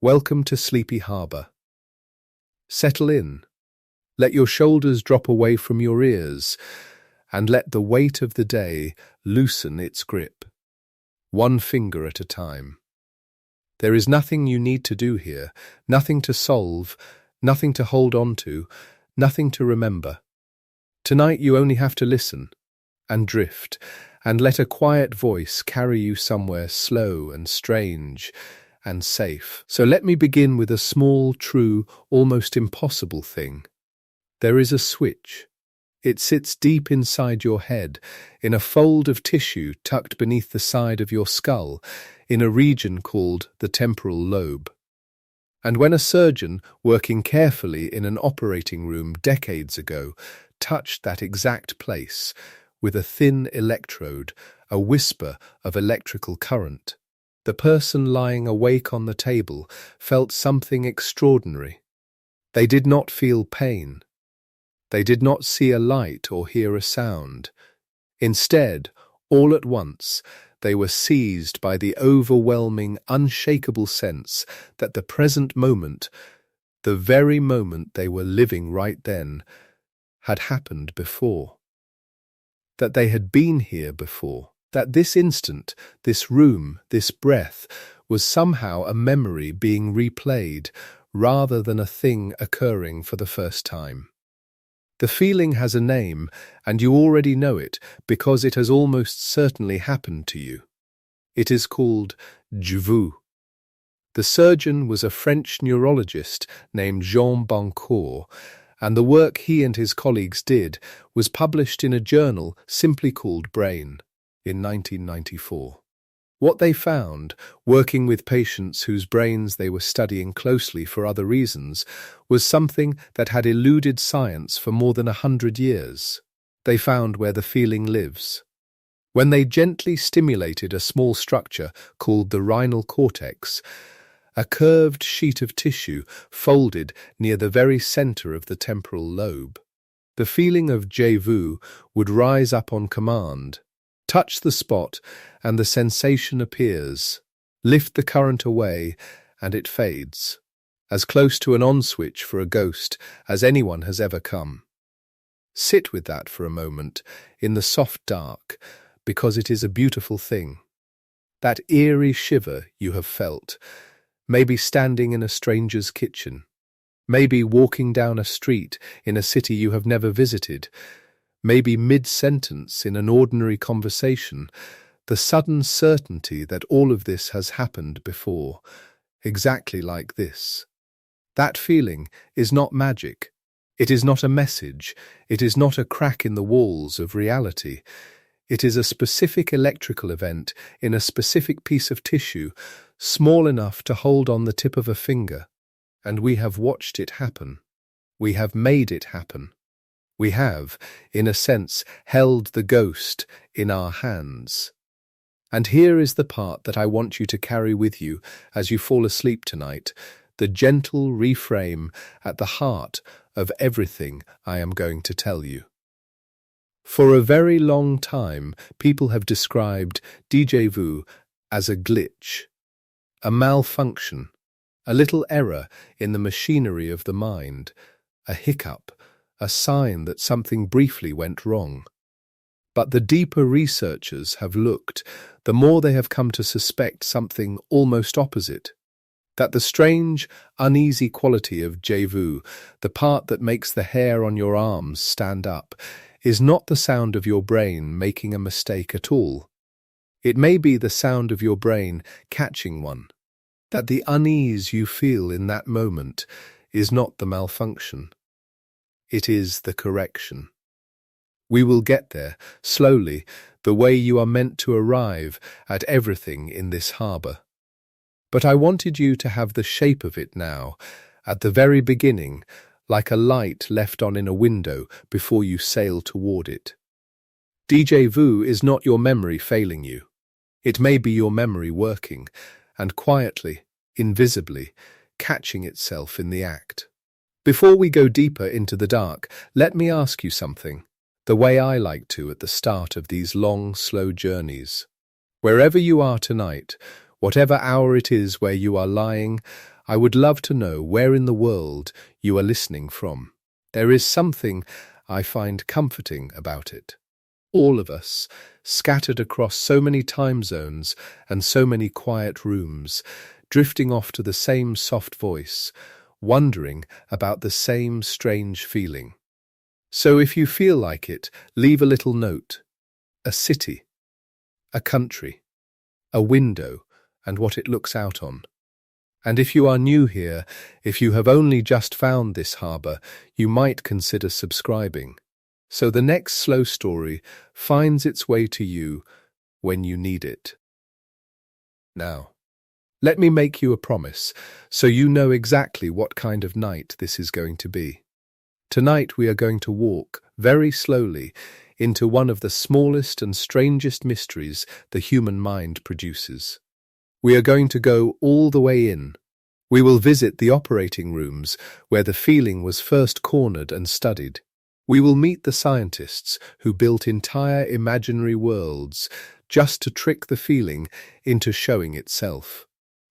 Welcome to Sleepy Harbour. Settle in. Let your shoulders drop away from your ears, and let the weight of the day loosen its grip, one finger at a time. There is nothing you need to do here, nothing to solve, nothing to hold on to, nothing to remember. Tonight you only have to listen and drift, and let a quiet voice carry you somewhere slow and strange and safe. So let me begin with a small, true, almost impossible thing. There is a switch. It sits deep inside your head, in a fold of tissue tucked beneath the side of your skull, in a region called the temporal lobe. And when a surgeon, working carefully in an operating room decades ago, touched that exact place, with a thin electrode, a whisper of electrical current, the person lying awake on the table felt something extraordinary. They did not feel pain. They did not see a light or hear a sound. Instead, all at once, they were seized by the overwhelming, unshakable sense that the present moment, the very moment they were living right then, had happened before. That they had been here before. That this instant, this room, this breath, was somehow a memory being replayed, rather than a thing occurring for the first time. The feeling has a name, and you already know it, because it has almost certainly happened to you. It is called déjà. The surgeon was a French neurologist named Jean Bancaud, and the work he and his colleagues did was published in a journal simply called Brain in 1994. What they found, working with patients whose brains they were studying closely for other reasons, was something that had eluded science for more than 100 years. They found where the feeling lives. When they gently stimulated a small structure called the rhinal cortex, a curved sheet of tissue folded near the very center of the temporal lobe, the feeling of déjà would rise up on command. Touch the spot, and the sensation appears. Lift the current away, and it fades, as close to an on switch for a ghost as anyone has ever come. Sit with that for a moment, in the soft dark, because it is a beautiful thing. That eerie shiver you have felt, maybe standing in a stranger's kitchen, maybe walking down a street in a city you have never visited, maybe mid-sentence in an ordinary conversation, the sudden certainty that all of this has happened before, exactly like this. That feeling is not magic. It is not a message. It is not a crack in the walls of reality. It is a specific electrical event in a specific piece of tissue, small enough to hold on the tip of a finger, and we have watched it happen. We have made it happen. We have, in a sense, held the ghost in our hands. And here is the part that I want you to carry with you as you fall asleep tonight, the gentle reframe at the heart of everything I am going to tell you. For a very long time, people have described déjà vu as a glitch, a malfunction, a little error in the machinery of the mind, a hiccup, a sign that something briefly went wrong. But the deeper researchers have looked, the more they have come to suspect something almost opposite. That the strange, uneasy quality of déjà vu, the part that makes the hair on your arms stand up, is not the sound of your brain making a mistake at all. It may be the sound of your brain catching one. That the unease you feel in that moment is not the malfunction. It is the correction. We will get there, slowly, the way you are meant to arrive at everything in this harbour. But I wanted you to have the shape of it now, at the very beginning, like a light left on in a window before you sail toward it. Déjà vu is not your memory failing you. It may be your memory working, and quietly, invisibly, catching itself in the act. Before we go deeper into the dark, let me ask you something, the way I like to at the start of these long, slow journeys. Wherever you are tonight, whatever hour it is where you are lying, I would love to know where in the world you are listening from. There is something I find comforting about it. All of us, scattered across so many time zones and so many quiet rooms, drifting off to the same soft voice, wondering about the same strange feeling. So if you feel like it, leave a little note. A city, a country, a window, and what it looks out on. And if you are new here, if you have only just found this harbour, you might consider subscribing. So the next slow story finds its way to you when you need it. Now, let me make you a promise, so you know exactly what kind of night this is going to be. Tonight we are going to walk, very slowly, into one of the smallest and strangest mysteries the human mind produces. We are going to go all the way in. We will visit the operating rooms where the feeling was first cornered and studied. We will meet the scientists who built entire imaginary worlds just to trick the feeling into showing itself.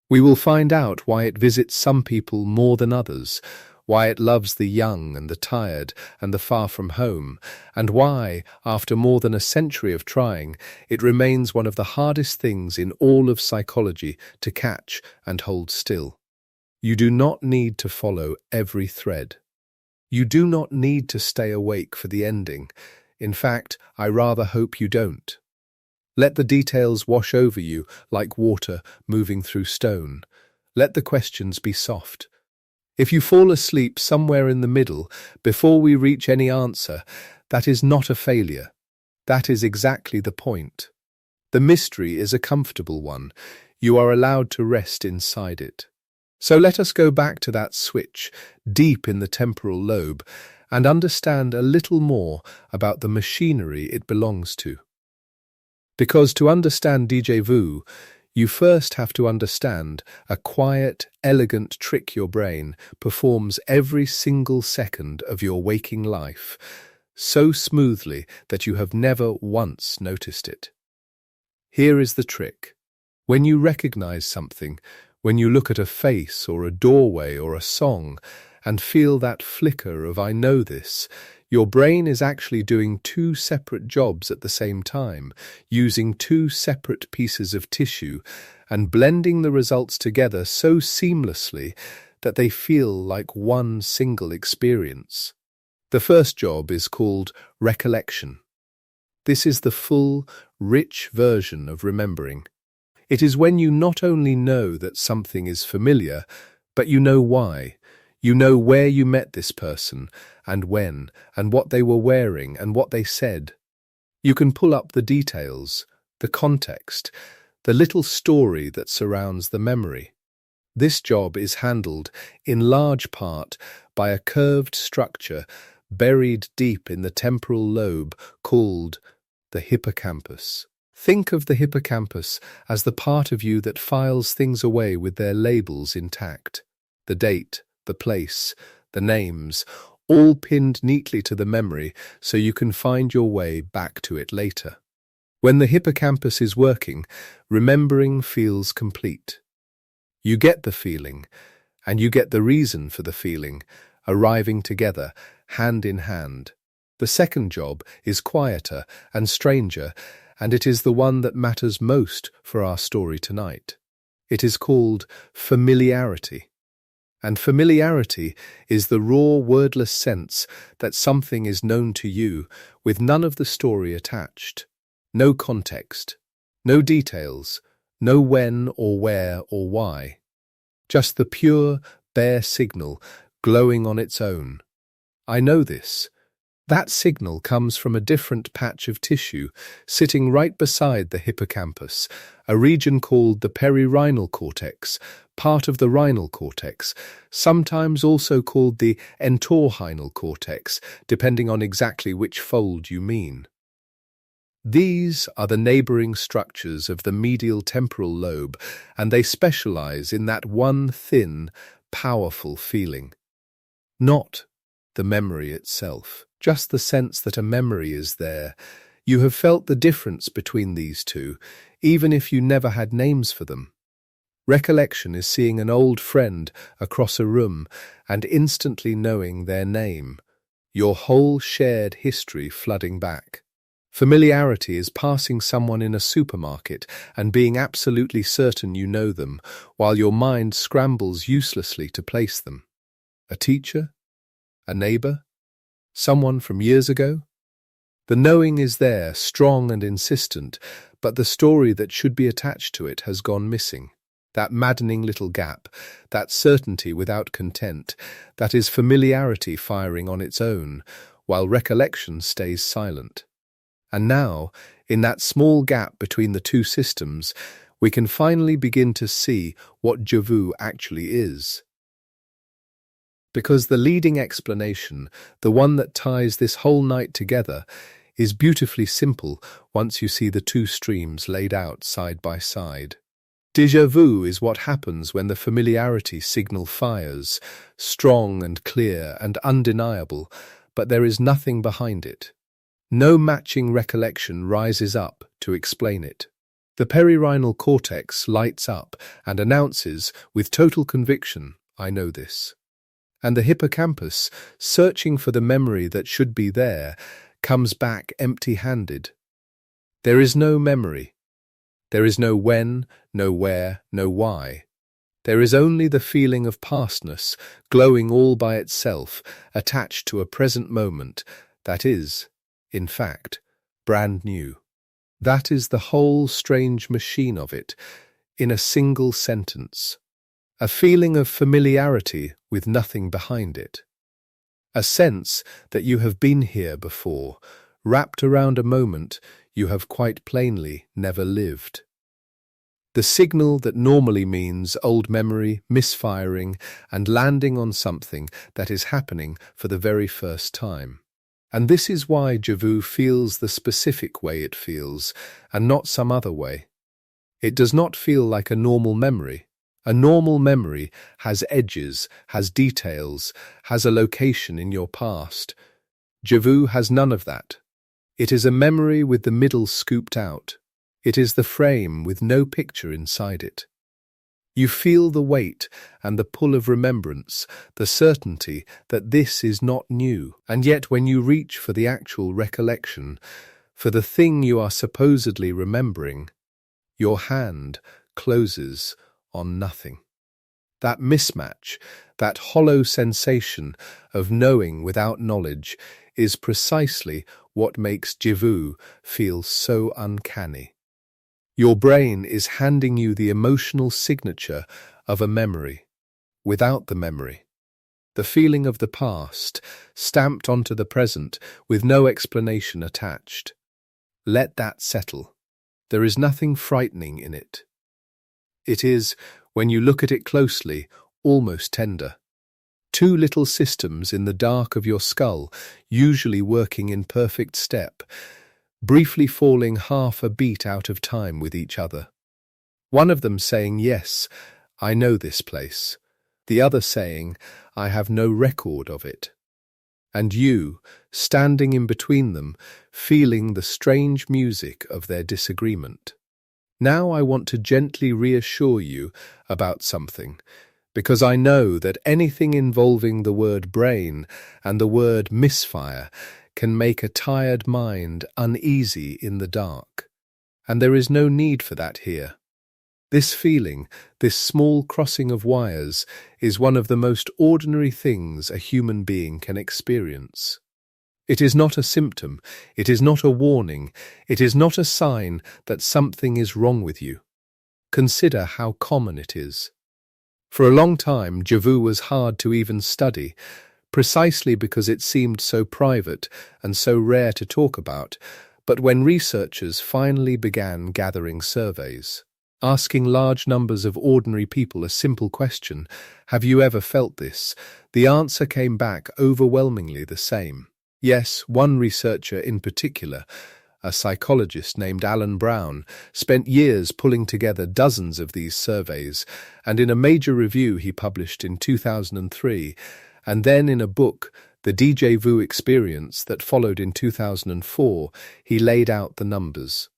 We will find out why it visits some people more than others, why it loves the young and the tired and the far from home, and why, after more than a century of trying, it remains one of the hardest things in all of psychology to catch and hold still. You do not need to follow every thread. You do not need to stay awake for the ending. In fact, I rather hope you don't. Let the details wash over you like water moving through stone. Let the questions be soft. If you fall asleep somewhere in the middle before we reach any answer, that is not a failure. That is exactly the point. The mystery is a comfortable one. You are allowed to rest inside it. So let us go back to that switch, deep in the temporal lobe, and understand a little more about the machinery it belongs to. Because to understand déjà vu, you first have to understand a quiet, elegant trick your brain performs every single second of your waking life, so smoothly that you have never once noticed it. Here is the trick. When you recognize something, when you look at a face or a doorway or a song and feel that flicker of "I know this," your brain is actually doing two separate jobs at the same time, using two separate pieces of tissue and blending the results together so seamlessly that they feel like one single experience. The first job is called recollection. This is the full, rich version of remembering. It is when you not only know that something is familiar, but you know why. You know where you met this person, and when, and what they were wearing, and what they said. You can pull up the details, the context, the little story that surrounds the memory. This job is handled, in large part, by a curved structure buried deep in the temporal lobe called the hippocampus. Think of the hippocampus as the part of you that files things away with their labels intact. The date, the place, the names, all pinned neatly to the memory so you can find your way back to it later. When the hippocampus is working, remembering feels complete. You get the feeling, and you get the reason for the feeling, arriving together, hand in hand. The second job is quieter and stranger, and it is the one that matters most for our story tonight. It is called familiarity. And familiarity is the raw, wordless sense that something is known to you with none of the story attached. No context, no details, no when or where or why. Just the pure, bare signal glowing on its own. I know this. That signal comes from a different patch of tissue sitting right beside the hippocampus, a region called the perirhinal cortex, part of the rhinal cortex, sometimes also called the entorhinal cortex, depending on exactly which fold you mean. These are the neighbouring structures of the medial temporal lobe, and they specialise in that one thin, powerful feeling. Not the memory itself, just the sense that a memory is there. You have felt the difference between these two, even if you never had names for them. Recollection is seeing an old friend across a room and instantly knowing their name, your whole shared history flooding back. Familiarity is passing someone in a supermarket and being absolutely certain you know them, while your mind scrambles uselessly to place them. A teacher? A neighbour? Someone from years ago? The knowing is there, strong and insistent, but the story that should be attached to it has gone missing. That maddening little gap, that certainty without content, that is familiarity firing on its own, while recollection stays silent. And now, in that small gap between the two systems, we can finally begin to see what déjà vu actually is. Because the leading explanation, the one that ties this whole night together, is beautifully simple once you see the two streams laid out side by side. Déjà vu is what happens when the familiarity signal fires, strong and clear and undeniable, but there is nothing behind it. No matching recollection rises up to explain it. The perirhinal cortex lights up and announces, with total conviction, I know this. And the hippocampus, searching for the memory that should be there, comes back empty-handed. There is no memory. There is no when, no where, no why. There is only the feeling of pastness, glowing all by itself, attached to a present moment that is, in fact, brand new. That is the whole strange machine of it, in a single sentence. A feeling of familiarity with nothing behind it. A sense that you have been here before, wrapped around a moment you have quite plainly never lived. The signal that normally means old memory, misfiring, and landing on something that is happening for the very first time. And this is why déjà vu feels the specific way it feels, and not some other way. It does not feel like a normal memory. A normal memory has edges, has details, has a location in your past. Déjà vu has none of that. It is a memory with the middle scooped out. It is the frame with no picture inside it. You feel the weight and the pull of remembrance, the certainty that this is not new. And yet when you reach for the actual recollection, for the thing you are supposedly remembering, your hand closes on nothing. That mismatch, that hollow sensation of knowing without knowledge, is precisely what makes déjà vu feel so uncanny. Your brain is handing you the emotional signature of a memory, without the memory. The feeling of the past, stamped onto the present with no explanation attached. Let that settle. There is nothing frightening in it. It is, when you look at it closely, almost tender. Two little systems in the dark of your skull, usually working in perfect step, briefly falling half a beat out of time with each other. One of them saying, yes, I know this place. The other saying, I have no record of it. And you, standing in between them, feeling the strange music of their disagreement. Now I want to gently reassure you about something, because I know that anything involving the word brain and the word misfire can make a tired mind uneasy in the dark. And there is no need for that here. This feeling, this small crossing of wires, is one of the most ordinary things a human being can experience. It is not a symptom, it is not a warning, it is not a sign that something is wrong with you. Consider how common it is. For a long time, déjà vu was hard to even study, precisely because it seemed so private and so rare to talk about, but when researchers finally began gathering surveys, asking large numbers of ordinary people a simple question, have you ever felt this? The answer came back overwhelmingly the same. Yes, one researcher in particular, a psychologist named Alan Brown, spent years pulling together dozens of these surveys, and in a major review he published in 2003, and then in a book, The Déjà Vu Experience, that followed in 2004, he laid out the numbers.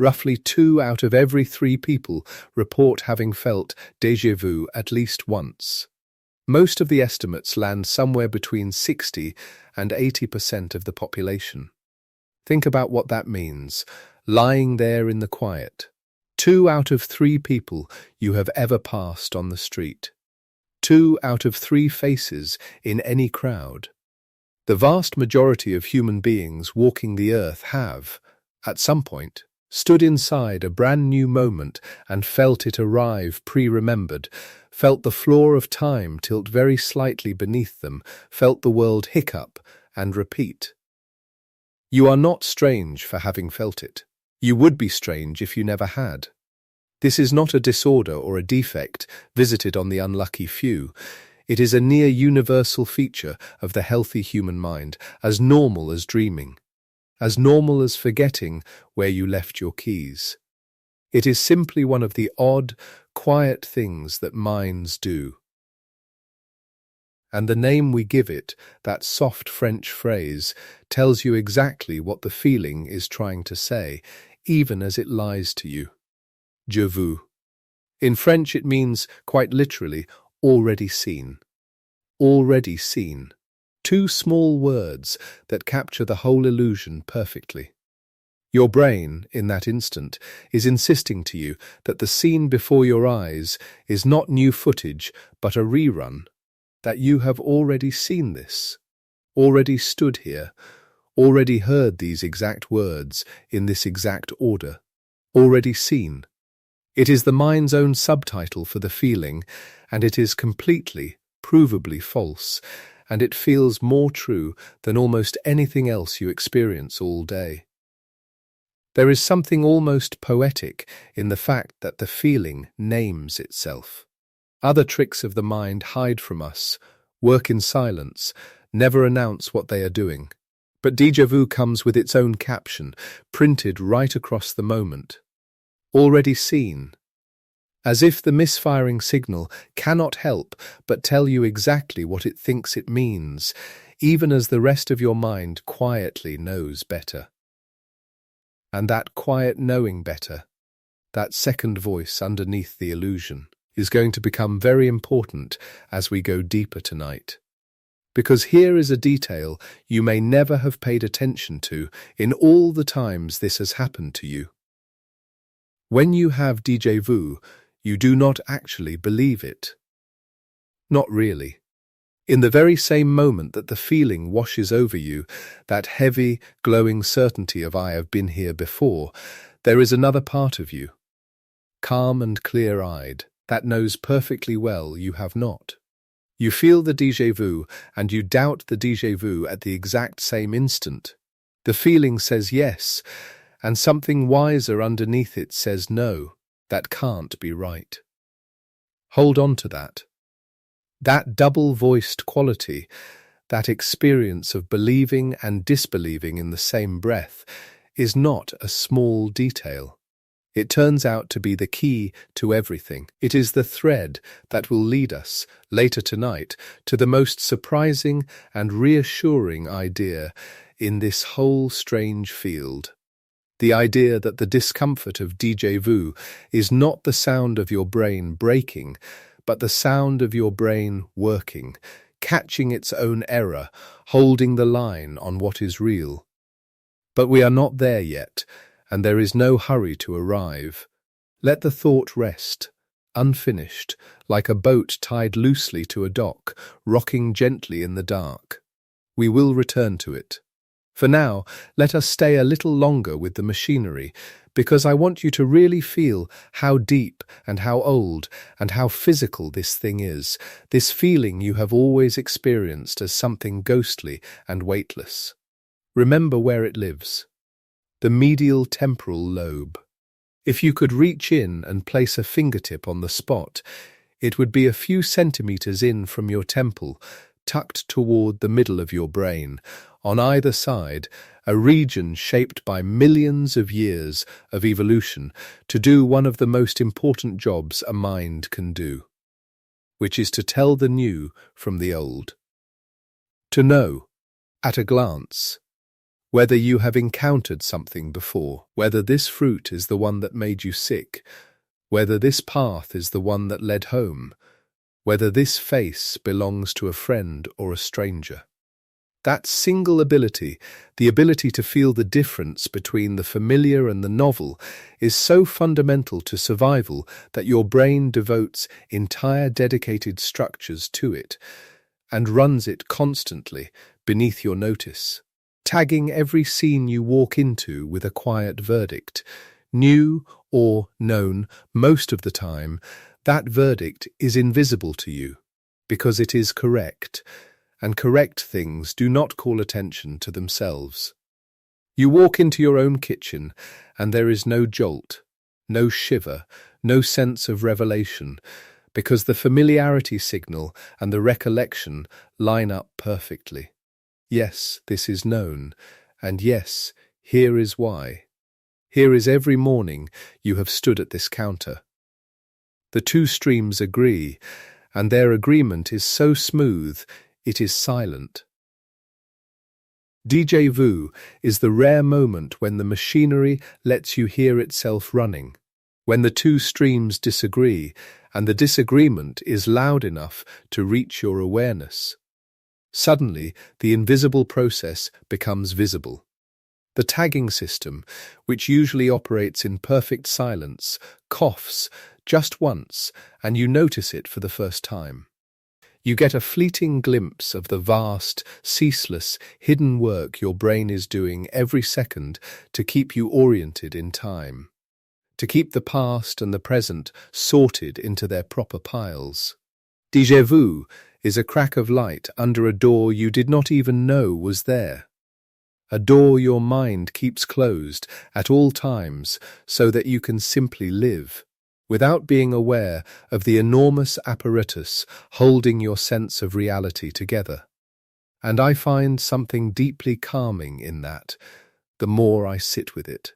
Roughly 2 out of every 3 people report having felt déjà vu at least once. Most of the estimates land somewhere between 60 and 80% of the population. Think about what that means, lying there in the quiet. 2 out of 3 people you have ever passed on the street. 2 out of 3 faces in any crowd. The vast majority of human beings walking the earth have, at some point, stood inside a brand new moment and felt it arrive pre-remembered, felt the floor of time tilt very slightly beneath them, felt the world hiccup and repeat. You are not strange for having felt it. You would be strange if you never had. This is not a disorder or a defect visited on the unlucky few. It is a near universal feature of the healthy human mind, as normal as dreaming, as normal as forgetting where you left your keys. It is simply one of the odd, quiet things that minds do. And the name we give it, that soft French phrase, tells you exactly what the feeling is trying to say, even as it lies to you. Je vu. In French it means, quite literally, already seen. Already seen. 2 small words that capture the whole illusion perfectly. Your brain, in that instant, is insisting to you that the scene before your eyes is not new footage, but a rerun, that you have already seen this, already stood here, already heard these exact words in this exact order, already seen. It is the mind's own subtitle for the feeling, and it is completely, provably false, and it feels more true than almost anything else you experience all day. There is something almost poetic in the fact that the feeling names itself. Other tricks of the mind hide from us, work in silence, never announce what they are doing. But déjà vu comes with its own caption, printed right across the moment. Already seen. As if the misfiring signal cannot help but tell you exactly what it thinks it means, even as the rest of your mind quietly knows better. And that quiet knowing better, that second voice underneath the illusion, is going to become very important as we go deeper tonight. Because here is a detail you may never have paid attention to in all the times this has happened to you. When you have déjà vu, you do not actually believe it. Not really. In the very same moment that the feeling washes over you, that heavy, glowing certainty of I have been here before, there is another part of you, calm and clear-eyed, that knows perfectly well you have not. You feel the déjà vu, and you doubt the déjà vu at the exact same instant. The feeling says yes, and something wiser underneath it says no. That can't be right. Hold on to that. That double-voiced quality, that experience of believing and disbelieving in the same breath, is not a small detail. It turns out to be the key to everything. It is the thread that will lead us, later tonight, to the most surprising and reassuring idea in this whole strange field. The idea that the discomfort of déjà vu is not the sound of your brain breaking, but the sound of your brain working, catching its own error, holding the line on what is real. But we are not there yet, and there is no hurry to arrive. Let the thought rest, unfinished, like a boat tied loosely to a dock, rocking gently in the dark. We will return to it. For now, let us stay a little longer with the machinery, because I want you to really feel how deep and how old and how physical this thing is, this feeling you have always experienced as something ghostly and weightless. Remember where it lives. The medial temporal lobe. If you could reach in and place a fingertip on the spot, it would be a few centimeters in from your temple, tucked toward the middle of your brain. On either side, a region shaped by millions of years of evolution to do one of the most important jobs a mind can do, which is to tell the new from the old. To know, at a glance, whether you have encountered something before, whether this fruit is the one that made you sick, whether this path is the one that led home, whether this face belongs to a friend or a stranger. That single ability, the ability to feel the difference between the familiar and the novel, is so fundamental to survival that your brain devotes entire dedicated structures to it and runs it constantly beneath your notice, tagging every scene you walk into with a quiet verdict. New or known, most of the time, that verdict is invisible to you because it is correct, and correct things do not call attention to themselves. You walk into your own kitchen, and there is no jolt, no shiver, no sense of revelation, because the familiarity signal and the recollection line up perfectly. Yes, this is known, and yes, here is why. Here is every morning you have stood at this counter. The two streams agree, and their agreement is so smooth, it is silent. Déjà vu is the rare moment when the machinery lets you hear itself running, when the two streams disagree, and the disagreement is loud enough to reach your awareness. Suddenly, the invisible process becomes visible. The tagging system, which usually operates in perfect silence, coughs just once, and you notice it for the first time. You get a fleeting glimpse of the vast, ceaseless, hidden work your brain is doing every second to keep you oriented in time, to keep the past and the present sorted into their proper piles. Déjà vu is a crack of light under a door you did not even know was there. A door your mind keeps closed at all times so that you can simply live, without being aware of the enormous apparatus holding your sense of reality together. And I find something deeply calming in that, the more I sit with it.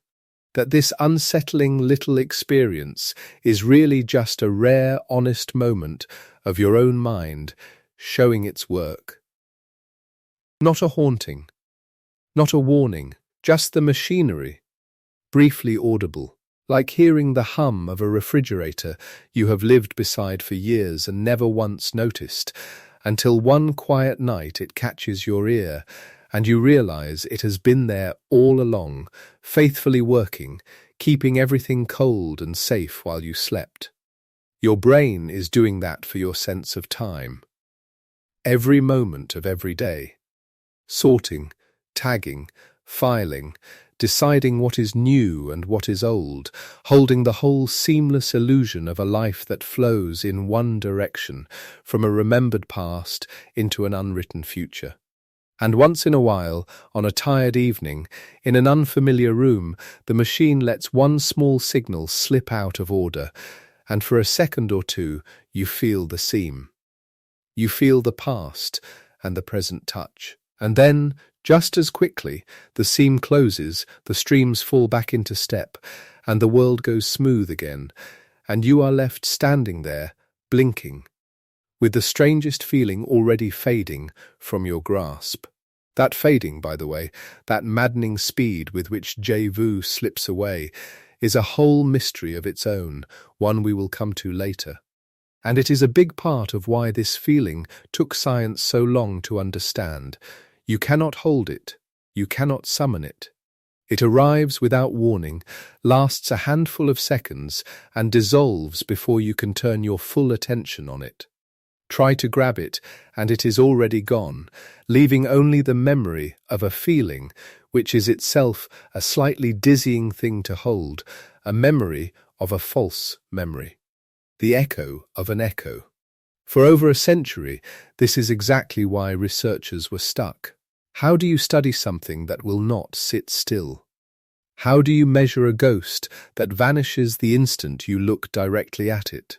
That this unsettling little experience is really just a rare, honest moment of your own mind showing its work. Not a haunting, not a warning, just the machinery, briefly audible, like hearing the hum of a refrigerator you have lived beside for years and never once noticed, until one quiet night it catches your ear, and you realize it has been there all along, faithfully working, keeping everything cold and safe while you slept. Your brain is doing that for your sense of time. Every moment of every day. Sorting, tagging, filing, deciding what is new and what is old, holding the whole seamless illusion of a life that flows in one direction, from a remembered past into an unwritten future. And once in a while, on a tired evening, in an unfamiliar room, the machine lets one small signal slip out of order, and for a second or two you feel the seam. You feel the past and the present touch. And then, just as quickly, the seam closes, the streams fall back into step, and the world goes smooth again, and you are left standing there, blinking, with the strangest feeling already fading from your grasp. That fading, by the way, that maddening speed with which déjà vu slips away, is a whole mystery of its own, one we will come to later. And it is a big part of why this feeling took science so long to understand. You cannot hold it. You cannot summon it. It arrives without warning, lasts a handful of seconds, and dissolves before you can turn your full attention on it. Try to grab it, and it is already gone, leaving only the memory of a feeling, which is itself a slightly dizzying thing to hold, a memory of a false memory. The echo of an echo. For over a century, this is exactly why researchers were stuck. How do you study something that will not sit still? How do you measure a ghost that vanishes the instant you look directly at it?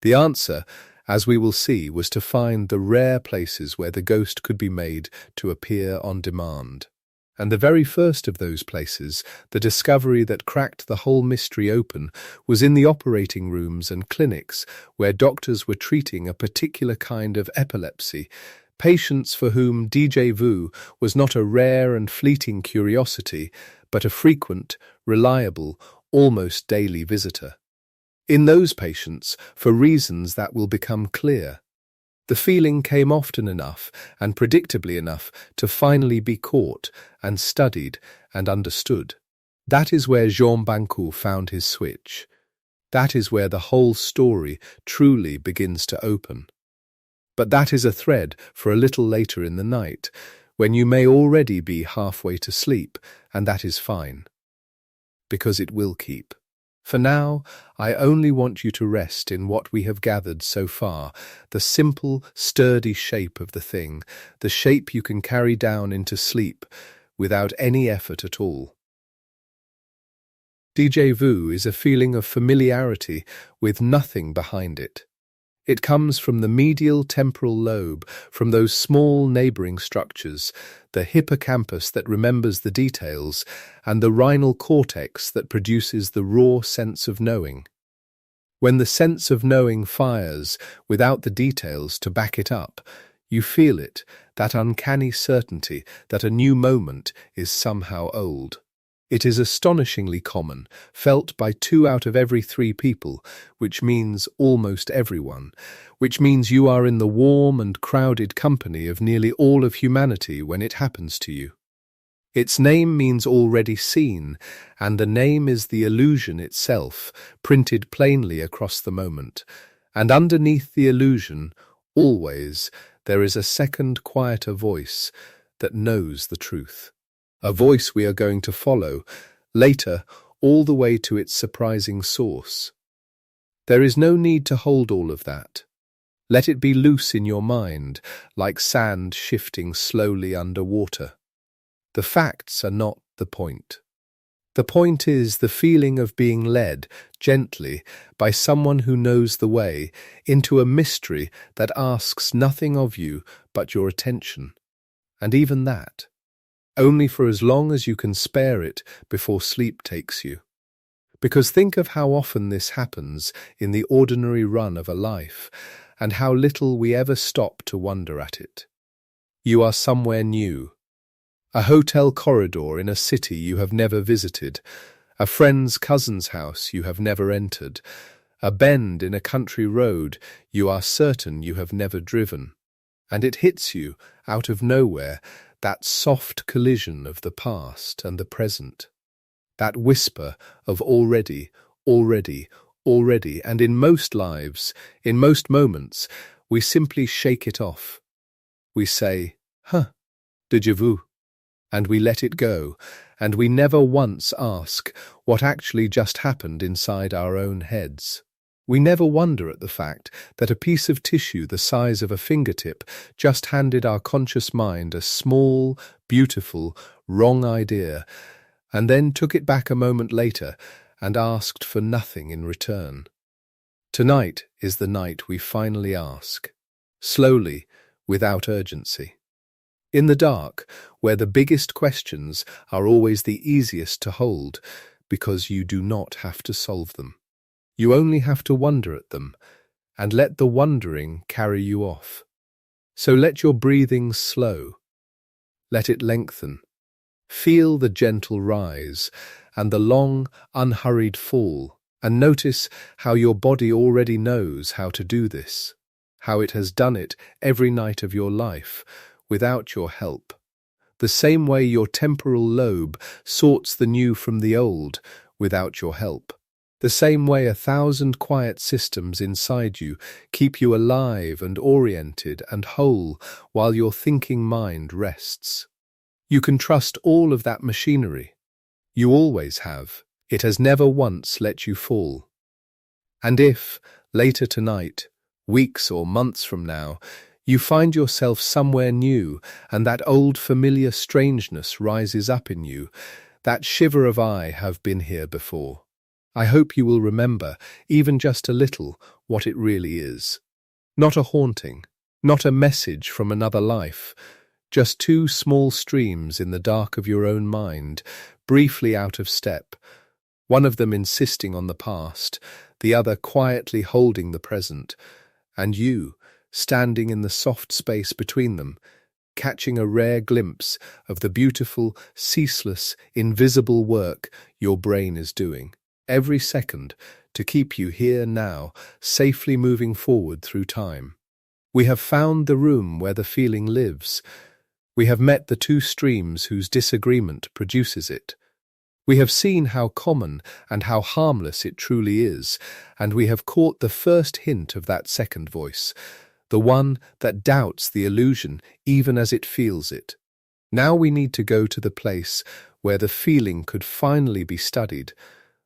The answer, as we will see, was to find the rare places where the ghost could be made to appear on demand. And the very first of those places, the discovery that cracked the whole mystery open, was in the operating rooms and clinics where doctors were treating a particular kind of epilepsy, patients for whom déjà vu was not a rare and fleeting curiosity, but a frequent, reliable, almost daily visitor. In those patients, for reasons that will become clear, the feeling came often enough and predictably enough to finally be caught and studied and understood. That is where Jean Bancaud found his switch. That is where the whole story truly begins to open. But that is a thread for a little later in the night, when you may already be halfway to sleep, and that is fine. Because it will keep. For now, I only want you to rest in what we have gathered so far, the simple, sturdy shape of the thing, the shape you can carry down into sleep without any effort at all. Déjà vu is a feeling of familiarity with nothing behind it. It comes from the medial temporal lobe, from those small neighbouring structures, the hippocampus that remembers the details, and the rhinal cortex that produces the raw sense of knowing. When the sense of knowing fires, without the details to back it up, you feel it, that uncanny certainty that a new moment is somehow old. It is astonishingly common, felt by 2 out of every 3 people, which means almost everyone, which means you are in the warm and crowded company of nearly all of humanity when it happens to you. Its name means already seen, and the name is the illusion itself, printed plainly across the moment. And underneath the illusion, always, there is a second quieter voice that knows the truth. A voice we are going to follow, later, all the way to its surprising source. There is no need to hold all of that. Let it be loose in your mind, like sand shifting slowly underwater. The facts are not the point. The point is the feeling of being led, gently, by someone who knows the way, into a mystery that asks nothing of you but your attention. And even that, only for as long as you can spare it before sleep takes you. Because think of how often this happens in the ordinary run of a life, and how little we ever stop to wonder at it. You are somewhere new. A hotel corridor in a city you have never visited, a friend's cousin's house you have never entered, a bend in a country road you are certain you have never driven. And it hits you, out of nowhere, that soft collision of the past and the present, that whisper of already, already, already, and in most lives, in most moments, we simply shake it off. We say, déjà vu, and we let it go, and we never once ask what actually just happened inside our own heads. We never wonder at the fact that a piece of tissue the size of a fingertip just handed our conscious mind a small, beautiful, wrong idea, and then took it back a moment later and asked for nothing in return. Tonight is the night we finally ask, slowly, without urgency. In the dark, where the biggest questions are always the easiest to hold, because you do not have to solve them. You only have to wonder at them, and let the wondering carry you off. So let your breathing slow. Let it lengthen. Feel the gentle rise, and the long, unhurried fall, and notice how your body already knows how to do this, how it has done it every night of your life, without your help. The same way your temporal lobe sorts the new from the old, without your help. The same way 1,000 quiet systems inside you keep you alive and oriented and whole while your thinking mind rests. You can trust all of that machinery. You always have. It has never once let you fall. And if, later tonight, weeks or months from now, you find yourself somewhere new and that old familiar strangeness rises up in you, that shiver of "I have been here before," I hope you will remember, even just a little, what it really is. Not a haunting, not a message from another life, just 2 small streams in the dark of your own mind, briefly out of step, one of them insisting on the past, the other quietly holding the present, and you, standing in the soft space between them, catching a rare glimpse of the beautiful, ceaseless, invisible work your brain is doing, every second, to keep you here now, safely moving forward through time. We have found the room where the feeling lives. We have met the two streams whose disagreement produces it. We have seen how common and how harmless it truly is, and we have caught the first hint of that second voice, the one that doubts the illusion even as it feels it. Now we need to go to the place where the feeling could finally be studied,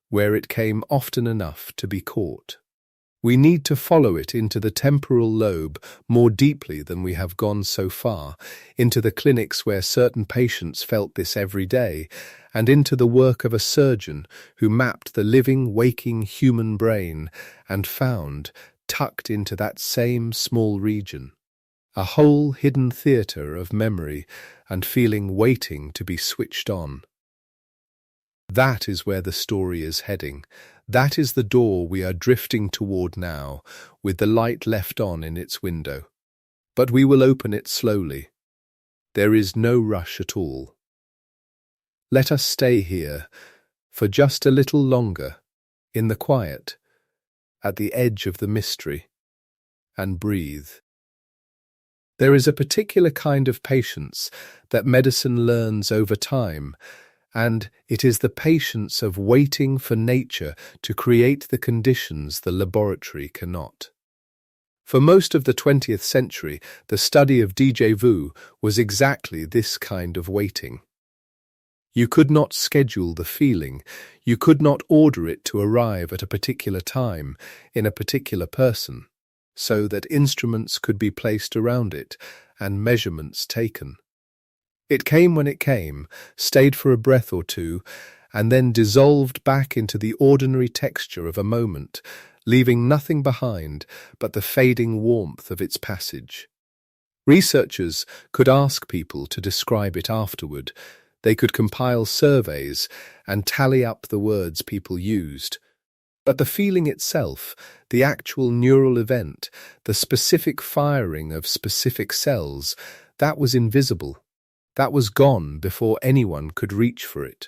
where it came often enough to be caught. We need to follow it into the temporal lobe more deeply than we have gone so far, into the clinics where certain patients felt this every day, and into the work of a surgeon who mapped the living, waking human brain and found, tucked into that same small region, a whole hidden theatre of memory and feeling waiting to be switched on. That is where the story is heading. That is the door we are drifting toward now, with the light left on in its window. But we will open it slowly. There is no rush at all. Let us stay here for just a little longer, in the quiet, at the edge of the mystery, and breathe. There is a particular kind of patience that medicine learns over time, and it is the patience of waiting for nature to create the conditions the laboratory cannot. For most of the 20th century, the study of déjà vu was exactly this kind of waiting. You could not schedule the feeling, you could not order it to arrive at a particular time, in a particular person, so that instruments could be placed around it and measurements taken. It came when it came, stayed for a breath or two, and then dissolved back into the ordinary texture of a moment, leaving nothing behind but the fading warmth of its passage. Researchers could ask people to describe it afterward. They could compile surveys and tally up the words people used. But the feeling itself, the actual neural event, the specific firing of specific cells, that was invisible. That was gone before anyone could reach for it.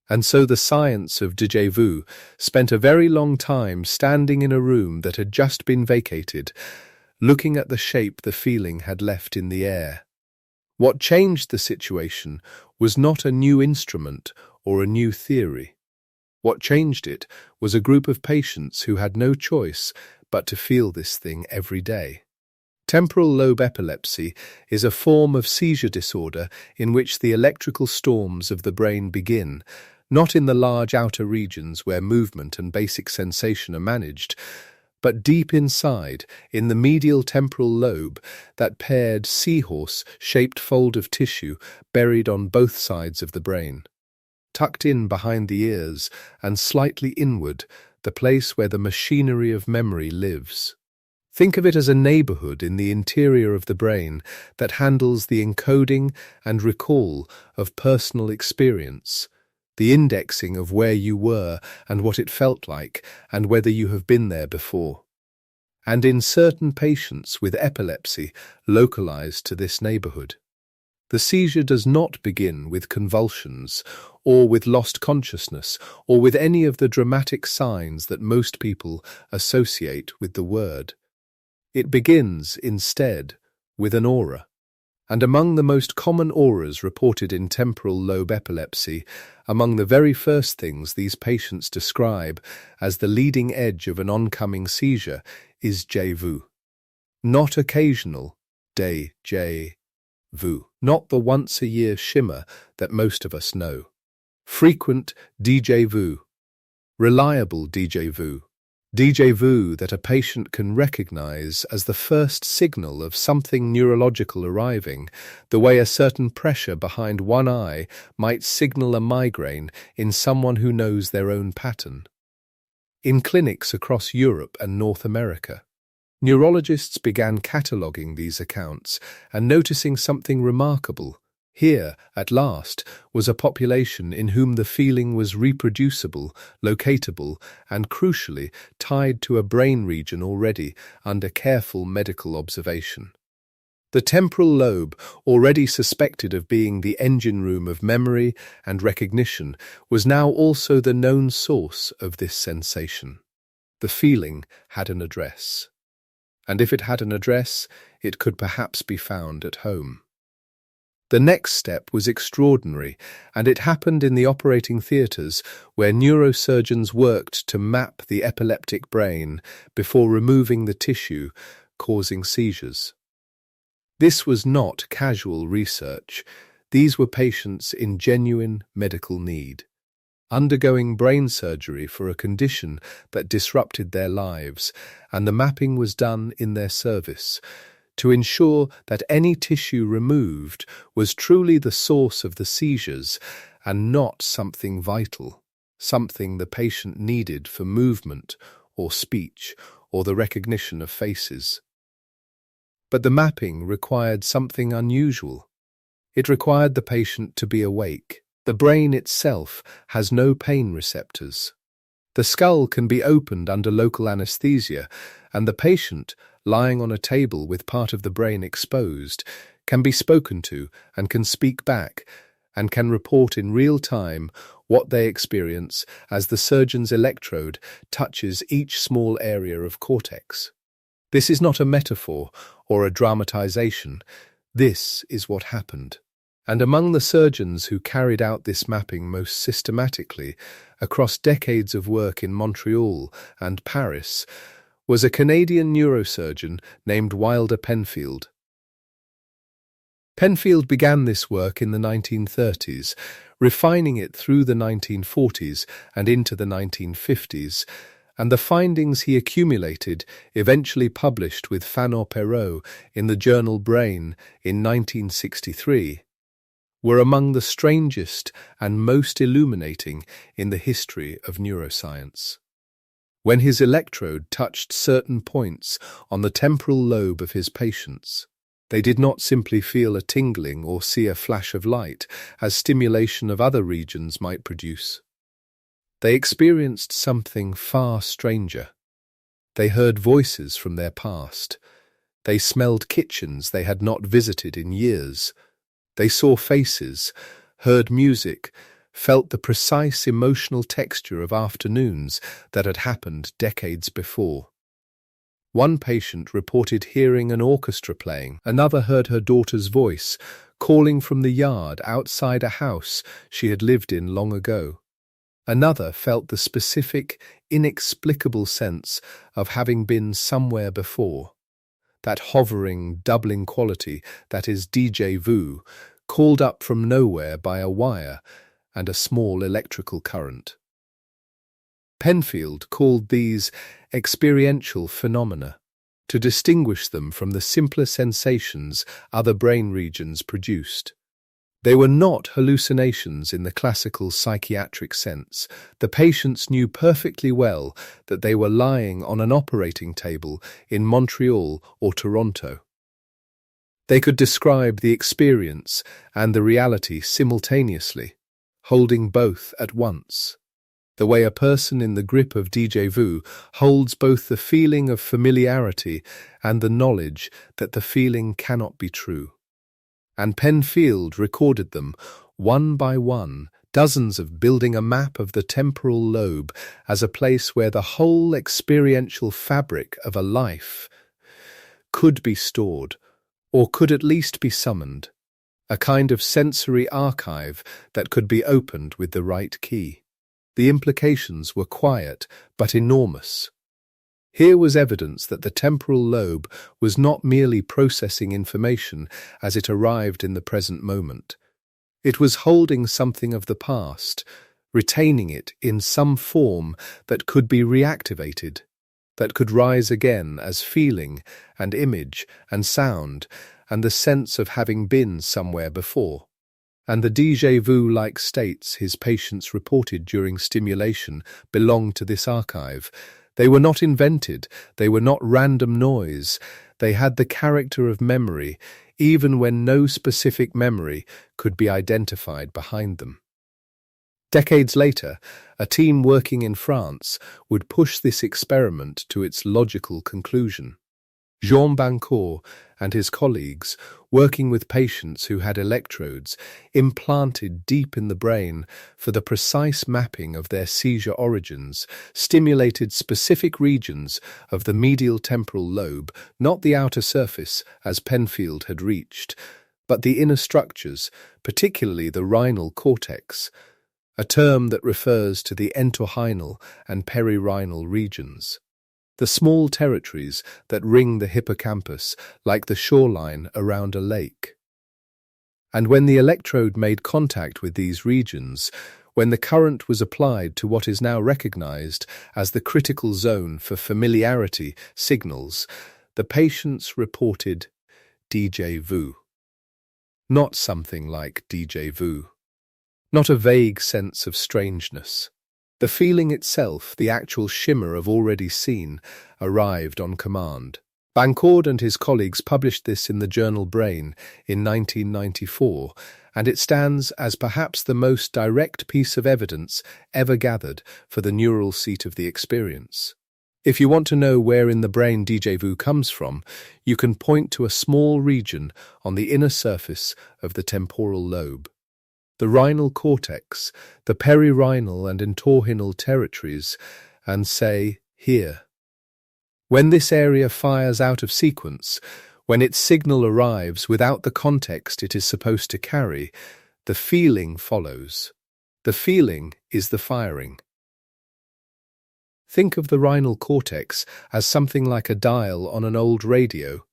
And so the science of déjà vu spent a very long time standing in a room that had just been vacated, looking at the shape the feeling had left in the air. What changed the situation was not a new instrument or a new theory. What changed it was a group of patients who had no choice but to feel this thing every day. Temporal lobe epilepsy is a form of seizure disorder in which the electrical storms of the brain begin, not in the large outer regions where movement and basic sensation are managed, but deep inside, in the medial temporal lobe, that paired seahorse-shaped fold of tissue buried on both sides of the brain. Tucked in behind the ears and slightly inward, the place where the machinery of memory lives. Think of it as a neighborhood in the interior of the brain that handles the encoding and recall of personal experience, the indexing of where you were and what it felt like and whether you have been there before. And in certain patients with epilepsy localized to this neighborhood. The seizure does not begin with convulsions or with lost consciousness or with any of the dramatic signs that most people associate with the word. It begins, instead, with an aura. And among the most common auras reported in temporal lobe epilepsy, among the very first things these patients describe as the leading edge of an oncoming seizure is déjà vu. Not occasional déjà vu, not the once-a-year shimmer that most of us know. Frequent déjà vu, reliable déjà vu. Déjà vu that a patient can recognize as the first signal of something neurological arriving, the way a certain pressure behind one eye might signal a migraine in someone who knows their own pattern. In clinics across Europe and North America, neurologists began cataloguing these accounts and noticing something remarkable. Here, at last, was a population in whom the feeling was reproducible, locatable, and crucially tied to a brain region already under careful medical observation. The temporal lobe, already suspected of being the engine room of memory and recognition, was now also the known source of this sensation. The feeling had an address. And if it had an address, it could perhaps be found at home. The next step was extraordinary, and it happened in the operating theatres where neurosurgeons worked to map the epileptic brain before removing the tissue, causing seizures. This was not casual research. These were patients in genuine medical need, undergoing brain surgery for a condition that disrupted their lives, and the mapping was done in their service, to ensure that any tissue removed was truly the source of the seizures and not something vital, something the patient needed for movement or speech or the recognition of faces. But the mapping required something unusual. It required the patient to be awake. The brain itself has no pain receptors. The skull can be opened under local anesthesia, and the patient, lying on a table with part of the brain exposed, can be spoken to and can speak back and can report in real time what they experience as the surgeon's electrode touches each small area of cortex. This is not a metaphor or a dramatization. This is what happened. And among the surgeons who carried out this mapping most systematically across decades of work in Montreal and Paris was a Canadian neurosurgeon named Wilder Penfield. Penfield began this work in the 1930s, refining it through the 1940s and into the 1950s, and the findings he accumulated, eventually published with Fanon-Perreault in the journal Brain in 1963, were among the strangest and most illuminating in the history of neuroscience. When his electrode touched certain points on the temporal lobe of his patients, they did not simply feel a tingling or see a flash of light, as stimulation of other regions might produce. They experienced something far stranger. They heard voices from their past. They smelled kitchens they had not visited in years. They saw faces, heard music, felt the precise emotional texture of afternoons that had happened decades before. One patient reported hearing an orchestra playing. Another heard her daughter's voice, calling from the yard outside a house she had lived in long ago. Another felt the specific, inexplicable sense of having been somewhere before. That hovering, doubling quality that is déjà vu, called up from nowhere by a wire and a small electrical current. Penfield called these experiential phenomena, to distinguish them from the simpler sensations other brain regions produced. They were not hallucinations in the classical psychiatric sense. The patients knew perfectly well that they were lying on an operating table in Montreal or Toronto. They could describe the experience and the reality simultaneously, holding both at once. The way a person in the grip of déjà vu holds both the feeling of familiarity and the knowledge that the feeling cannot be true. And Penfield recorded them, one by one, dozens of, building a map of the temporal lobe as a place where the whole experiential fabric of a life could be stored, or could at least be summoned, a kind of sensory archive that could be opened with the right key. The implications were quiet but enormous. Here was evidence that the temporal lobe was not merely processing information as it arrived in the present moment. It was holding something of the past, retaining it in some form that could be reactivated, that could rise again as feeling and image and sound and the sense of having been somewhere before. And the déjà vu-like states his patients reported during stimulation belonged to this archive. They were not invented, they were not random noise, They had the character of memory, even when no specific memory could be identified behind them. Decades later, a team working in France would push this experiment to its logical conclusion. Jean Bancaud and his colleagues, working with patients who had electrodes implanted deep in the brain for the precise mapping of their seizure origins, stimulated specific regions of the medial temporal lobe, not the outer surface, as Penfield had reached, but the inner structures, particularly the rhinal cortex, a term that refers to the entorhinal and perirhinal regions, the small territories that ring the hippocampus like the shoreline around a lake. And when the electrode made contact with these regions, when the current was applied to what is now recognized as the critical zone for familiarity signals, the patients reported déjà vu. Not something like déjà vu. Not a vague sense of strangeness. The feeling itself, the actual shimmer of already seen, arrived on command. Bancaud and his colleagues published this in the journal Brain in 1994, and it stands as perhaps the most direct piece of evidence ever gathered for the neural seat of the experience. If you want to know where in the brain déjà vu comes from, you can point to a small region on the inner surface of the temporal lobe. The rhinal cortex, the perirhinal and entorhinal territories, and say, here. When this area fires out of sequence, when its signal arrives without the context it is supposed to carry, the feeling follows. The feeling is the firing. Think of the rhinal cortex as something like a dial on an old radio,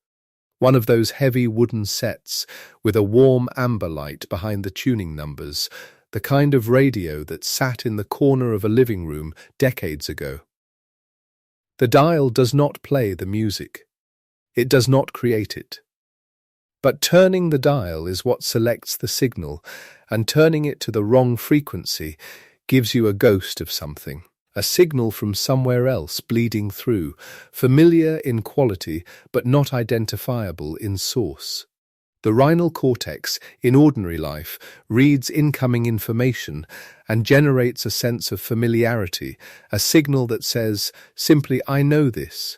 one of those heavy wooden sets with a warm amber light behind the tuning numbers, the kind of radio that sat in the corner of a living room decades ago. The dial does not play the music. It does not create it. But turning the dial is what selects the signal, and turning it to the wrong frequency gives you a ghost of something. A signal from somewhere else bleeding through, familiar in quality but not identifiable in source. The rhinal cortex, in ordinary life, reads incoming information and generates a sense of familiarity, a signal that says, simply, I know this.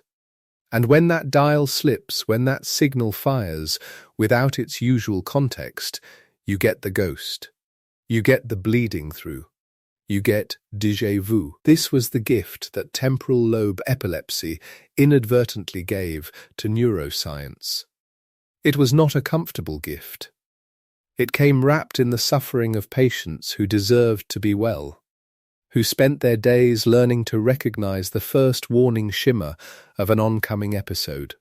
And when that dial slips, when that signal fires, without its usual context, you get the ghost. You get the bleeding through. You get déjà vu. This was the gift that temporal lobe epilepsy inadvertently gave to neuroscience. It was not a comfortable gift. It came wrapped in the suffering of patients who deserved to be well, who spent their days learning to recognize the first warning shimmer of an oncoming episode,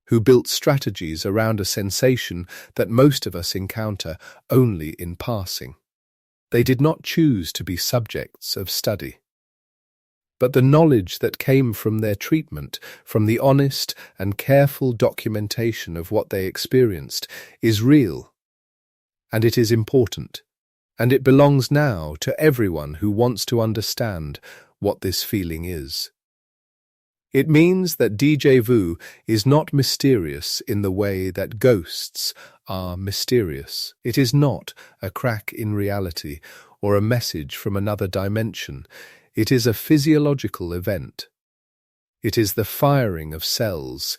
who built strategies around a sensation that most of us encounter only in passing. They did not choose to be subjects of study. But the knowledge that came from their treatment, from the honest and careful documentation of what they experienced, is real, and it is important, and it belongs now to everyone who wants to understand what this feeling is. It means that déjà vu is not mysterious in the way that ghosts are mysterious. It is not a crack in reality or a message from another dimension. It is a physiological event. It is the firing of cells.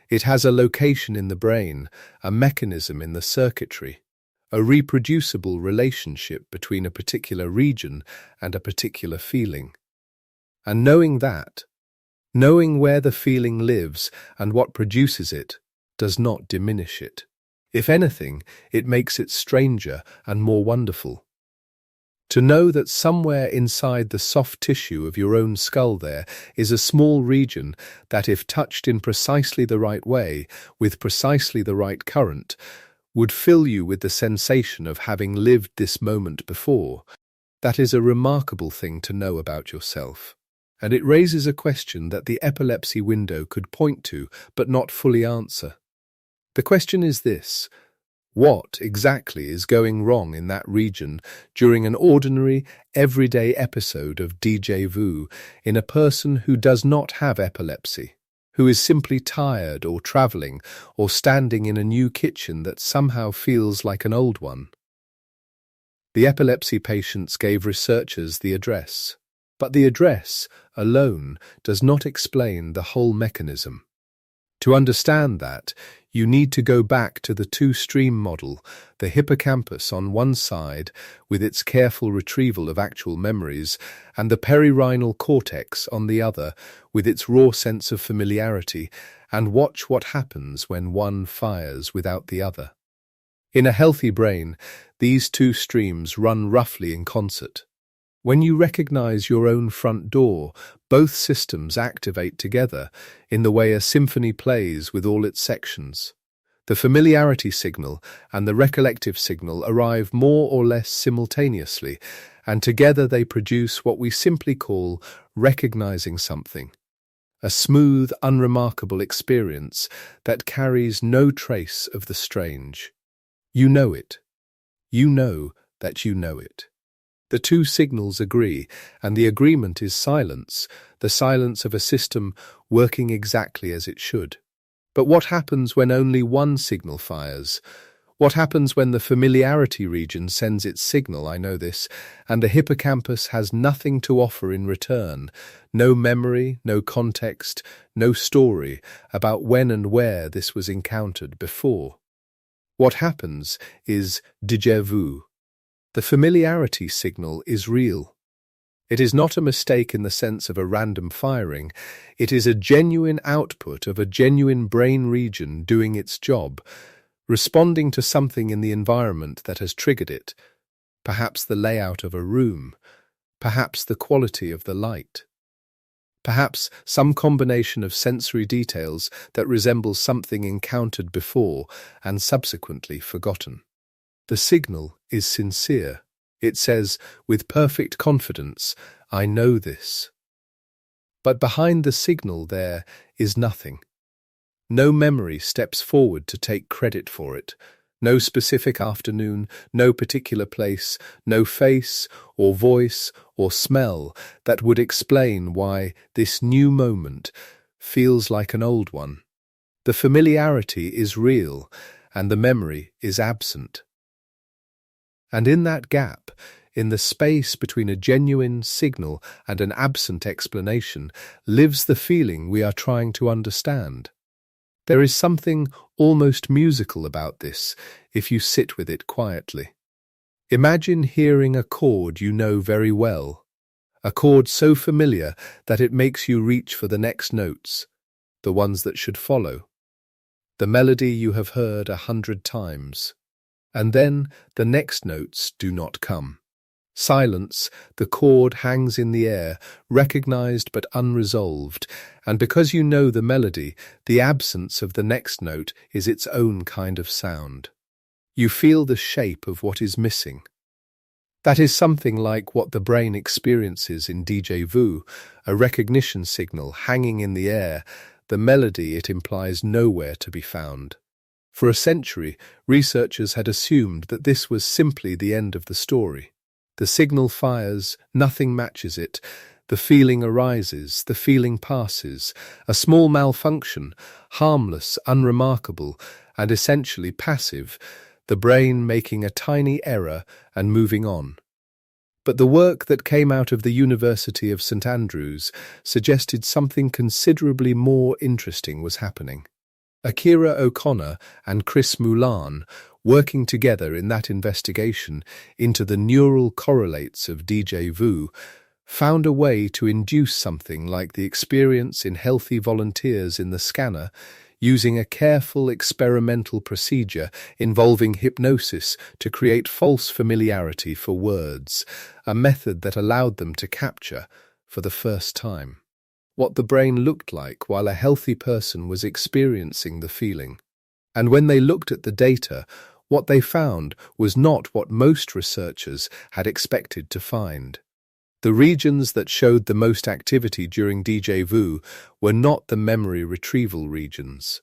It has a location in the brain, a mechanism in the circuitry, a reproducible relationship between a particular region and a particular feeling. And knowing that, knowing where the feeling lives and what produces it, does not diminish it. If anything, it makes it stranger and more wonderful. To know that somewhere inside the soft tissue of your own skull there is a small region that, if touched in precisely the right way, with precisely the right current, would fill you with the sensation of having lived this moment before, that is a remarkable thing to know about yourself. And it raises a question that the epilepsy window could point to but not fully answer. The question is this: what exactly is going wrong in that region during an ordinary, everyday episode of déjà vu in a person who does not have epilepsy, who is simply tired or travelling or standing in a new kitchen that somehow feels like an old one. The epilepsy patients gave researchers the address, but the address alone does not explain the whole mechanism. To understand that, you need to go back to the two-stream model, the hippocampus on one side with its careful retrieval of actual memories, and the perirhinal cortex on the other with its raw sense of familiarity, and watch what happens when one fires without the other. In a healthy brain, these two streams run roughly in concert. When you recognize your own front door, both systems activate together in the way a symphony plays with all its sections. The familiarity signal and the recollective signal arrive more or less simultaneously, and together they produce what we simply call recognizing something. A smooth, unremarkable experience that carries no trace of the strange. You know it. You know that you know it. The two signals agree, and the agreement is silence, the silence of a system working exactly as it should. But what happens when only one signal fires? What happens when the familiarity region sends its signal, I know this, and the hippocampus has nothing to offer in return? No memory, no context, no story about when and where this was encountered before. What happens is déjà vu. The familiarity signal is real. It is not a mistake in the sense of a random firing. It is a genuine output of a genuine brain region doing its job, responding to something in the environment that has triggered it, perhaps the layout of a room, perhaps the quality of the light, perhaps some combination of sensory details that resembles something encountered before and subsequently forgotten. The signal is sincere. It says, with perfect confidence, I know this. But behind the signal there is nothing. No memory steps forward to take credit for it. No specific afternoon, no particular place, no face or voice or smell that would explain why this new moment feels like an old one. The familiarity is real, and the memory is absent. And in that gap, in the space between a genuine signal and an absent explanation, lives the feeling we are trying to understand. There is something almost musical about this, if you sit with it quietly. Imagine hearing a chord you know very well, a chord so familiar that it makes you reach for the next notes, the ones that should follow, the melody you have heard 100 times. And then the next notes do not come. Silence, the chord hangs in the air, recognized but unresolved, and because you know the melody, the absence of the next note is its own kind of sound. You feel the shape of what is missing. That is something like what the brain experiences in déjà vu, a recognition signal hanging in the air, the melody it implies nowhere to be found. For a century, researchers had assumed that this was simply the end of the story. The signal fires, nothing matches it, the feeling arises, the feeling passes, a small malfunction, harmless, unremarkable, and essentially passive, the brain making a tiny error and moving on. But the work that came out of the University of St Andrews suggested something considerably more interesting was happening. Akira O'Connor and Chris Moulin, working together in that investigation into the neural correlates of déjà vu, found a way to induce something like the experience in healthy volunteers in the scanner using a careful experimental procedure involving hypnosis to create false familiarity for words, a method that allowed them to capture, for the first time, what the brain looked like while a healthy person was experiencing the feeling. And when they looked at the data, what they found was not what most researchers had expected to find. The regions that showed the most activity during déjà vu were not the memory retrieval regions.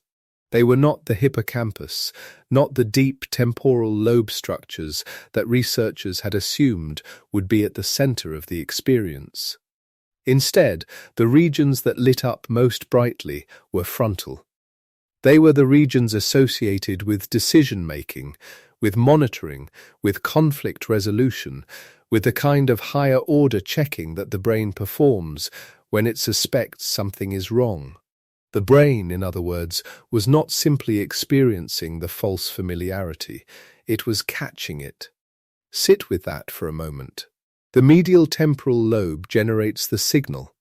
They were not the hippocampus, not the deep temporal lobe structures that researchers had assumed would be at the center of the experience. Instead, the regions that lit up most brightly were frontal. They were the regions associated with decision-making, with monitoring, with conflict resolution, with the kind of higher-order checking that the brain performs when it suspects something is wrong. The brain, in other words, was not simply experiencing the false familiarity, it was catching it. Sit with that for a moment. The medial temporal lobe generates the signal.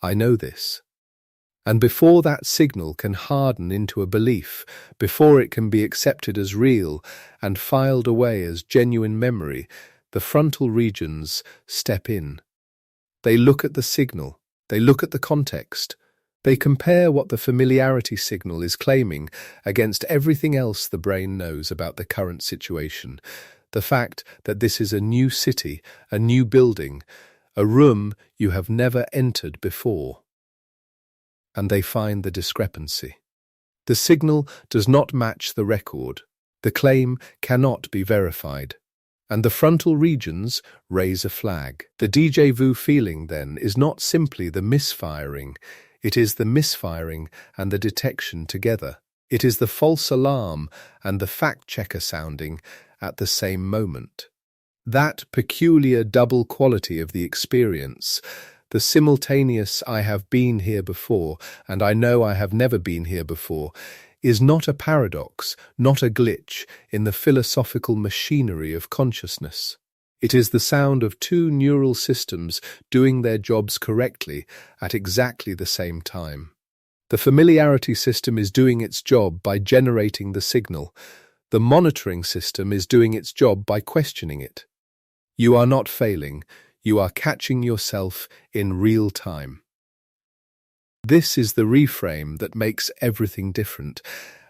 I know this. And before that signal can harden into a belief, before it can be accepted as real and filed away as genuine memory, the frontal regions step in. They look at the signal, they look at the context, they compare what the familiarity signal is claiming against everything else the brain knows about the current situation. The fact that this is a new city, a new building, a room you have never entered before. And they find the discrepancy. The signal does not match the record. The claim cannot be verified. And the frontal regions raise a flag. The déjà vu feeling, then, is not simply the misfiring. It is the misfiring and the detection together. It is the false alarm and the fact-checker sounding at the same moment. That peculiar double quality of the experience, the simultaneous "I have been here before" and "I know I have never been here before," is not a paradox, not a glitch in the philosophical machinery of consciousness. It is the sound of two neural systems doing their jobs correctly at exactly the same time. The familiarity system is doing its job by generating the signal. The monitoring system is doing its job by questioning it. You are not failing. You are catching yourself in real time. This is the reframe that makes everything different,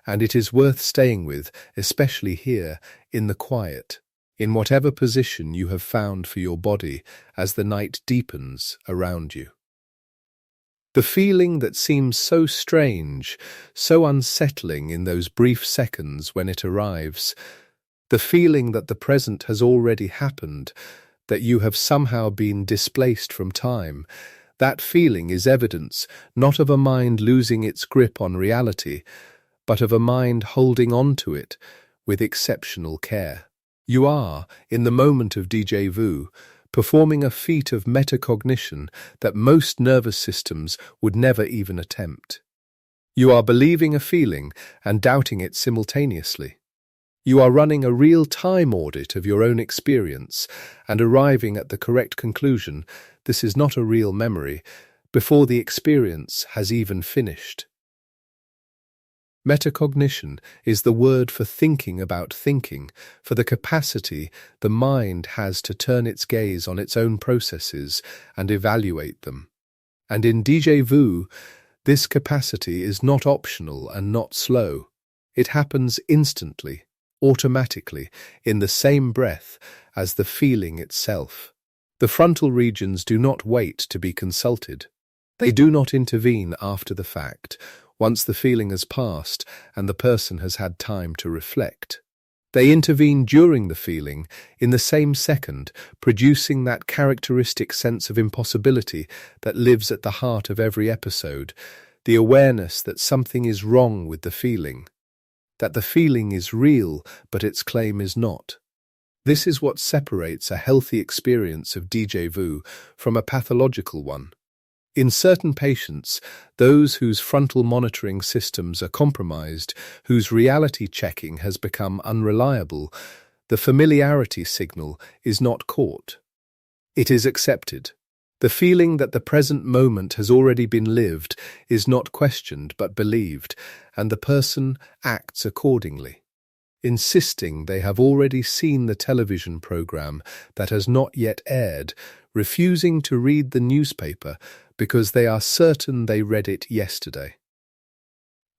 and it is worth staying with, especially here, in the quiet, in whatever position you have found for your body as the night deepens around you. The feeling that seems so strange, so unsettling in those brief seconds when it arrives, the feeling that the present has already happened, that you have somehow been displaced from time, that feeling is evidence not of a mind losing its grip on reality, but of a mind holding on to it with exceptional care. You are, in the moment of déjà vu, performing a feat of metacognition that most nervous systems would never even attempt. You are believing a feeling and doubting it simultaneously. You are running a real-time audit of your own experience and arriving at the correct conclusion, this is not a real memory, before the experience has even finished. Metacognition is the word for thinking about thinking, for the capacity the mind has to turn its gaze on its own processes and evaluate them. And in déjà vu, this capacity is not optional and not slow. It happens instantly, automatically, in the same breath as the feeling itself. The frontal regions do not wait to be consulted. They do not intervene after the fact, once the feeling has passed and the person has had time to reflect. They intervene during the feeling, in the same second, producing that characteristic sense of impossibility that lives at the heart of every episode, the awareness that something is wrong with the feeling, that the feeling is real but its claim is not. This is what separates a healthy experience of déjà vu from a pathological one. In certain patients, those whose frontal monitoring systems are compromised, whose reality checking has become unreliable, the familiarity signal is not caught. It is accepted. The feeling that the present moment has already been lived is not questioned but believed, and the person acts accordingly, insisting they have already seen the television program that has not yet aired, refusing to read the newspaper because they are certain they read it yesterday.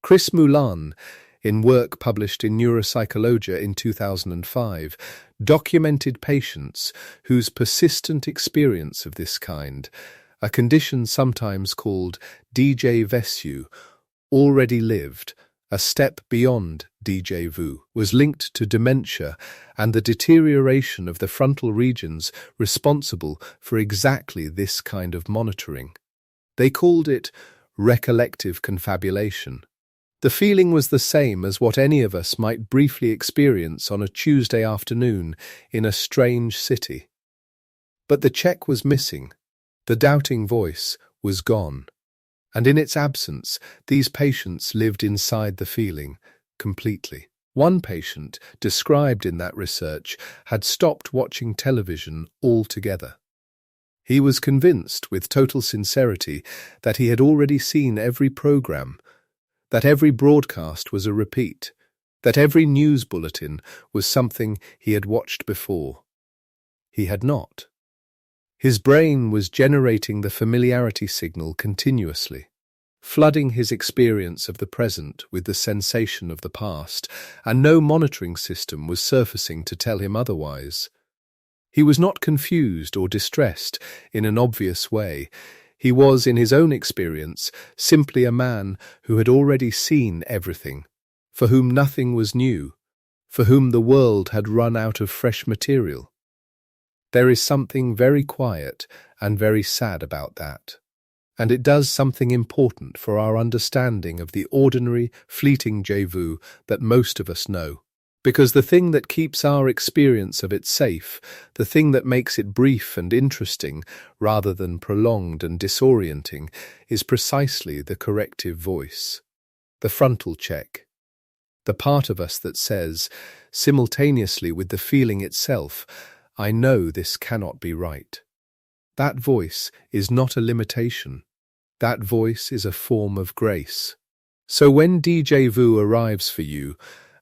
Chris Moulin, in work published in Neuropsychology in 2005, documented patients whose persistent experience of this kind, a condition sometimes called déjà vu, already lived, a step beyond déjà vu, was linked to dementia and the deterioration of the frontal regions responsible for exactly this kind of monitoring. They called it recollective confabulation. The feeling was the same as what any of us might briefly experience on a Tuesday afternoon in a strange city. But the check was missing. The doubting voice was gone. And in its absence, these patients lived inside the feeling completely. One patient, described in that research, had stopped watching television altogether. He was convinced, with total sincerity, that he had already seen every program, that every broadcast was a repeat, that every news bulletin was something he had watched before. He had not. His brain was generating the familiarity signal continuously, flooding his experience of the present with the sensation of the past, and no monitoring system was surfacing to tell him otherwise. He was not confused or distressed in an obvious way. He was, in his own experience, simply a man who had already seen everything, for whom nothing was new, for whom the world had run out of fresh material. There is something very quiet and very sad about that, and it does something important for our understanding of the ordinary, fleeting déjà vu that most of us know. Because the thing that keeps our experience of it safe, the thing that makes it brief and interesting rather than prolonged and disorienting, is precisely the corrective voice, the frontal check, the part of us that says, simultaneously with the feeling itself, I know this cannot be right. That voice is not a limitation. That voice is a form of grace. So when déjà vu arrives for you,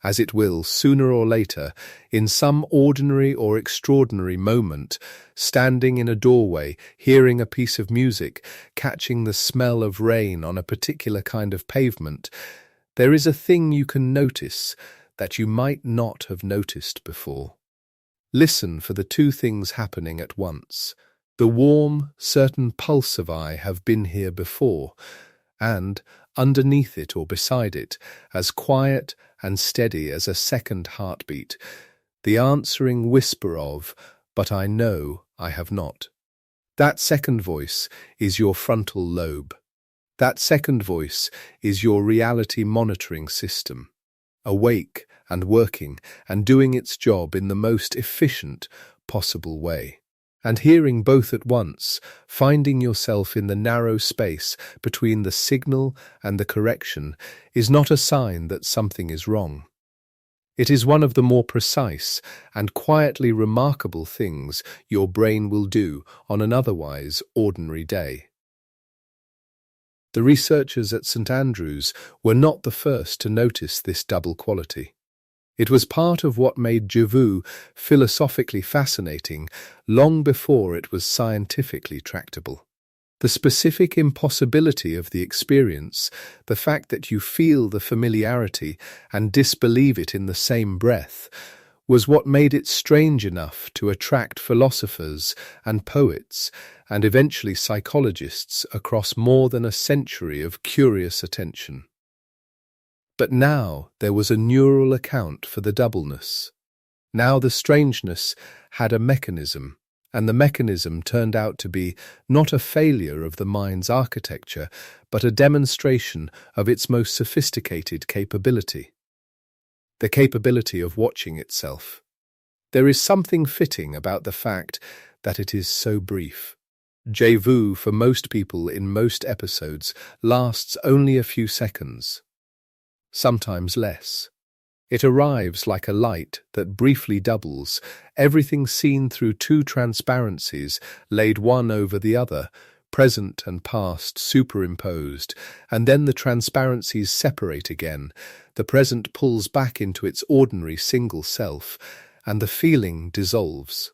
as it will sooner or later, in some ordinary or extraordinary moment, standing in a doorway, hearing a piece of music, catching the smell of rain on a particular kind of pavement, there is a thing you can notice that you might not have noticed before. Listen for the two things happening at once. The warm, certain pulse of I have been here before, and, underneath it or beside it, as quiet and steady as a second heartbeat, the answering whisper of, but I know I have not. That second voice is your frontal lobe. That second voice is your reality monitoring system, awake and working and doing its job in the most efficient possible way. And hearing both at once, finding yourself in the narrow space between the signal and the correction, is not a sign that something is wrong. It is one of the more precise and quietly remarkable things your brain will do on an otherwise ordinary day. The researchers at St. Andrews were not the first to notice this double quality. It was part of what made déjà vu philosophically fascinating long before it was scientifically tractable. The specific impossibility of the experience, the fact that you feel the familiarity and disbelieve it in the same breath, was what made it strange enough to attract philosophers and poets and eventually psychologists across more than a century of curious attention. But now there was a neural account for the doubleness. Now the strangeness had a mechanism, and the mechanism turned out to be not a failure of the mind's architecture, but a demonstration of its most sophisticated capability. The capability of watching itself. There is something fitting about the fact that it is so brief. Déjà vu for most people in most episodes lasts only a few seconds. Sometimes less. It arrives like a light that briefly doubles, everything seen through two transparencies laid one over the other, present and past superimposed, and then the transparencies separate again, the present pulls back into its ordinary single self, and the feeling dissolves.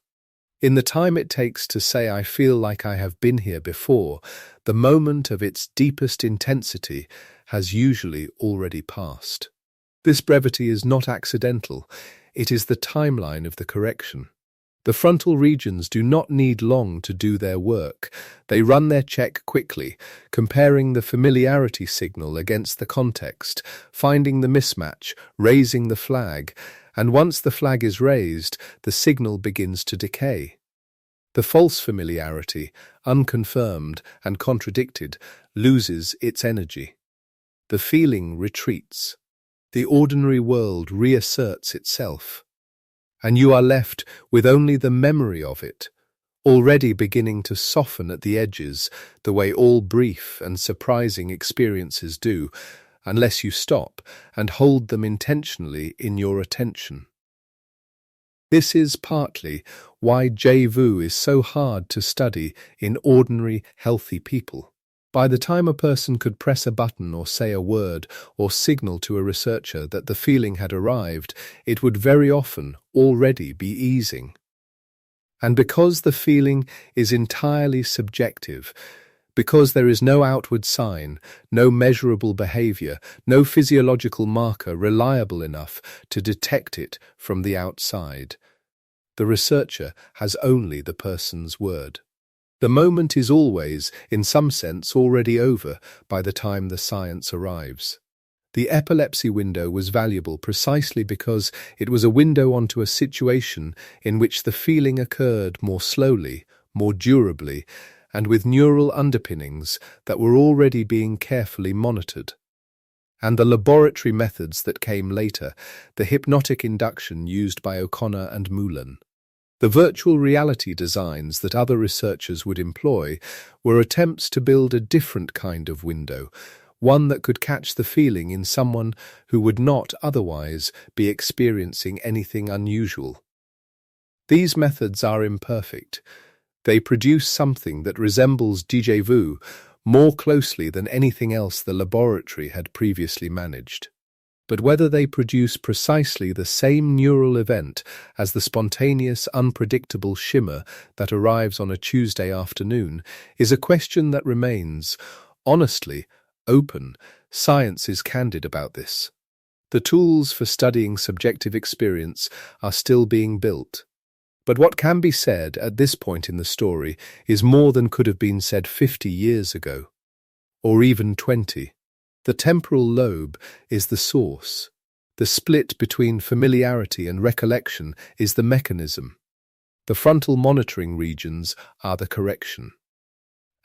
In the time it takes to say I feel like I have been here before, the moment of its deepest intensity has usually already passed. This brevity is not accidental, it is the timeline of the correction. The frontal regions do not need long to do their work. They run their check quickly, comparing the familiarity signal against the context, finding the mismatch, raising the flag, and once the flag is raised, the signal begins to decay. The false familiarity, unconfirmed and contradicted, loses its energy. The feeling retreats. The ordinary world reasserts itself. And you are left with only the memory of it, already beginning to soften at the edges the way all brief and surprising experiences do, unless you stop and hold them intentionally in your attention. This is partly why déjà is so hard to study in ordinary, healthy people. By the time a person could press a button or say a word or signal to a researcher that the feeling had arrived, it would very often already be easing. And because the feeling is entirely subjective, because there is no outward sign, no measurable behavior, no physiological marker reliable enough to detect it from the outside, the researcher has only the person's word. The moment is always, in some sense, already over by the time the science arrives. The epilepsy window was valuable precisely because it was a window onto a situation in which the feeling occurred more slowly, more durably, and with neural underpinnings that were already being carefully monitored. And the laboratory methods that came later, the hypnotic induction used by O'Connor and Moulin, the virtual reality designs that other researchers would employ, were attempts to build a different kind of window, one that could catch the feeling in someone who would not otherwise be experiencing anything unusual. These methods are imperfect. They produce something that resembles déjà vu more closely than anything else the laboratory had previously managed. But whether they produce precisely the same neural event as the spontaneous, unpredictable shimmer that arrives on a Tuesday afternoon is a question that remains, honestly, open. Science is candid about this. The tools for studying subjective experience are still being built. But what can be said at this point in the story is more than could have been said 50 years ago, or even 20. The temporal lobe is the source. The split between familiarity and recollection is the mechanism. The frontal monitoring regions are the correction.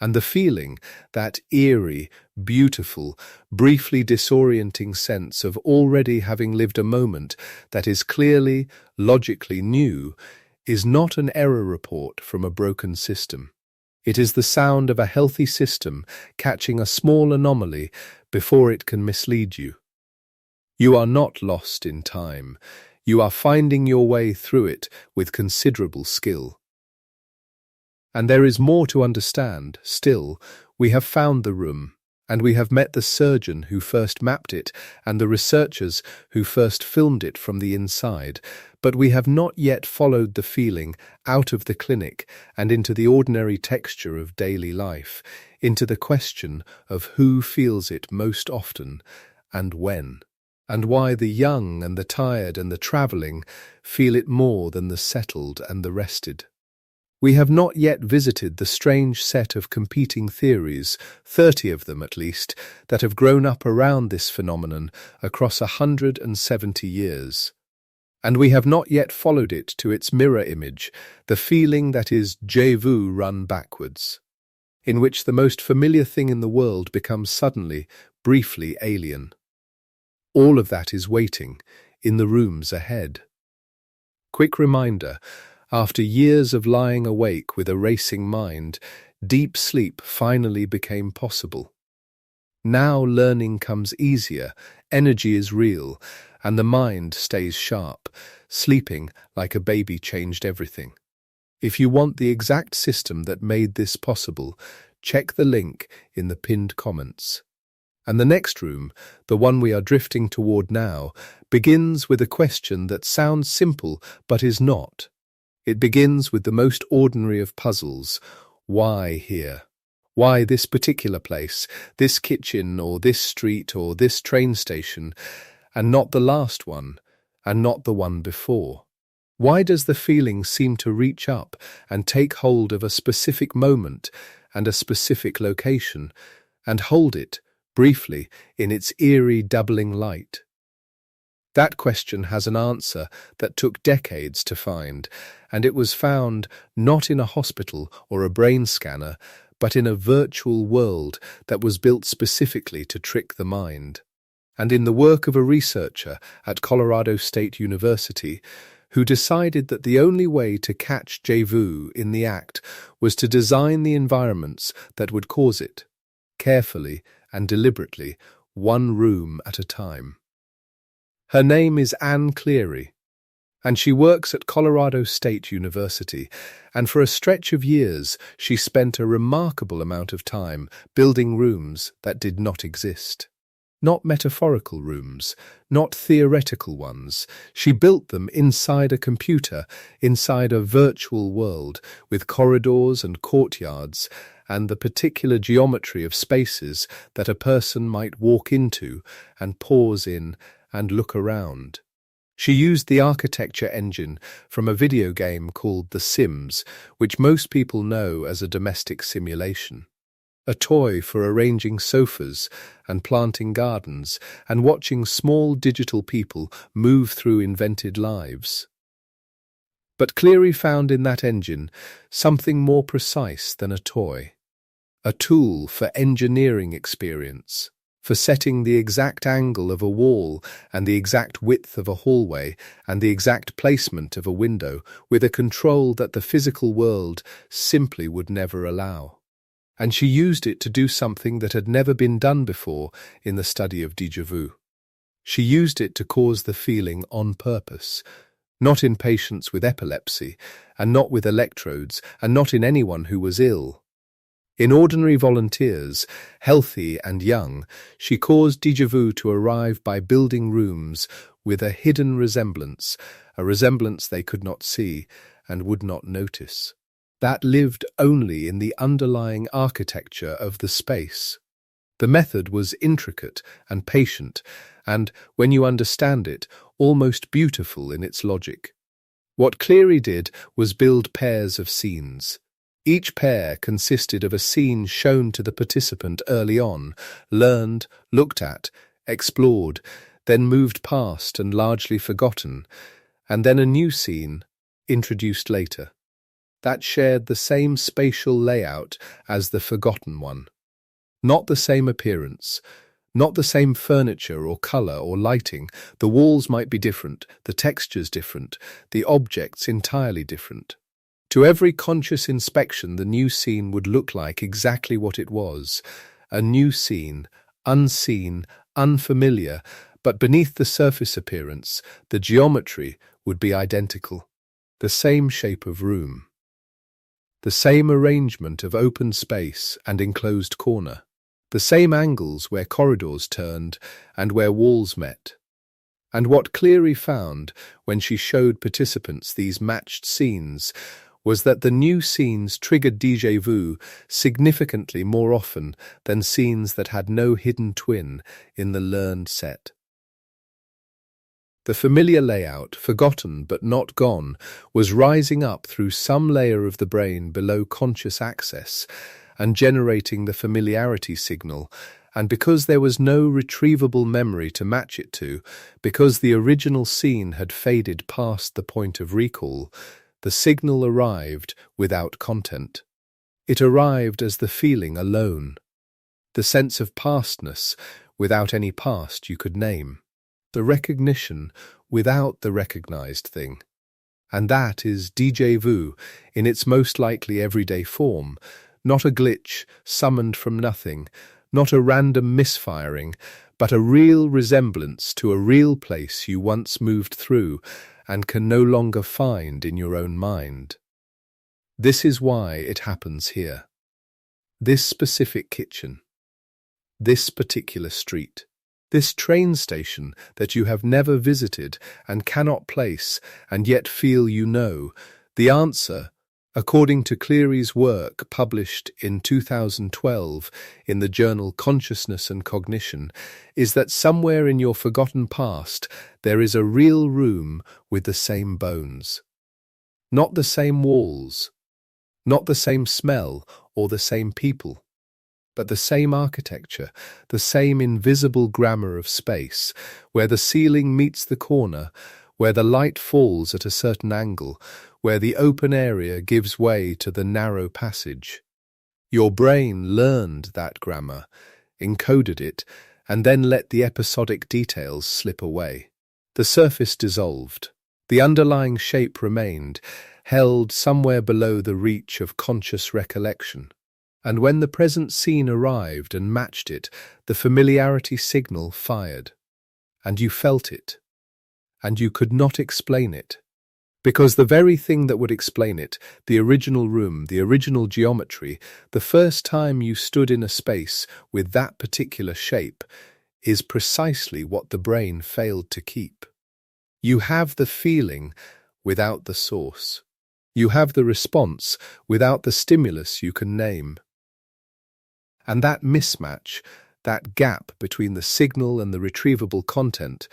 And the feeling, that eerie, beautiful, briefly disorienting sense of already having lived a moment that is clearly, logically new, is not an error report from a broken system. It is the sound of a healthy system catching a small anomaly before it can mislead you. You are not lost in time. You are finding your way through it with considerable skill. And there is more to understand. Still, we have found the room, and we have met the surgeon who first mapped it and the researchers who first filmed it from the inside, but we have not yet followed the feeling out of the clinic and into the ordinary texture of daily life, into the question of who feels it most often and when, and why the young and the tired and the travelling feel it more than the settled and the rested. We have not yet visited the strange set of competing theories, 30 of them at least, that have grown up around this phenomenon across 170 years. And we have not yet followed it to its mirror image, the feeling that is déjà vu run backwards, in which the most familiar thing in the world becomes suddenly, briefly alien. All of that is waiting in the rooms ahead. Quick reminder, after years of lying awake with a racing mind, deep sleep finally became possible. Now learning comes easier, energy is real, and the mind stays sharp. Sleeping like a baby changed everything. If you want the exact system that made this possible, check the link in the pinned comments. And the next room, the one we are drifting toward now, begins with a question that sounds simple but is not. It begins with the most ordinary of puzzles. Why here? Why this particular place, this kitchen or this street or this train station, and not the last one, and not the one before? Why does the feeling seem to reach up and take hold of a specific moment and a specific location, and hold it, briefly, in its eerie doubling light? That question has an answer that took decades to find, and it was found not in a hospital or a brain scanner, but in a virtual world that was built specifically to trick the mind. And in the work of a researcher at Colorado State University, who decided that the only way to catch déjà vu in the act was to design the environments that would cause it, carefully and deliberately, one room at a time. Her name is Anne Cleary, and she works at Colorado State University, and for a stretch of years she spent a remarkable amount of time building rooms that did not exist. Not metaphorical rooms, not theoretical ones. She built them inside a computer, inside a virtual world, with corridors and courtyards, and the particular geometry of spaces that a person might walk into and pause in and look around. She used the architecture engine from a video game called The Sims, which most people know as a domestic simulation. A toy for arranging sofas and planting gardens and watching small digital people move through invented lives. But Cleary found in that engine something more precise than a toy, a tool for engineering experience, for setting the exact angle of a wall and the exact width of a hallway and the exact placement of a window with a control that the physical world simply would never allow. And she used it to do something that had never been done before in the study of déjà vu. She used it to cause the feeling on purpose, not in patients with epilepsy, and not with electrodes, and not in anyone who was ill. In ordinary volunteers, healthy and young, she caused déjà vu to arrive by building rooms with a hidden resemblance, a resemblance they could not see and would not notice. That lived only in the underlying architecture of the space. The method was intricate and patient, and, when you understand it, almost beautiful in its logic. What Cleary did was build pairs of scenes. Each pair consisted of a scene shown to the participant early on, learned, looked at, explored, then moved past and largely forgotten, and then a new scene, introduced later. That shared the same spatial layout as the forgotten one. Not the same appearance, not the same furniture or colour or lighting. The walls might be different, the textures different, the objects entirely different. To every conscious inspection, the new scene would look like exactly what it was. A new scene, unseen, unfamiliar, but beneath the surface appearance, the geometry would be identical. The same shape of room. The same arrangement of open space and enclosed corner. The same angles where corridors turned and where walls met. And what Cleary found when she showed participants these matched scenes was that the new scenes triggered déjà vu significantly more often than scenes that had no hidden twin in the learned set. The familiar layout, forgotten but not gone, was rising up through some layer of the brain below conscious access and generating the familiarity signal, and because there was no retrievable memory to match it to, because the original scene had faded past the point of recall, the signal arrived without content. It arrived as the feeling alone, the sense of pastness without any past you could name, the recognition without the recognized thing. And that is déjà vu in its most likely everyday form, not a glitch summoned from nothing, not a random misfiring, but a real resemblance to a real place you once moved through and can no longer find in your own mind. This is why it happens here. This specific kitchen. This particular street. This train station that you have never visited and cannot place and yet feel you know. The answer, According to Cleary's work published in 2012 in the journal Consciousness and Cognition, is that somewhere in your forgotten past there is a real room with the same bones. Not the same walls, not the same smell or the same people, but the same architecture, the same invisible grammar of space, where the ceiling meets the corner, where the light falls at a certain angle, where the open area gives way to the narrow passage. Your brain learned that grammar, encoded it, and then let the episodic details slip away. The surface dissolved. The underlying shape remained, held somewhere below the reach of conscious recollection. And when the present scene arrived and matched it, the familiarity signal fired. And you felt it. And you could not explain it. Because the very thing that would explain it, the original room, the original geometry, the first time you stood in a space with that particular shape, is precisely what the brain failed to keep. You have the feeling without the source. You have the response without the stimulus you can name. And that mismatch, that gap between the signal and the retrievable content,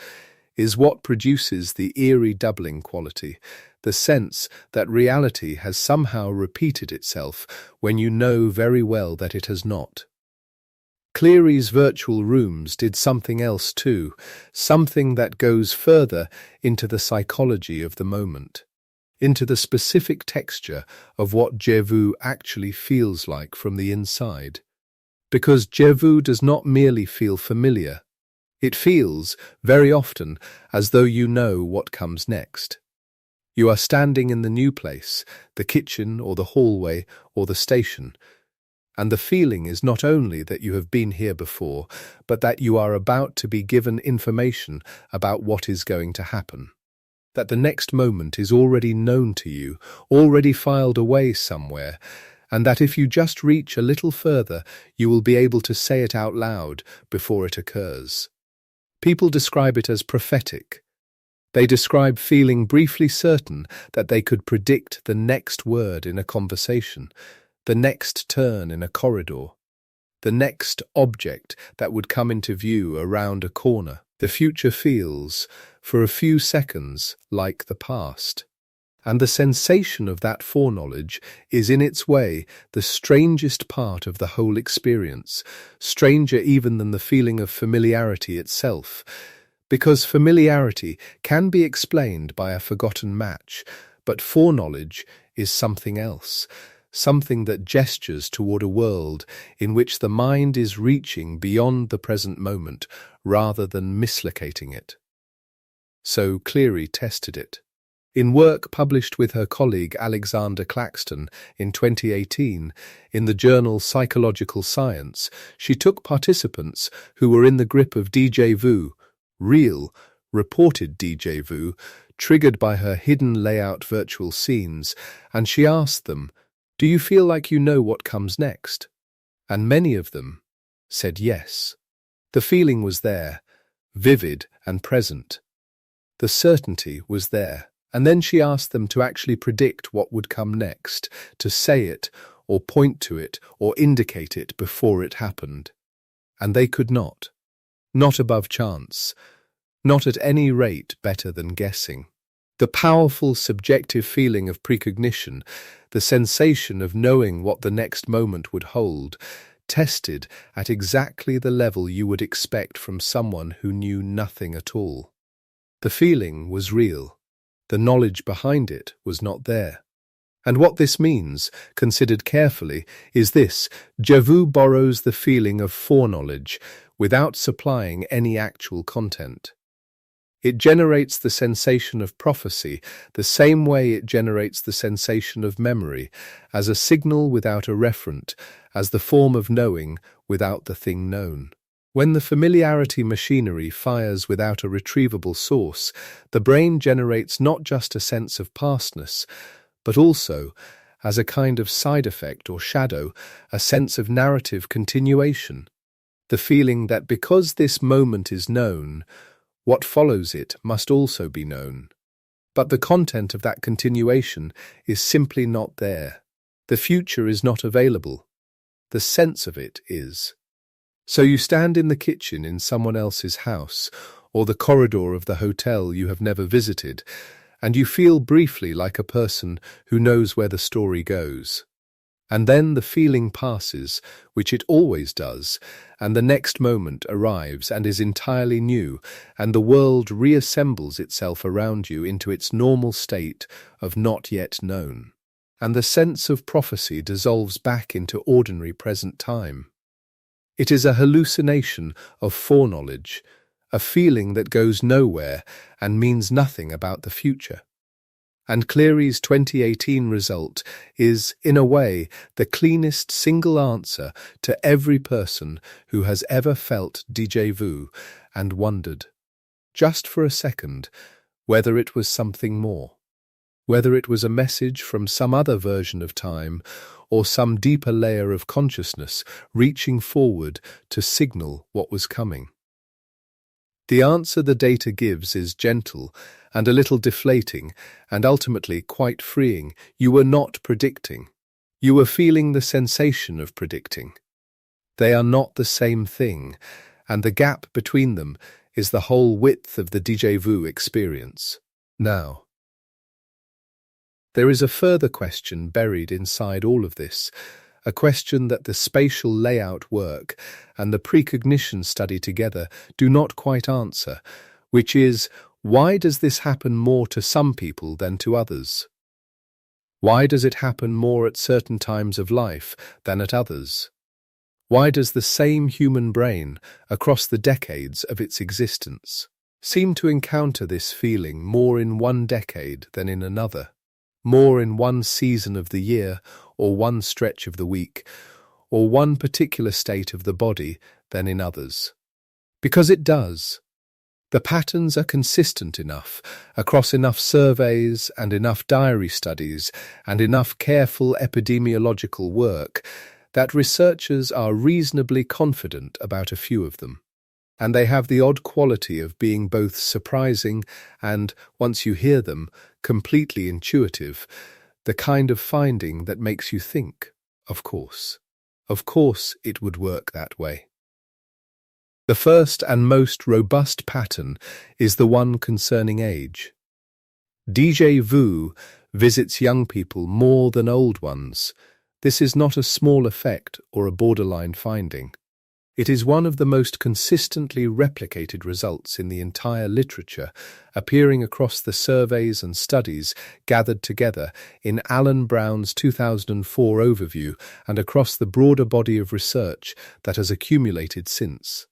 is what produces the eerie doubling quality, the sense that reality has somehow repeated itself when you know very well that it has not. Cleary's virtual rooms did something else too, something that goes further into the psychology of the moment, into the specific texture of what déjà vu actually feels like from the inside. Because déjà vu does not merely feel familiar. It feels, very often, as though you know what comes next. You are standing in the new place, the kitchen or the hallway or the station, and the feeling is not only that you have been here before, but that you are about to be given information about what is going to happen. That the next moment is already known to you, already filed away somewhere, and that if you just reach a little further, you will be able to say it out loud before it occurs. People describe it as prophetic. They describe feeling briefly certain that they could predict the next word in a conversation, the next turn in a corridor, the next object that would come into view around a corner. The future feels, for a few seconds, like the past. And the sensation of that foreknowledge is in its way the strangest part of the whole experience, stranger even than the feeling of familiarity itself, because familiarity can be explained by a forgotten match, but foreknowledge is something else, something that gestures toward a world in which the mind is reaching beyond the present moment rather than mislocating it. So Cleary tested it. In work published with her colleague Alexander Claxton in 2018 in the journal Psychological Science, she took participants who were in the grip of déjà vu, real, reported déjà vu, triggered by her hidden layout virtual scenes, and she asked them, "Do you feel like you know what comes next?" And many of them said yes. The feeling was there, vivid and present. The certainty was there. And then she asked them to actually predict what would come next, to say it, or point to it, or indicate it before it happened. And they could not. Not above chance. Not at any rate better than guessing. The powerful subjective feeling of precognition, the sensation of knowing what the next moment would hold, tested at exactly the level you would expect from someone who knew nothing at all. The feeling was real. The knowledge behind it was not there. And what this means, considered carefully, is this: déjà vu borrows the feeling of foreknowledge without supplying any actual content. It generates the sensation of prophecy the same way it generates the sensation of memory, as a signal without a referent, as the form of knowing without the thing known. When the familiarity machinery fires without a retrievable source, the brain generates not just a sense of pastness, but also, as a kind of side effect or shadow, a sense of narrative continuation. The feeling that because this moment is known, what follows it must also be known. But the content of that continuation is simply not there. The future is not available. The sense of it is. So you stand in the kitchen in someone else's house, or the corridor of the hotel you have never visited, and you feel briefly like a person who knows where the story goes. And then the feeling passes, which it always does, and the next moment arrives and is entirely new, and the world reassembles itself around you into its normal state of not yet known. And the sense of prophecy dissolves back into ordinary present time. It is a hallucination of foreknowledge, a feeling that goes nowhere and means nothing about the future. And Cleary's 2018 result is, in a way, the cleanest single answer to every person who has ever felt déjà vu and wondered, just for a second, whether it was something more, whether it was a message from some other version of time or some deeper layer of consciousness reaching forward to signal what was coming. The answer the data gives is gentle and a little deflating and ultimately quite freeing. You were not predicting. You were feeling the sensation of predicting. They are not the same thing, and the gap between them is the whole width of the déjà vu experience. Now, there is a further question buried inside all of this, a question that the spatial layout work and the precognition study together do not quite answer, which is, why does this happen more to some people than to others? Why does it happen more at certain times of life than at others? Why does the same human brain, across the decades of its existence, seem to encounter this feeling more in one decade than in another? More in one season of the year, or one stretch of the week, or one particular state of the body than in others? Because it does. The patterns are consistent enough, across enough surveys and enough diary studies and enough careful epidemiological work, that researchers are reasonably confident about a few of them. And they have the odd quality of being both surprising and, once you hear them, completely intuitive, the kind of finding that makes you think, of course it would work that way. The first and most robust pattern is the one concerning age. Déjà vu visits young people more than old ones. This is not a small effect or a borderline finding. It is one of the most consistently replicated results in the entire literature, appearing across the surveys and studies gathered together in Alan Brown's 2004 overview and across the broader body of research that has accumulated since.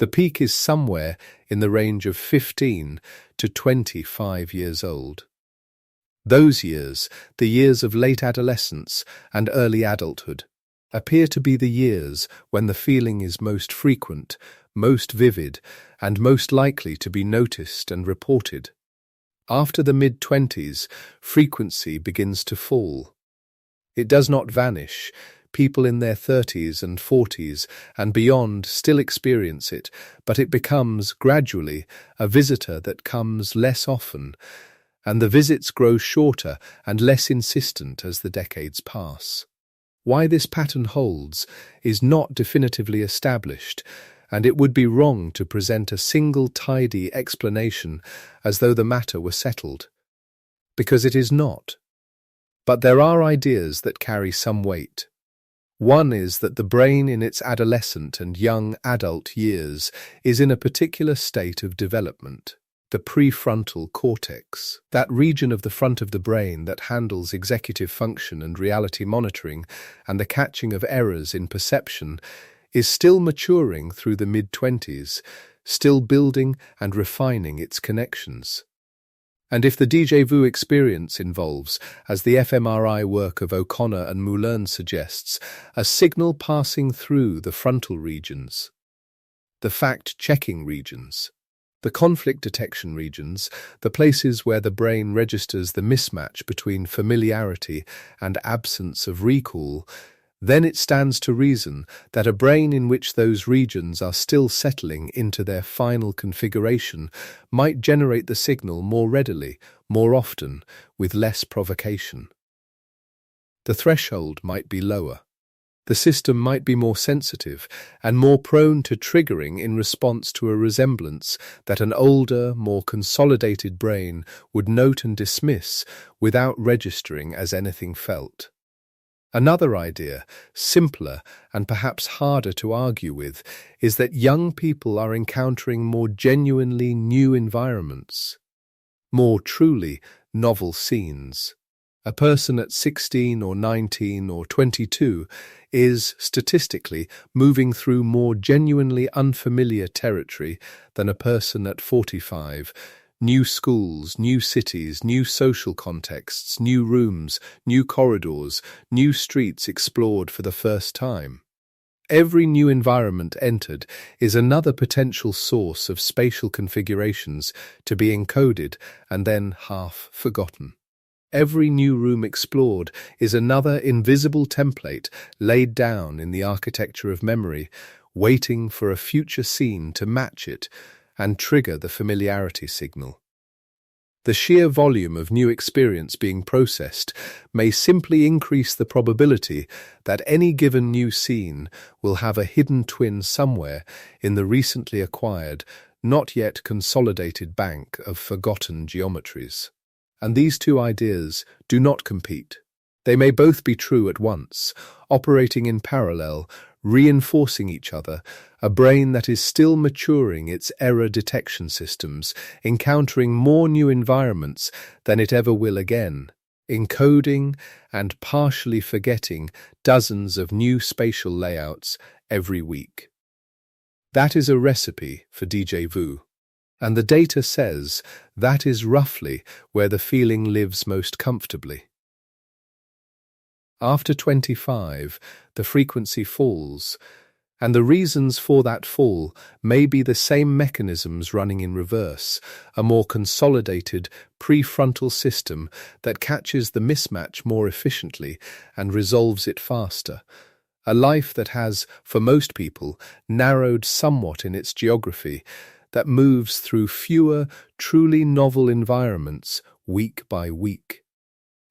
The peak is somewhere in the range of 15 to 25 years old. Those years, the years of late adolescence and early adulthood, appear to be the years when the feeling is most frequent, most vivid, and most likely to be noticed and reported. After the mid-20s, frequency begins to fall. It does not vanish. People in their 30s and 40s and beyond still experience it, but it becomes, gradually, a visitor that comes less often, and the visits grow shorter and less insistent as the decades pass. Why this pattern holds is not definitively established, and it would be wrong to present a single tidy explanation as though the matter were settled, because it is not. But there are ideas that carry some weight. One is that the brain in its adolescent and young adult years is in a particular state of development. The prefrontal cortex, that region of the front of the brain that handles executive function and reality monitoring and the catching of errors in perception, is still maturing through the mid-20s, still building and refining its connections. And if the déjà vu experience involves, as the fMRI work of O'Connor and Moulin suggests, a signal passing through the frontal regions, the fact-checking regions, the conflict detection regions, the places where the brain registers the mismatch between familiarity and absence of recall, then it stands to reason that a brain in which those regions are still settling into their final configuration might generate the signal more readily, more often, with less provocation. The threshold might be lower. The system might be more sensitive and more prone to triggering in response to a resemblance that an older, more consolidated brain would note and dismiss without registering as anything felt. Another idea, simpler and perhaps harder to argue with, is that young people are encountering more genuinely new environments, more truly novel scenes. A person at 16 or 19 or 22 is, statistically, moving through more genuinely unfamiliar territory than a person at 45. New schools, new cities, new social contexts, new rooms, new corridors, new streets explored for the first time. Every new environment entered is another potential source of spatial configurations to be encoded and then half forgotten. Every new room explored is another invisible template laid down in the architecture of memory, waiting for a future scene to match it and trigger the familiarity signal. The sheer volume of new experience being processed may simply increase the probability that any given new scene will have a hidden twin somewhere in the recently acquired, not yet consolidated bank of forgotten geometries. And these two ideas do not compete. They may both be true at once, operating in parallel, reinforcing each other, a brain that is still maturing its error detection systems, encountering more new environments than it ever will again, encoding and partially forgetting dozens of new spatial layouts every week. That is a recipe for déjà vu. And the data says that is roughly where the feeling lives most comfortably. After 25, the frequency falls, and the reasons for that fall may be the same mechanisms running in reverse, a more consolidated prefrontal system that catches the mismatch more efficiently and resolves it faster. A life that has, for most people, narrowed somewhat in its geography, that moves through fewer, truly novel environments week by week.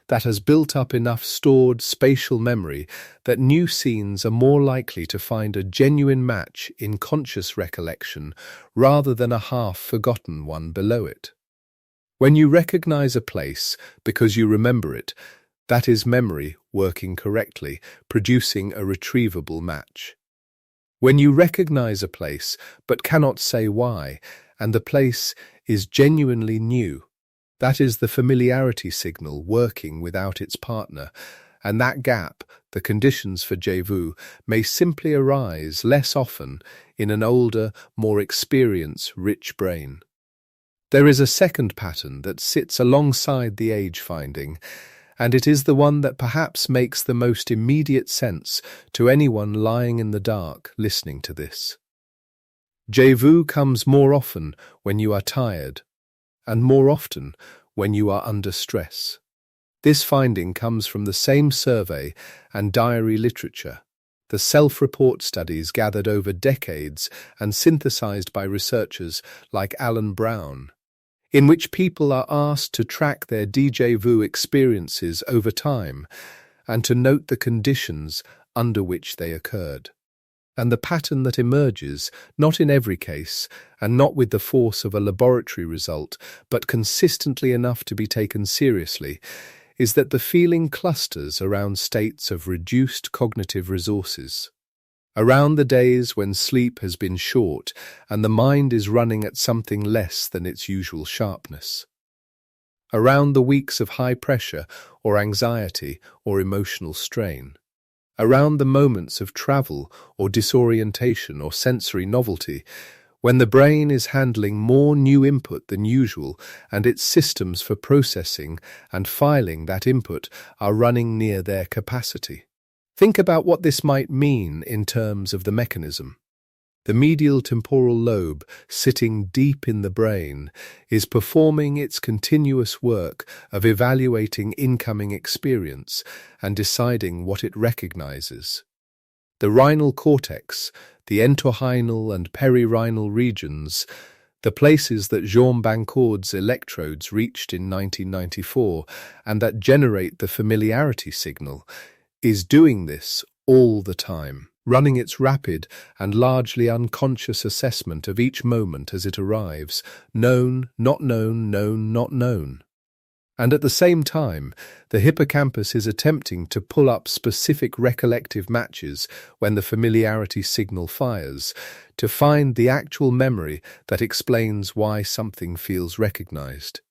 That has built up enough stored spatial memory that new scenes are more likely to find a genuine match in conscious recollection rather than a half-forgotten one below it. When you recognize a place because you remember it, that is memory working correctly, producing a retrievable match. When you recognize a place but cannot say why, and the place is genuinely new, that is the familiarity signal working without its partner, and that gap, the conditions for déjà vu, may simply arise less often in an older, more experience-rich brain. There is a second pattern that sits alongside the age-finding, and it is the one that perhaps makes the most immediate sense to anyone lying in the dark listening to this. Déjà vu comes more often when you are tired, and more often when you are under stress. This finding comes from the same survey and diary literature, the self-report studies gathered over decades and synthesized by researchers like Alan Brown, in which people are asked to track their déjà vu experiences over time and to note the conditions under which they occurred. And the pattern that emerges, not in every case, and not with the force of a laboratory result, but consistently enough to be taken seriously, is that the feeling clusters around states of reduced cognitive resources. Around the days when sleep has been short and the mind is running at something less than its usual sharpness. Around the weeks of high pressure or anxiety or emotional strain. Around the moments of travel or disorientation or sensory novelty, when the brain is handling more new input than usual and its systems for processing and filing that input are running near their capacity. Think about what this might mean in terms of the mechanism. The medial temporal lobe, sitting deep in the brain, is performing its continuous work of evaluating incoming experience and deciding what it recognizes. The rhinal cortex, the entorhinal and perirhinal regions, the places that Jean Bancaud's electrodes reached in 1994 and that generate the familiarity signal, is doing this all the time, running its rapid and largely unconscious assessment of each moment as it arrives, known, not known, known, not known. And at the same time, the hippocampus is attempting to pull up specific recollective matches when the familiarity signal fires, to find the actual memory that explains why something feels recognized.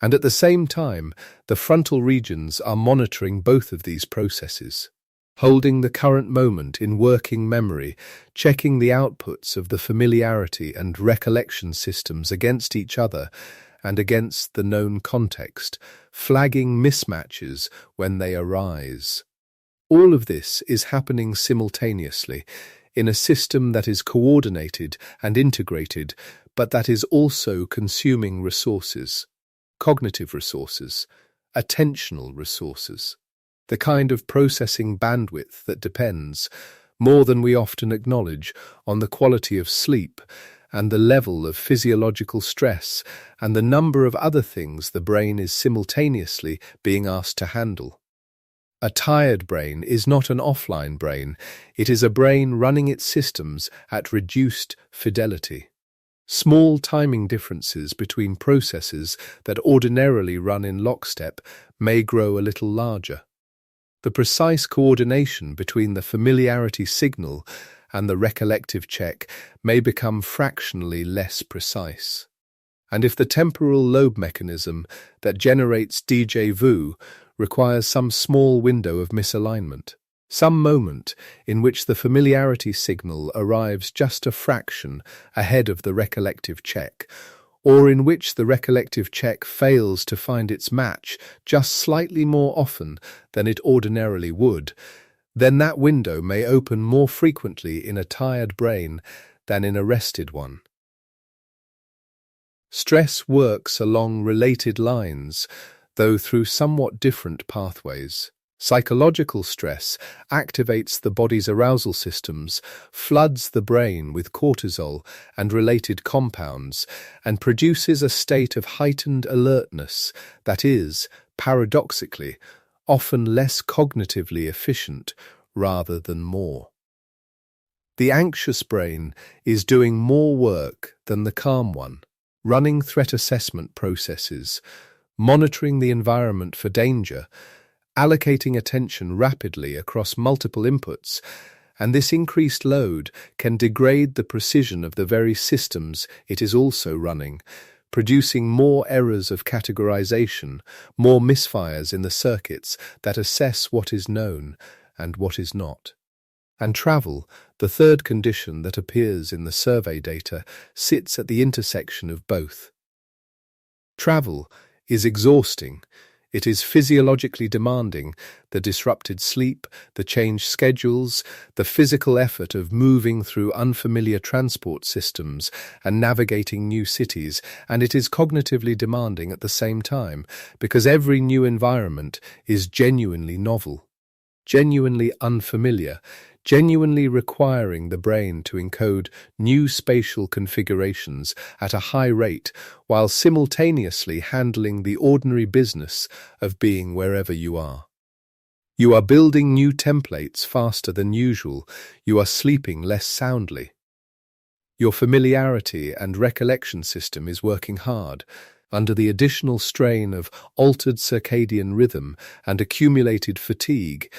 And at the same time, the frontal regions are monitoring both of these processes, holding the current moment in working memory, checking the outputs of the familiarity and recollection systems against each other and against the known context, flagging mismatches when they arise. All of this is happening simultaneously in a system that is coordinated and integrated, but that is also consuming resources, cognitive resources, attentional resources, the kind of processing bandwidth that depends, more than we often acknowledge, on the quality of sleep and the level of physiological stress and the number of other things the brain is simultaneously being asked to handle. A tired brain is not an offline brain, it is a brain running its systems at reduced fidelity. Small timing differences between processes that ordinarily run in lockstep may grow a little larger. The precise coordination between the familiarity signal and the recollective check may become fractionally less precise. And if the temporal lobe mechanism that generates déjà vu requires some small window of misalignment, some moment in which the familiarity signal arrives just a fraction ahead of the recollective check, or in which the recollective check fails to find its match just slightly more often than it ordinarily would, then that window may open more frequently in a tired brain than in a rested one. Stress works along related lines, though through somewhat different pathways. Psychological stress activates the body's arousal systems, floods the brain with cortisol and related compounds, and produces a state of heightened alertness that is, paradoxically, often less cognitively efficient rather than more. The anxious brain is doing more work than the calm one, running threat assessment processes, monitoring the environment for danger, allocating attention rapidly across multiple inputs, and this increased load can degrade the precision of the very systems it is also running, producing more errors of categorization, more misfires in the circuits that assess what is known and what is not. And travel, the third condition that appears in the survey data, sits at the intersection of both. Travel is exhausting. It is physiologically demanding, the disrupted sleep, the changed schedules, the physical effort of moving through unfamiliar transport systems and navigating new cities, and it is cognitively demanding at the same time, because every new environment is genuinely novel, genuinely unfamiliar, genuinely requiring the brain to encode new spatial configurations at a high rate while simultaneously handling the ordinary business of being wherever you are. You are building new templates faster than usual. You are sleeping less soundly. Your familiarity and recollection system is working hard, under the additional strain of altered circadian rhythm and accumulated fatigue,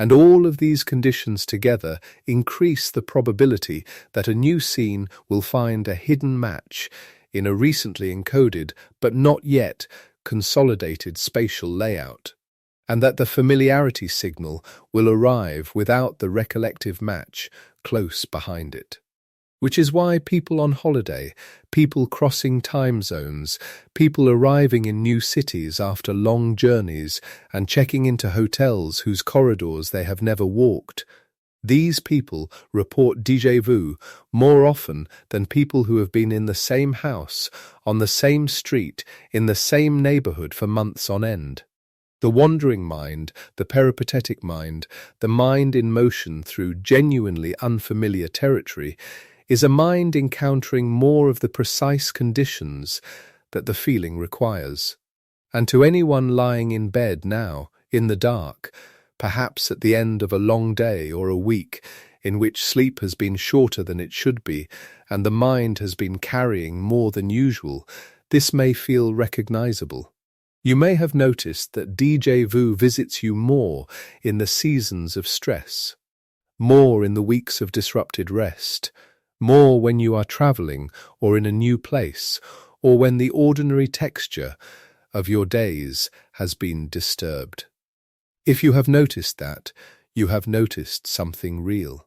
and all of these conditions together increase the probability that a new scene will find a hidden match in a recently encoded but not yet consolidated spatial layout, and that the familiarity signal will arrive without the recollective match close behind it. Which is why people on holiday, people crossing time zones, people arriving in new cities after long journeys and checking into hotels whose corridors they have never walked, these people report déjà vu more often than people who have been in the same house, on the same street, in the same neighborhood for months on end. The wandering mind, the peripatetic mind, the mind in motion through genuinely unfamiliar territory, is a mind encountering more of the precise conditions that the feeling requires. And to anyone lying in bed now, in the dark, perhaps at the end of a long day or a week in which sleep has been shorter than it should be and the mind has been carrying more than usual, this may feel recognizable. You may have noticed that déjà vu visits you more in the seasons of stress, more in the weeks of disrupted rest, more when you are traveling or in a new place, or when the ordinary texture of your days has been disturbed. If you have noticed that, you have noticed something real.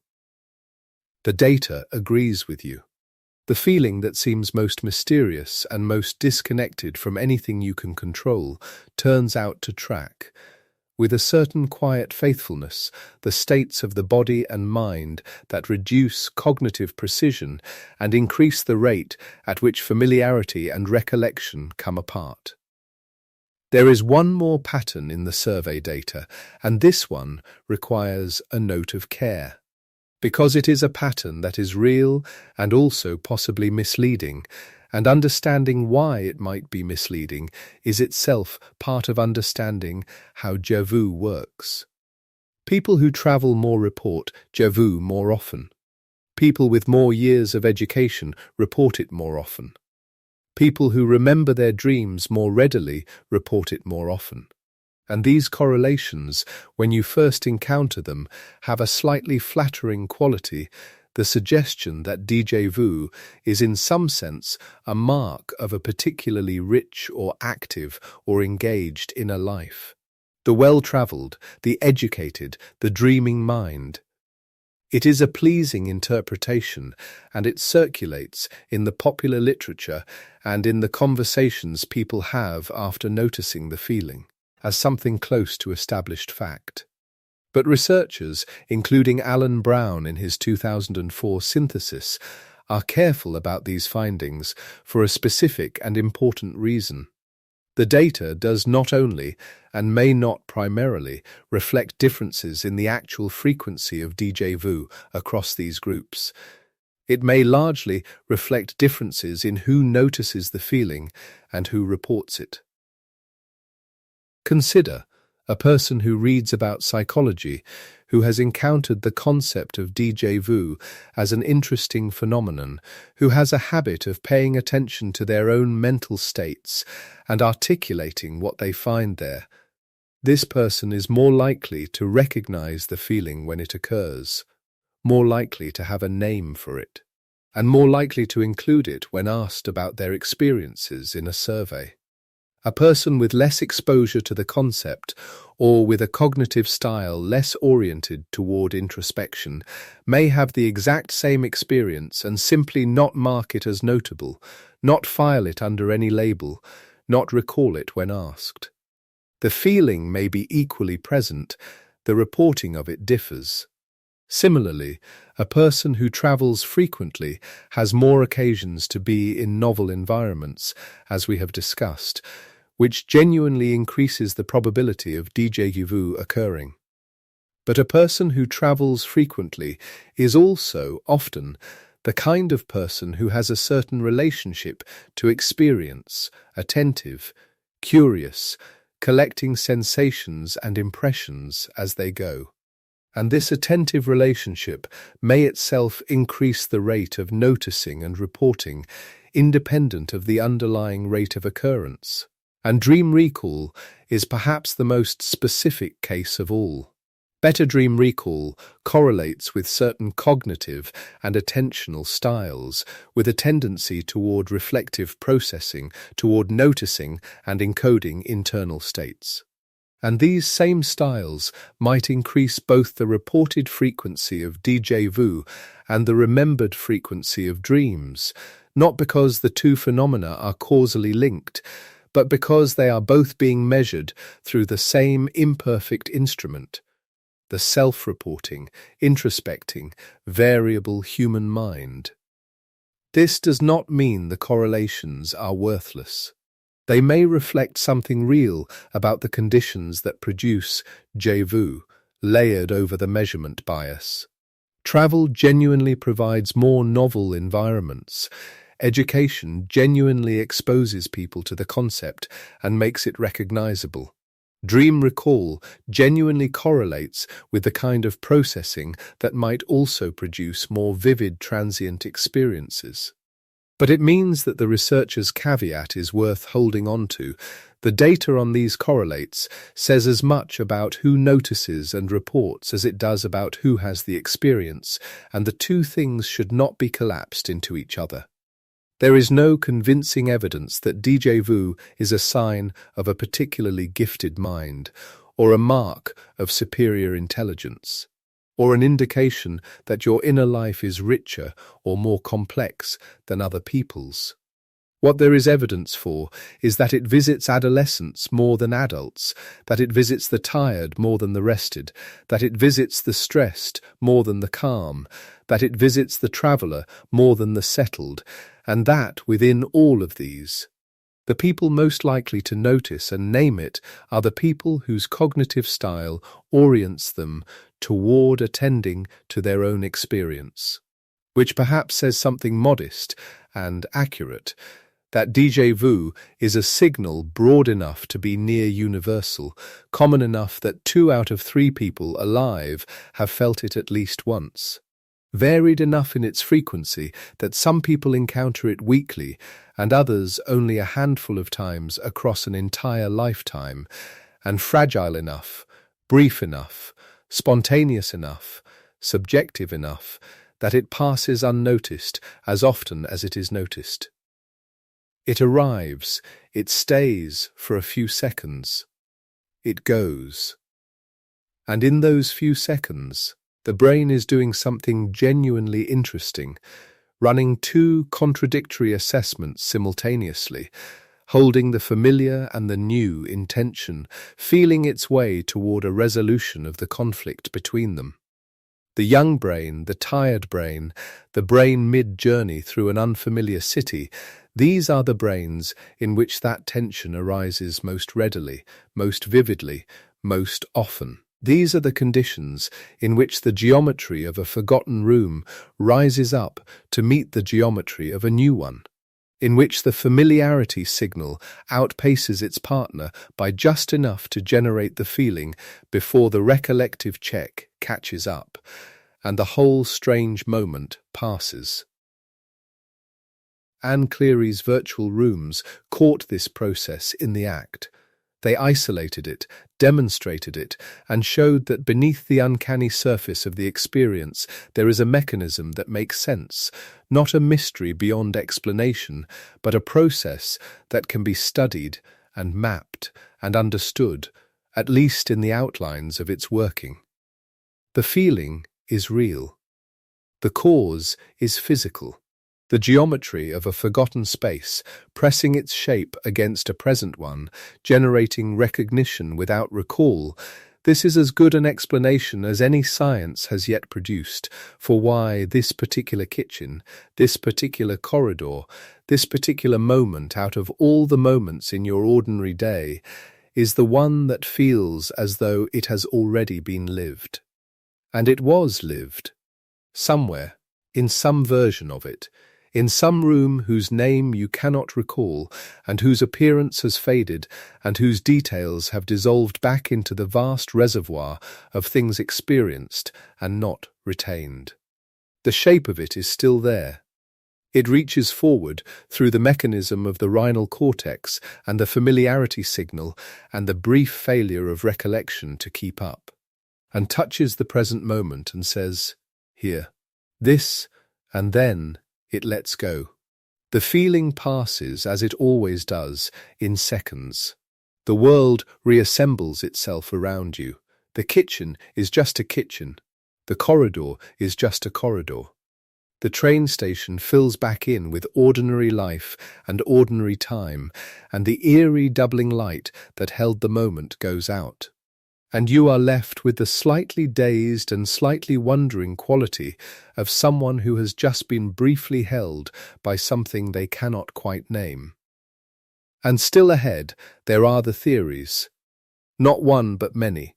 The data agrees with you. The feeling that seems most mysterious and most disconnected from anything you can control turns out to track, with a certain quiet faithfulness, the states of the body and mind that reduce cognitive precision and increase the rate at which familiarity and recollection come apart. There is one more pattern in the survey data, and this one requires a note of care. Because it is a pattern that is real and also possibly misleading, and understanding why it might be misleading is itself part of understanding how déjà vu works. People who travel more report déjà vu more often. People with more years of education report it more often. People who remember their dreams more readily report it more often. And these correlations, when you first encounter them, have a slightly flattering quality, the suggestion that déjà vu is in some sense a mark of a particularly rich or active or engaged inner life. The well-travelled, the educated, the dreaming mind. It is a pleasing interpretation, and it circulates in the popular literature and in the conversations people have after noticing the feeling, as something close to established fact. But researchers, including Alan Brown in his 2004 synthesis, are careful about these findings for a specific and important reason. The data does not only, and may not primarily, reflect differences in the actual frequency of déjà vu across these groups. It may largely reflect differences in who notices the feeling and who reports it. Consider a person who reads about psychology, who has encountered the concept of déjà vu as an interesting phenomenon, who has a habit of paying attention to their own mental states and articulating what they find there. This person is more likely to recognize the feeling when it occurs, more likely to have a name for it, and more likely to include it when asked about their experiences in a survey. A person with less exposure to the concept, or with a cognitive style less oriented toward introspection, may have the exact same experience and simply not mark it as notable, not file it under any label, not recall it when asked. The feeling may be equally present, the reporting of it differs. Similarly, a person who travels frequently has more occasions to be in novel environments, as we have discussed, which genuinely increases the probability of déjà vu occurring. But a person who travels frequently is also, often, the kind of person who has a certain relationship to experience, attentive, curious, collecting sensations and impressions as they go. And this attentive relationship may itself increase the rate of noticing and reporting, independent of the underlying rate of occurrence. And dream recall is perhaps the most specific case of all. Better dream recall correlates with certain cognitive and attentional styles, with a tendency toward reflective processing, toward noticing and encoding internal states. And these same styles might increase both the reported frequency of déjà vu and the remembered frequency of dreams, not because the two phenomena are causally linked, but because they are both being measured through the same imperfect instrument, the self-reporting, introspecting, variable human mind. This does not mean the correlations are worthless. They may reflect something real about the conditions that produce déjà vu, layered over the measurement bias. Travel genuinely provides more novel environments. Education genuinely exposes people to the concept and makes it recognizable. Dream recall genuinely correlates with the kind of processing that might also produce more vivid transient experiences. But it means that the researcher's caveat is worth holding on to. The data on these correlates says as much about who notices and reports as it does about who has the experience, and the two things should not be collapsed into each other. There is no convincing evidence that déjà vu is a sign of a particularly gifted mind, or a mark of superior intelligence, or an indication that your inner life is richer or more complex than other people's. What there is evidence for is that it visits adolescents more than adults, that it visits the tired more than the rested, that it visits the stressed more than the calm, that it visits the traveller more than the settled, and that within all of these, the people most likely to notice and name it are the people whose cognitive style orients them toward attending to their own experience, which perhaps says something modest and accurate, that déjà vu is a signal broad enough to be near universal, common enough that 2 out of 3 people alive have felt it at least once, varied enough in its frequency that some people encounter it weekly and others only a handful of times across an entire lifetime, and fragile enough, brief enough, spontaneous enough, subjective enough, that it passes unnoticed as often as it is noticed. It arrives, it stays for a few seconds, it goes. And in those few seconds, the brain is doing something genuinely interesting, running 2 contradictory assessments simultaneously, holding the familiar and the new in tension, feeling its way toward a resolution of the conflict between them. The young brain, the tired brain, the brain mid-journey through an unfamiliar city, these are the brains in which that tension arises most readily, most vividly, most often. These are the conditions in which the geometry of a forgotten room rises up to meet the geometry of a new one, in which the familiarity signal outpaces its partner by just enough to generate the feeling before the recollective check catches up, and the whole strange moment passes. Anne Cleary's virtual rooms caught this process in the act. They isolated it, demonstrated it, and showed that beneath the uncanny surface of the experience there is a mechanism that makes sense, not a mystery beyond explanation, but a process that can be studied and mapped and understood, at least in the outlines of its working. The feeling is real. The cause is physical. The geometry of a forgotten space, pressing its shape against a present one, generating recognition without recall, this is as good an explanation as any science has yet produced for why this particular kitchen, this particular corridor, this particular moment out of all the moments in your ordinary day is the one that feels as though it has already been lived. And it was lived. Somewhere, in some version of it, in some room whose name you cannot recall, and whose appearance has faded, and whose details have dissolved back into the vast reservoir of things experienced and not retained. The shape of it is still there. It reaches forward through the mechanism of the rhinal cortex and the familiarity signal and the brief failure of recollection to keep up, and touches the present moment and says, "Here." This, and then it lets go. The feeling passes, as it always does, in seconds. The world reassembles itself around you. The kitchen is just a kitchen. The corridor is just a corridor. The train station fills back in with ordinary life and ordinary time, and the eerie doubling light that held the moment goes out. And you are left with the slightly dazed and slightly wondering quality of someone who has just been briefly held by something they cannot quite name. And still ahead there are the theories. Not one but many.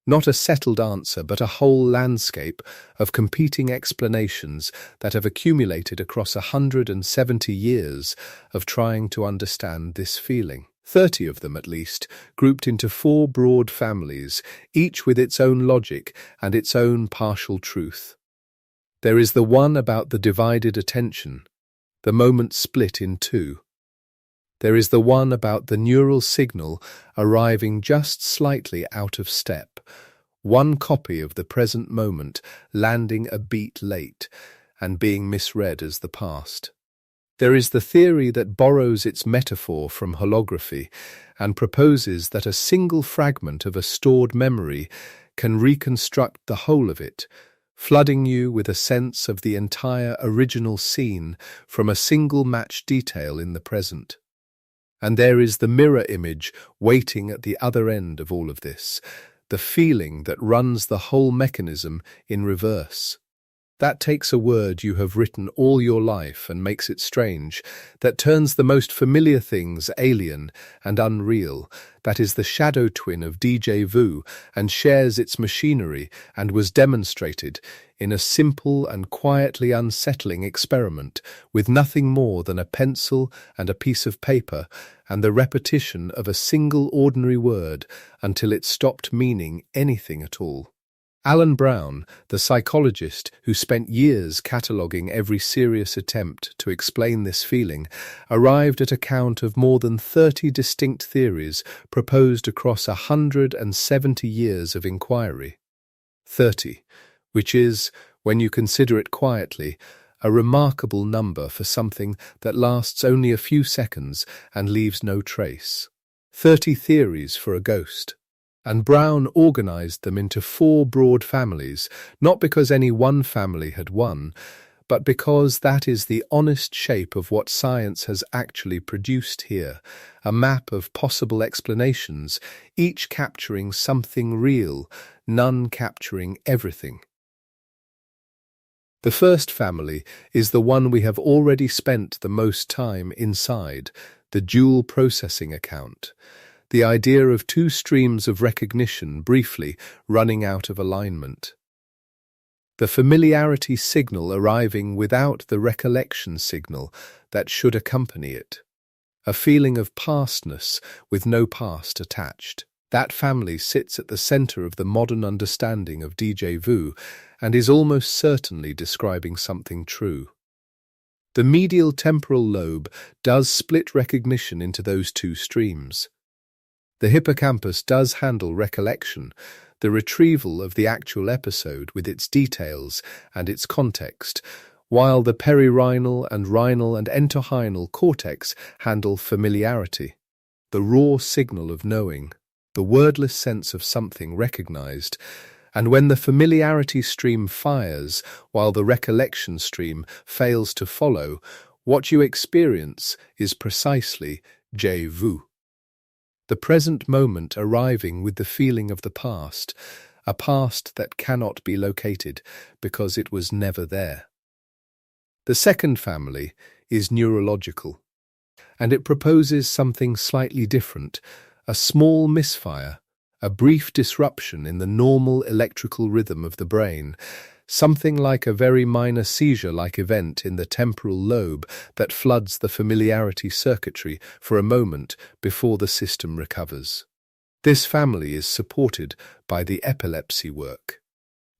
Not a settled answer, but a whole landscape of competing explanations that have accumulated across 170 years of trying to understand this feeling. 30 of them, at least, grouped into 4 broad families, each with its own logic and its own partial truth. There is the one about the divided attention, the moment split in two. There is the one about the neural signal arriving just slightly out of step, one copy of the present moment landing a beat late and being misread as the past. There is the theory that borrows its metaphor from holography and proposes that a single fragment of a stored memory can reconstruct the whole of it, flooding you with a sense of the entire original scene from a single matched detail in the present. And there is the mirror image waiting at the other end of all of this, the feeling that runs the whole mechanism in reverse. That takes a word you have written all your life and makes it strange, that turns the most familiar things alien and unreal, that is the shadow twin of déjà vu and shares its machinery and was demonstrated in a simple and quietly unsettling experiment with nothing more than a pencil and a piece of paper and the repetition of a single ordinary word until it stopped meaning anything at all. Alan Brown, the psychologist who spent years cataloguing every serious attempt to explain this feeling, arrived at a count of more than 30 distinct theories proposed across 170 years of inquiry. 30, which is, when you consider it quietly, a remarkable number for something that lasts only a few seconds and leaves no trace. 30 theories for a ghost. And Brown organized them into 4 broad families, not because any one family had won, but because that is the honest shape of what science has actually produced here, a map of possible explanations, each capturing something real, none capturing everything. The first family is the one we have already spent the most time inside, the dual processing account. The idea of 2 streams of recognition briefly running out of alignment. The familiarity signal arriving without the recollection signal that should accompany it. A feeling of pastness with no past attached. That family sits at the center of the modern understanding of déjà vu and is almost certainly describing something true. The medial temporal lobe does split recognition into those 2 streams. The hippocampus does handle recollection, the retrieval of the actual episode with its details and its context, while the perirhinal and rhinal and entorhinal cortex handle familiarity, the raw signal of knowing, the wordless sense of something recognized, and when the familiarity stream fires while the recollection stream fails to follow, what you experience is precisely déjà vu. The present moment arriving with the feeling of the past, a past that cannot be located because it was never there. The second family is neurological, and it proposes something slightly different, a small misfire, a brief disruption in the normal electrical rhythm of the brain, something like a very minor seizure-like event in the temporal lobe that floods the familiarity circuitry for a moment before the system recovers. This family is supported by the epilepsy work,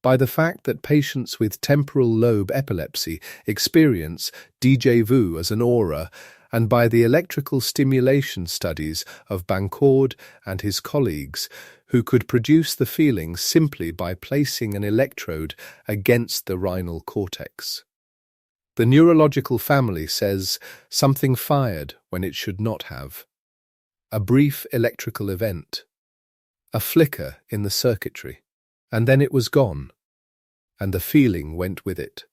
by the fact that patients with temporal lobe epilepsy experience déjà vu as an aura, and by the electrical stimulation studies of Bancaud and his colleagues, who could produce the feeling simply by placing an electrode against the rhinal cortex. The neurological family says something fired when it should not have. A brief electrical event, a flicker in the circuitry, and then it was gone, and the feeling went with it.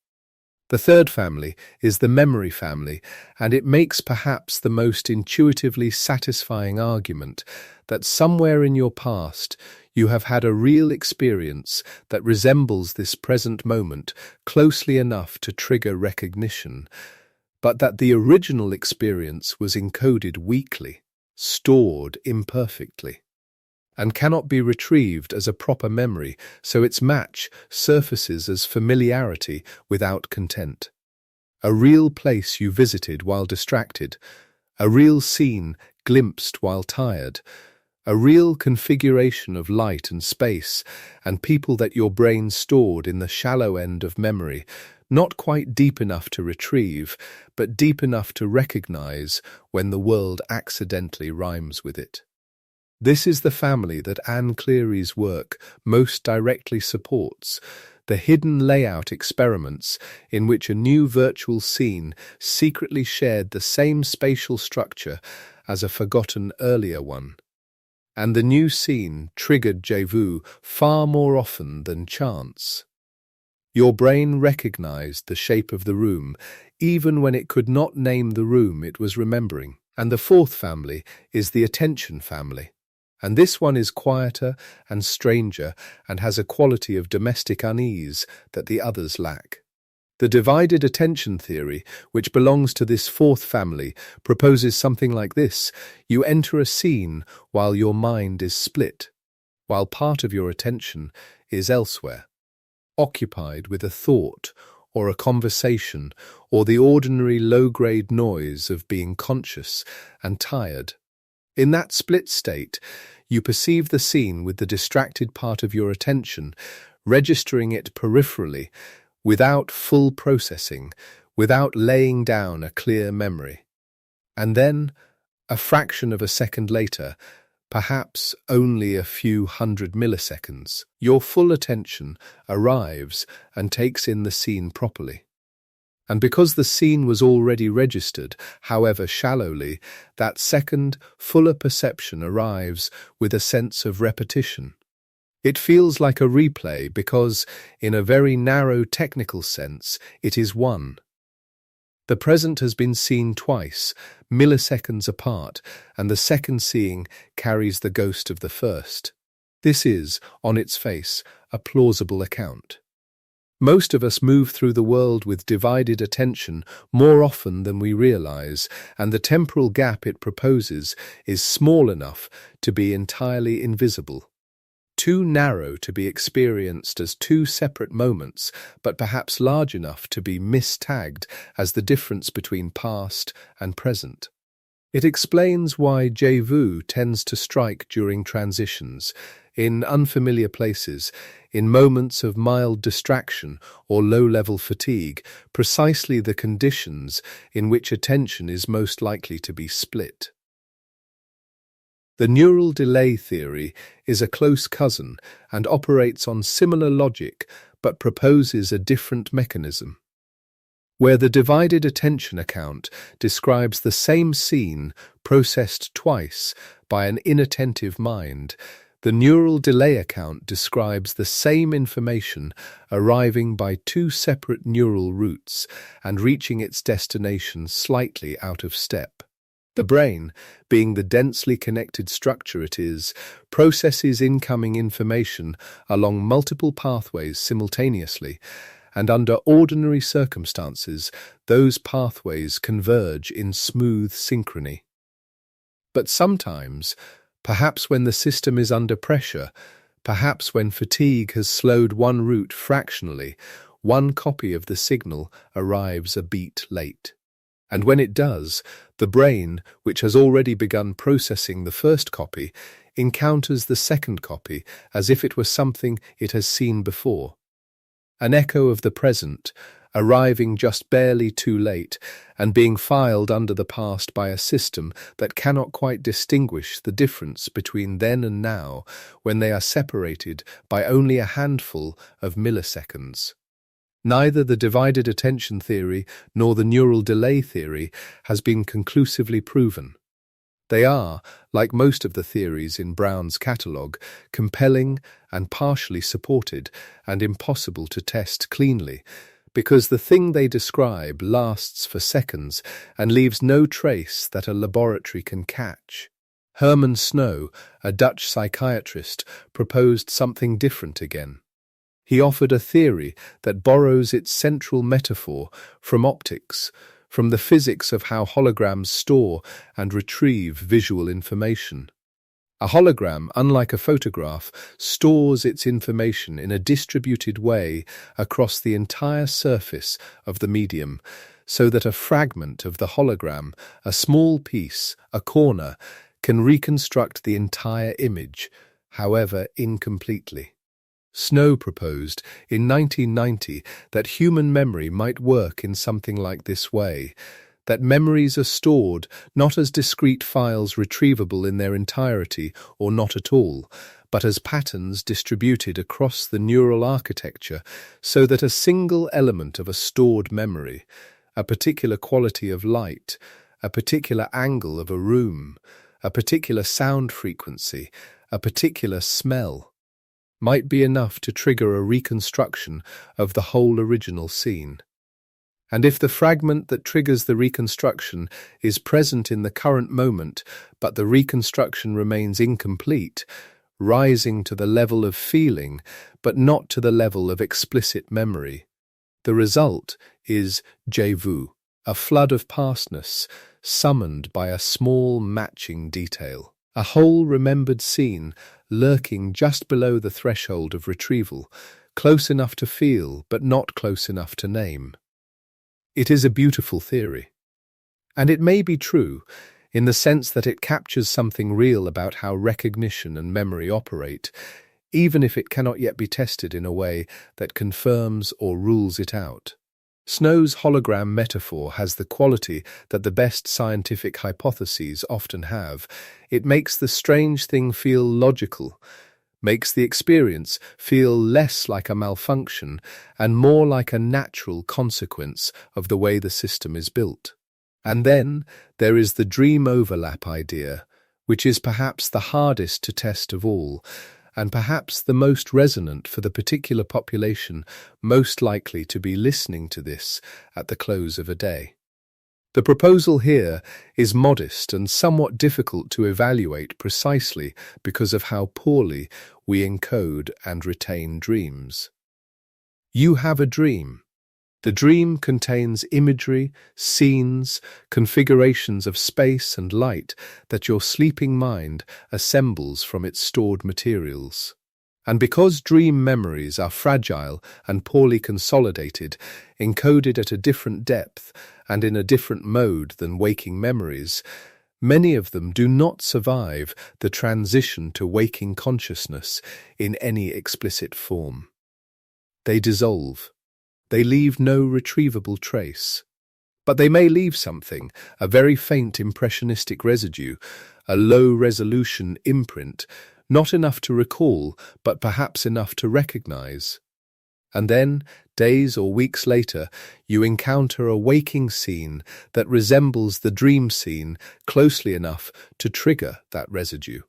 The third family is the memory family, and it makes perhaps the most intuitively satisfying argument that somewhere in your past you have had a real experience that resembles this present moment closely enough to trigger recognition, but that the original experience was encoded weakly, stored imperfectly. and cannot be retrieved as a proper memory, so its match surfaces as familiarity without content. A real place you visited while distracted, a real scene glimpsed while tired, a real configuration of light and space and people that your brain stored in the shallow end of memory, not quite deep enough to retrieve, but deep enough to recognize when the world accidentally rhymes with it. This is the family that Anne Cleary's work most directly supports, the hidden layout experiments in which a new virtual scene secretly shared the same spatial structure as a forgotten earlier one. And the new scene triggered déjà far more often than chance. Your brain recognized the shape of the room, even when it could not name the room it was remembering. And the fourth family is the attention family. And this one is quieter and stranger and has a quality of domestic unease that the others lack. The divided attention theory, which belongs to this fourth family, proposes something like this. You enter a scene while your mind is split, while part of your attention is elsewhere, occupied with a thought or a conversation or the ordinary low-grade noise of being conscious and tired. In that split state, you perceive the scene with the distracted part of your attention, registering it peripherally, without full processing, without laying down a clear memory. And then, a fraction of a second later, perhaps only a few hundred milliseconds, your full attention arrives and takes in the scene properly. And because the scene was already registered, however shallowly, that second, fuller perception arrives with a sense of repetition. It feels like a replay because, in a very narrow technical sense, it is one. The present has been seen twice, milliseconds apart, and the second seeing carries the ghost of the first. This is, on its face, a plausible account. Most of us move through the world with divided attention more often than we realize, and the temporal gap it proposes is small enough to be entirely invisible. Too narrow to be experienced as two separate moments, but perhaps large enough to be mistagged as the difference between past and present. It explains why déjà tends to strike during transitions, in unfamiliar places, in moments of mild distraction or low-level fatigue, precisely the conditions in which attention is most likely to be split. The neural delay theory is a close cousin and operates on similar logic but proposes a different mechanism. Where the divided attention account describes the same scene processed twice by an inattentive mind, the neural delay account describes the same information arriving by two separate neural routes and reaching its destination slightly out of step. The brain, being the densely connected structure it is, processes incoming information along multiple pathways simultaneously, and under ordinary circumstances, those pathways converge in smooth synchrony. But sometimes, perhaps when the system is under pressure, perhaps when fatigue has slowed one route fractionally, one copy of the signal arrives a beat late. And when it does, the brain, which has already begun processing the first copy, encounters the second copy as if it were something it has seen before. An echo of the present, arriving just barely too late and being filed under the past by a system that cannot quite distinguish the difference between then and now when they are separated by only a handful of milliseconds. Neither the divided attention theory nor the neural delay theory has been conclusively proven. They are, like most of the theories in Brown's catalogue, compelling and partially supported and impossible to test cleanly, because the thing they describe lasts for seconds and leaves no trace that a laboratory can catch. Herman Snow, a Dutch psychiatrist, proposed something different again. He offered a theory that borrows its central metaphor from optics, from the physics of how holograms store and retrieve visual information. A hologram, unlike a photograph, stores its information in a distributed way across the entire surface of the medium, so that a fragment of the hologram, a small piece, a corner, can reconstruct the entire image, however incompletely. Snow proposed in 1990 that human memory might work in something like this way, that memories are stored not as discrete files retrievable in their entirety or not at all, but as patterns distributed across the neural architecture so that a single element of a stored memory, a particular quality of light, a particular angle of a room, a particular sound frequency, a particular smell, might be enough to trigger a reconstruction of the whole original scene. And if the fragment that triggers the reconstruction is present in the current moment, but the reconstruction remains incomplete, rising to the level of feeling, but not to the level of explicit memory, the result is déjà, a flood of pastness, summoned by a small matching detail, a whole remembered scene lurking just below the threshold of retrieval, close enough to feel but not close enough to name. It is a beautiful theory. And it may be true, in the sense that it captures something real about how recognition and memory operate, even if it cannot yet be tested in a way that confirms or rules it out. Snow's hologram metaphor has the quality that the best scientific hypotheses often have. It makes the strange thing feel logical, makes the experience feel less like a malfunction and more like a natural consequence of the way the system is built. And then there is the dream overlap idea, which is perhaps the hardest to test of all, and perhaps the most resonant for the particular population most likely to be listening to this at the close of a day. The proposal here is modest and somewhat difficult to evaluate precisely because of how poorly we encode and retain dreams. You have a dream. The dream contains imagery, scenes, configurations of space and light that your sleeping mind assembles from its stored materials. And because dream memories are fragile and poorly consolidated, encoded at a different depth and in a different mode than waking memories, many of them do not survive the transition to waking consciousness in any explicit form. They dissolve. They leave no retrievable trace. But they may leave something, a very faint impressionistic residue, a low-resolution imprint, not enough to recall, but perhaps enough to recognize. And then, days or weeks later, you encounter a waking scene that resembles the dream scene closely enough to trigger that residue.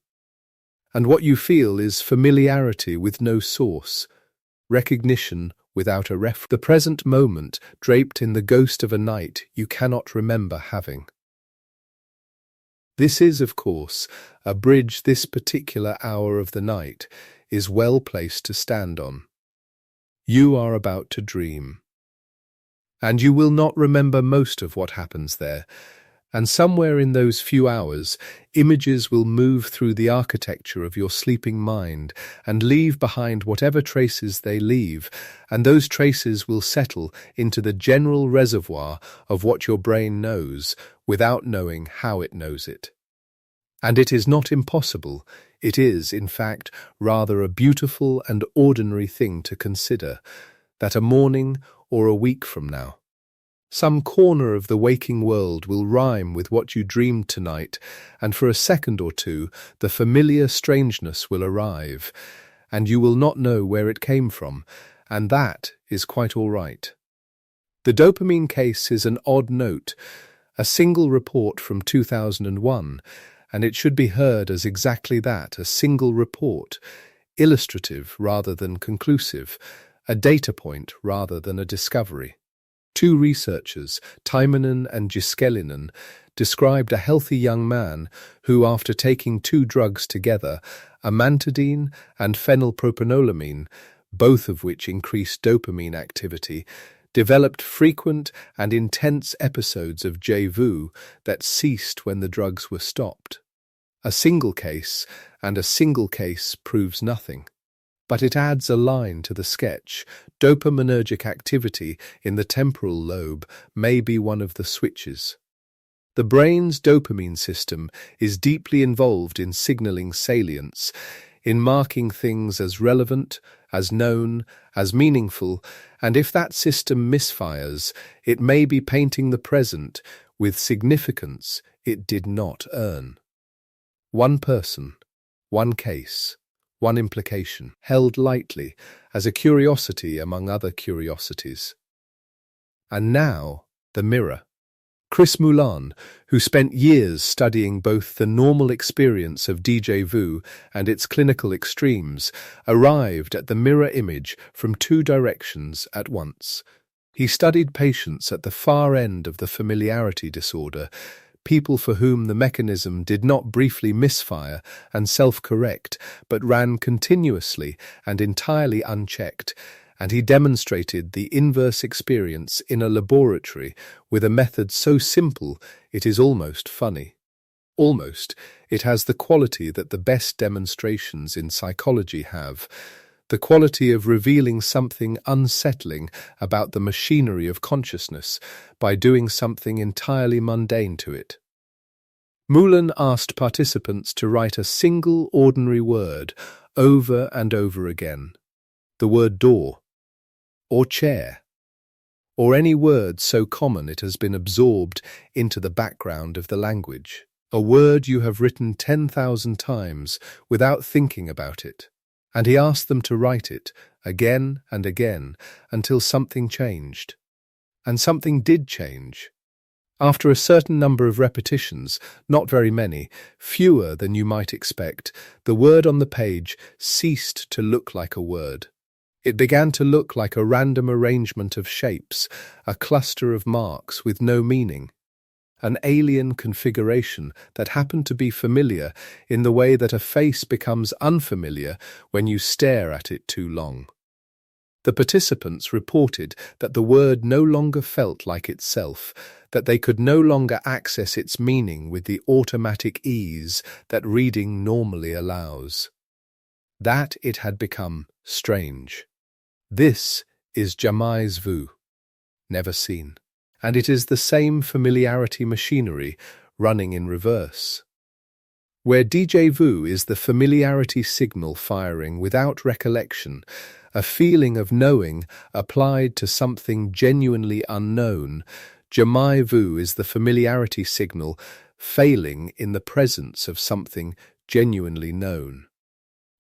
And what you feel is familiarity with no source, recognition without a the present moment draped in the ghost of a night you cannot remember having. This is, of course, a bridge this particular hour of the night is well placed to stand on. You are about to dream. And you will not remember most of what happens there, and somewhere in those few hours, images will move through the architecture of your sleeping mind and leave behind whatever traces they leave, and those traces will settle into the general reservoir of what your brain knows without knowing how it knows it. And it is not impossible, it is, in fact, rather a beautiful and ordinary thing to consider, that a morning or a week from now, some corner of the waking world will rhyme with what you dreamed tonight, and for a second or two the familiar strangeness will arrive, and you will not know where it came from, and that is quite all right. The dopamine case is an odd note, a single report from 2001, and it should be heard as exactly that, a single report, illustrative rather than conclusive, a data point rather than a discovery. Two researchers, Timonen and Jyskelinen, described a healthy young man who, after taking two drugs together, amantadine and phenylpropanolamine, both of which increased dopamine activity, developed frequent and intense episodes of déjà vu that ceased when the drugs were stopped. A single case, and a single case proves nothing. But it adds a line to the sketch. Dopaminergic activity in the temporal lobe may be one of the switches. The brain's dopamine system is deeply involved in signaling salience, in marking things as relevant, as known, as meaningful, and if that system misfires, it may be painting the present with significance it did not earn. One person, one case, one implication, held lightly as a curiosity among other curiosities. And now, the mirror. Chris Moulin, who spent years studying both the normal experience of déjà vu and its clinical extremes, arrived at the mirror image from two directions at once. He studied patients at the far end of the familiarity disorder, people for whom the mechanism did not briefly misfire and self-correct, but ran continuously and entirely unchecked, and he demonstrated the inverse experience in a laboratory with a method so simple it is almost funny. Almost, it has the quality that the best demonstrations in psychology have, the quality of revealing something unsettling about the machinery of consciousness by doing something entirely mundane to it. Moulin asked participants to write a single ordinary word over and over again, the word door, or chair, or any word so common it has been absorbed into the background of the language, a word you have written 10,000 times without thinking about it, and he asked them to write it again and again until something changed. And something did change. After a certain number of repetitions, not very many, fewer than you might expect, the word on the page ceased to look like a word. It began to look like a random arrangement of shapes, a cluster of marks with no meaning, an alien configuration that happened to be familiar in the way that a face becomes unfamiliar when you stare at it too long. The participants reported that the word no longer felt like itself, that they could no longer access its meaning with the automatic ease that reading normally allows. That it had become strange. This is jamais vu, never seen, and it is the same familiarity machinery running in reverse. Where déjà vu is the familiarity signal firing without recollection, a feeling of knowing applied to something genuinely unknown, jamais vu is the familiarity signal failing in the presence of something genuinely known,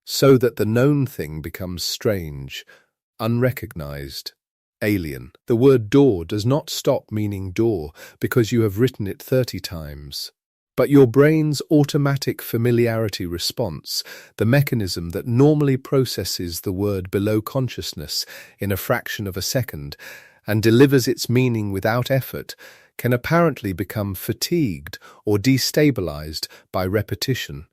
so that the known thing becomes strange, unrecognized, alien. The word door does not stop meaning door because you have written it 30 times. But your brain's automatic familiarity response, the mechanism that normally processes the word below consciousness in a fraction of a second and delivers its meaning without effort, can apparently become fatigued or destabilized by repetition.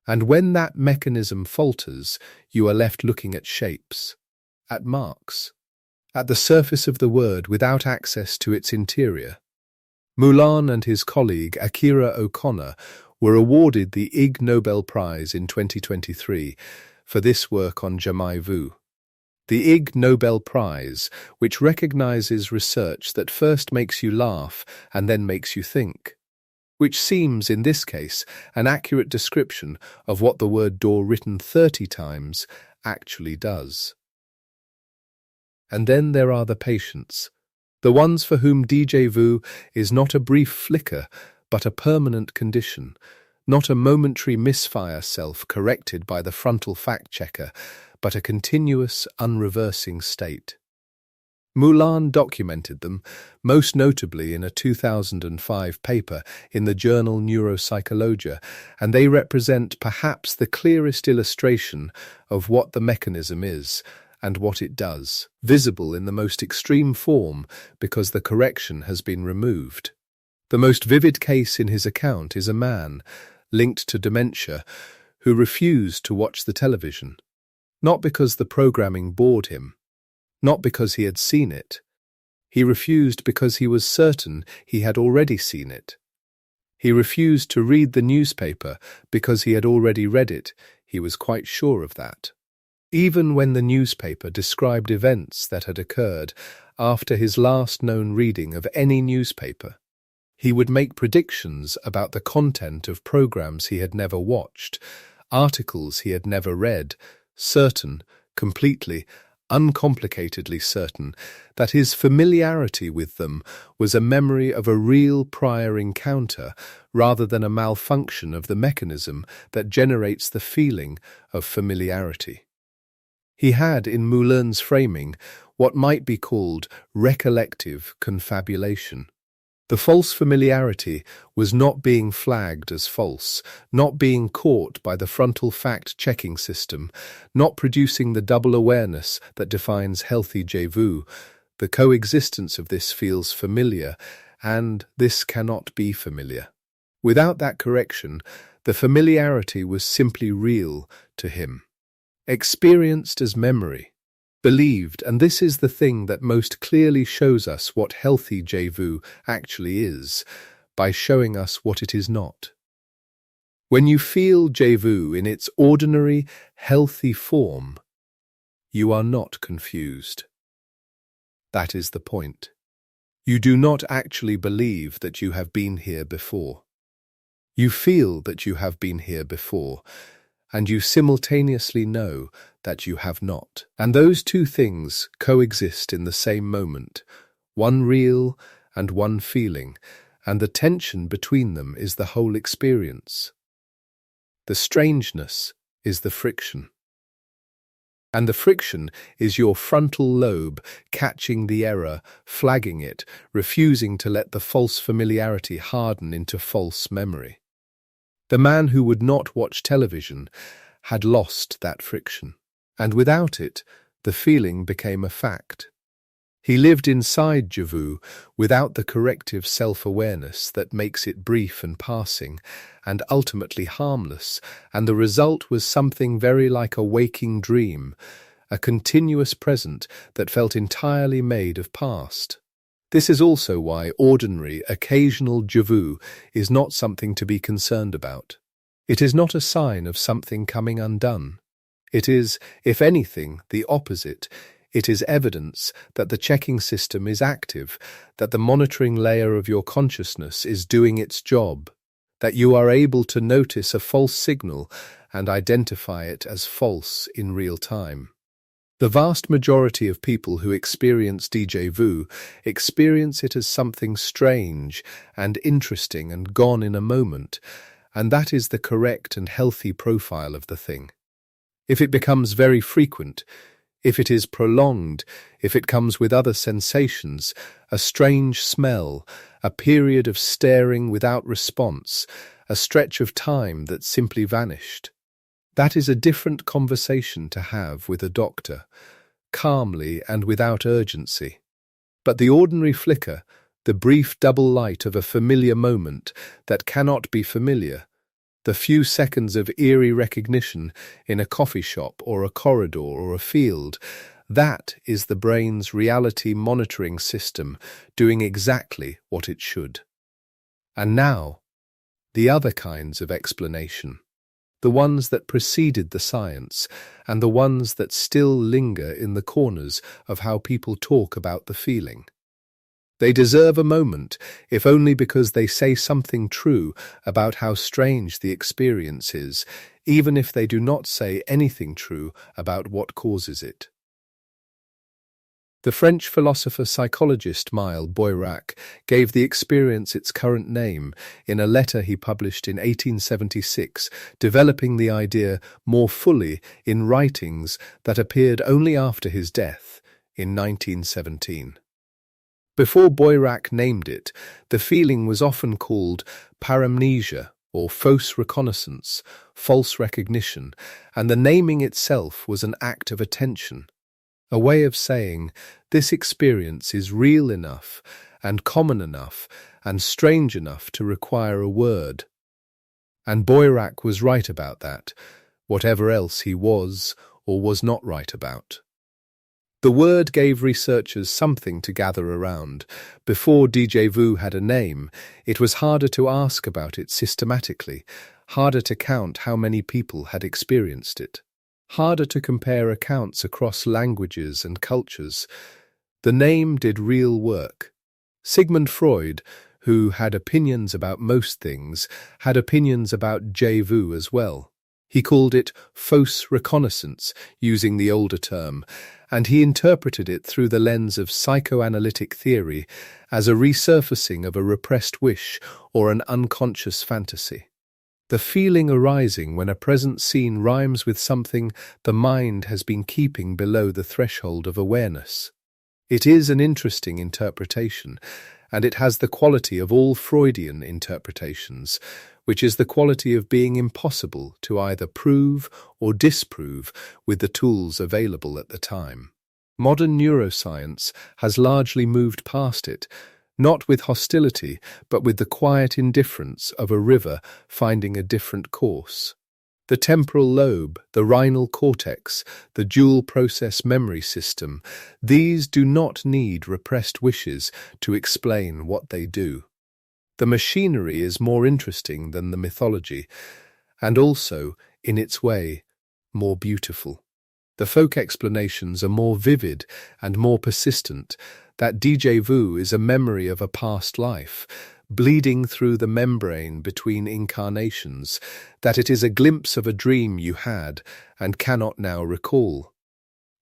And when that mechanism falters, you are left looking at shapes, at marks, at the surface of the word without access to its interior. Moulin and his colleague Akira O'Connor were awarded the Ig Nobel Prize in 2023 for this work on jamais vu. The Ig Nobel Prize, which recognizes research that first makes you laugh and then makes you think, which seems, in this case, an accurate description of what the word door written 30 times actually does. And then there are the patients, the ones for whom déjà vu is not a brief flicker, but a permanent condition, not a momentary misfire self-corrected by the frontal fact-checker, but a continuous, unreversing state. Moulin documented them, most notably in a 2005 paper in the journal Neuropsychology, and they represent perhaps the clearest illustration of what the mechanism is, and what it does, visible in the most extreme form because the correction has been removed. The most vivid case in his account is a man, linked to dementia, who refused to watch the television, not because the programming bored him, not because he had seen it. He refused because he was certain he had already seen it. He refused to read the newspaper because he had already read it. He was quite sure of that. Even when the newspaper described events that had occurred after his last known reading of any newspaper, he would make predictions about the content of programs he had never watched, articles he had never read, certain, completely, uncomplicatedly certain, that his familiarity with them was a memory of a real prior encounter rather than a malfunction of the mechanism that generates the feeling of familiarity. He had, in Moulin's framing, what might be called recollective confabulation. The false familiarity was not being flagged as false, not being caught by the frontal fact-checking system, not producing the double awareness that defines healthy déjà. The coexistence of this feels familiar, and this cannot be familiar. Without that correction, the familiarity was simply real to him, experienced as memory, believed, and this is the thing that most clearly shows us what healthy déjà actually is, by showing us what it is not. When you feel déjà in its ordinary, healthy form, you are not confused. That is the point. You do not actually believe that you have been here before. You feel that you have been here before, and you simultaneously know that you have not. And those two things coexist in the same moment, one real and one feeling, and the tension between them is the whole experience. The strangeness is the friction. And the friction is your frontal lobe catching the error, flagging it, refusing to let the false familiarity harden into false memory. The man who would not watch television had lost that friction, and without it, the feeling became a fact. He lived inside déjà without the corrective self-awareness that makes it brief and passing, and ultimately harmless, and the result was something very like a waking dream, a continuous present that felt entirely made of past. This is also why ordinary, occasional déjà is not something to be concerned about. It is not a sign of something coming undone. It is, if anything, the opposite. It is evidence that the checking system is active, that the monitoring layer of your consciousness is doing its job, that you are able to notice a false signal and identify it as false in real time. The vast majority of people who experience déjà experience it as something strange and interesting and gone in a moment, and that is the correct and healthy profile of the thing. If it becomes very frequent, if it is prolonged, if it comes with other sensations, a strange smell, a period of staring without response, a stretch of time that simply vanished, that is a different conversation to have with a doctor, calmly and without urgency. But the ordinary flicker, the brief double light of a familiar moment that cannot be familiar, the few seconds of eerie recognition in a coffee shop or a corridor or a field, that is the brain's reality monitoring system doing exactly what it should. And now, the other kinds of explanation. The ones that preceded the science, and the ones that still linger in the corners of how people talk about the feeling. They deserve a moment, if only because they say something true about how strange the experience is, even if they do not say anything true about what causes it. The French philosopher-psychologist Émile Boirac gave the experience its current name in a letter he published in 1876, developing the idea more fully in writings that appeared only after his death in 1917. Before Boirac named it, the feeling was often called paramnesia or fausse reconnaissance, false recognition, and the naming itself was an act of attention. A way of saying, this experience is real enough and common enough and strange enough to require a word. And Boirac was right about that, whatever else he was or was not right about. The word gave researchers something to gather around. Before déjà vu had a name, it was harder to ask about it systematically, harder to count how many people had experienced it, harder to compare accounts across languages and cultures. The name did real work. Sigmund Freud, who had opinions about most things, had opinions about déjà vu as well. He called it fausse reconnaissance, using the older term, and he interpreted it through the lens of psychoanalytic theory as a resurfacing of a repressed wish or an unconscious fantasy. The feeling arising when a present scene rhymes with something the mind has been keeping below the threshold of awareness. It is an interesting interpretation, and it has the quality of all Freudian interpretations, which is the quality of being impossible to either prove or disprove with the tools available at the time. Modern neuroscience has largely moved past it, not with hostility, but with the quiet indifference of a river finding a different course. The temporal lobe, the rhinal cortex, the dual-process memory system, these do not need repressed wishes to explain what they do. The machinery is more interesting than the mythology, and also, in its way, more beautiful. The folk explanations are more vivid and more persistent, that déjà vu is a memory of a past life, bleeding through the membrane between incarnations, that it is a glimpse of a dream you had and cannot now recall,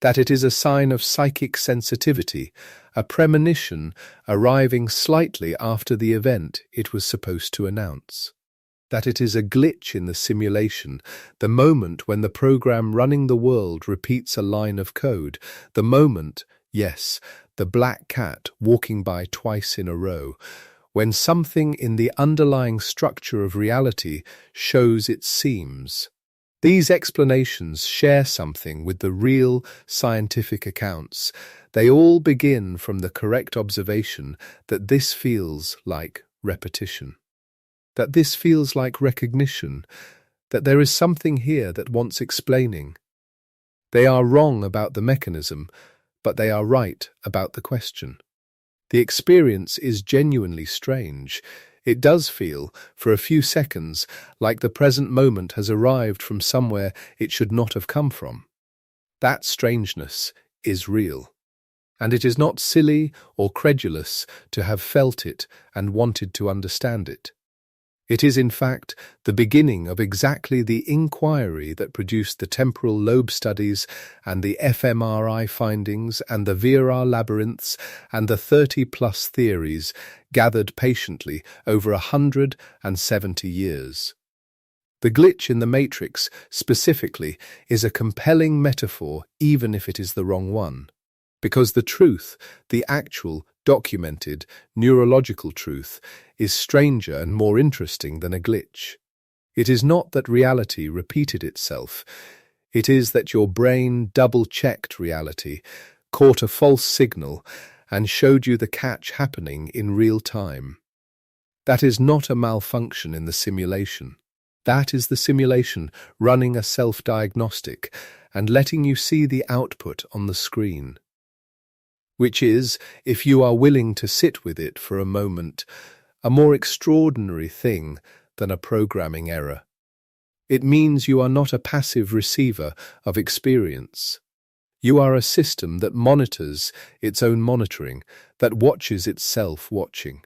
that it is a sign of psychic sensitivity, a premonition arriving slightly after the event it was supposed to announce, that it is a glitch in the simulation, the moment when the program running the world repeats a line of code, the moment, yes, the black cat walking by twice in a row, when something in the underlying structure of reality shows its seams. These explanations share something with the real scientific accounts. They all begin from the correct observation that this feels like repetition, that this feels like recognition, that there is something here that wants explaining. They are wrong about the mechanism, but they are right about the question. The experience is genuinely strange. It does feel, for a few seconds, like the present moment has arrived from somewhere it should not have come from. That strangeness is real. And it is not silly or credulous to have felt it and wanted to understand it. It is, in fact, the beginning of exactly the inquiry that produced the temporal lobe studies and the fMRI findings and the VRR labyrinths and the 30-plus theories gathered patiently over 170 years. The glitch in the matrix, specifically, is a compelling metaphor even if it is the wrong one. Because the truth, the actual, documented, neurological truth, is stranger and more interesting than a glitch. It is not that reality repeated itself. It is that your brain double-checked reality, caught a false signal, and showed you the catch happening in real time. That is not a malfunction in the simulation. That is the simulation running a self-diagnostic and letting you see the output on the screen. Which is, if you are willing to sit with it for a moment, a more extraordinary thing than a programming error. It means you are not a passive receiver of experience. You are a system that monitors its own monitoring, that watches itself watching,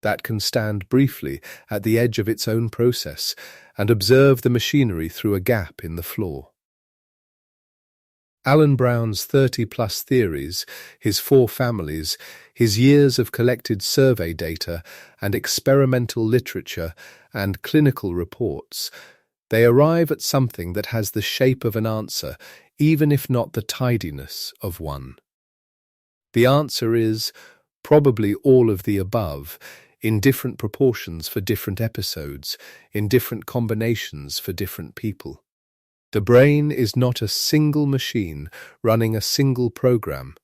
that can stand briefly at the edge of its own process and observe the machinery through a gap in the floor. Alan Brown's 30-plus theories, his 4 families, his years of collected survey data and experimental literature and clinical reports, they arrive at something that has the shape of an answer, even if not the tidiness of one. The answer is probably all of the above, in different proportions for different episodes, in different combinations for different people. The brain is not a single machine running a single program.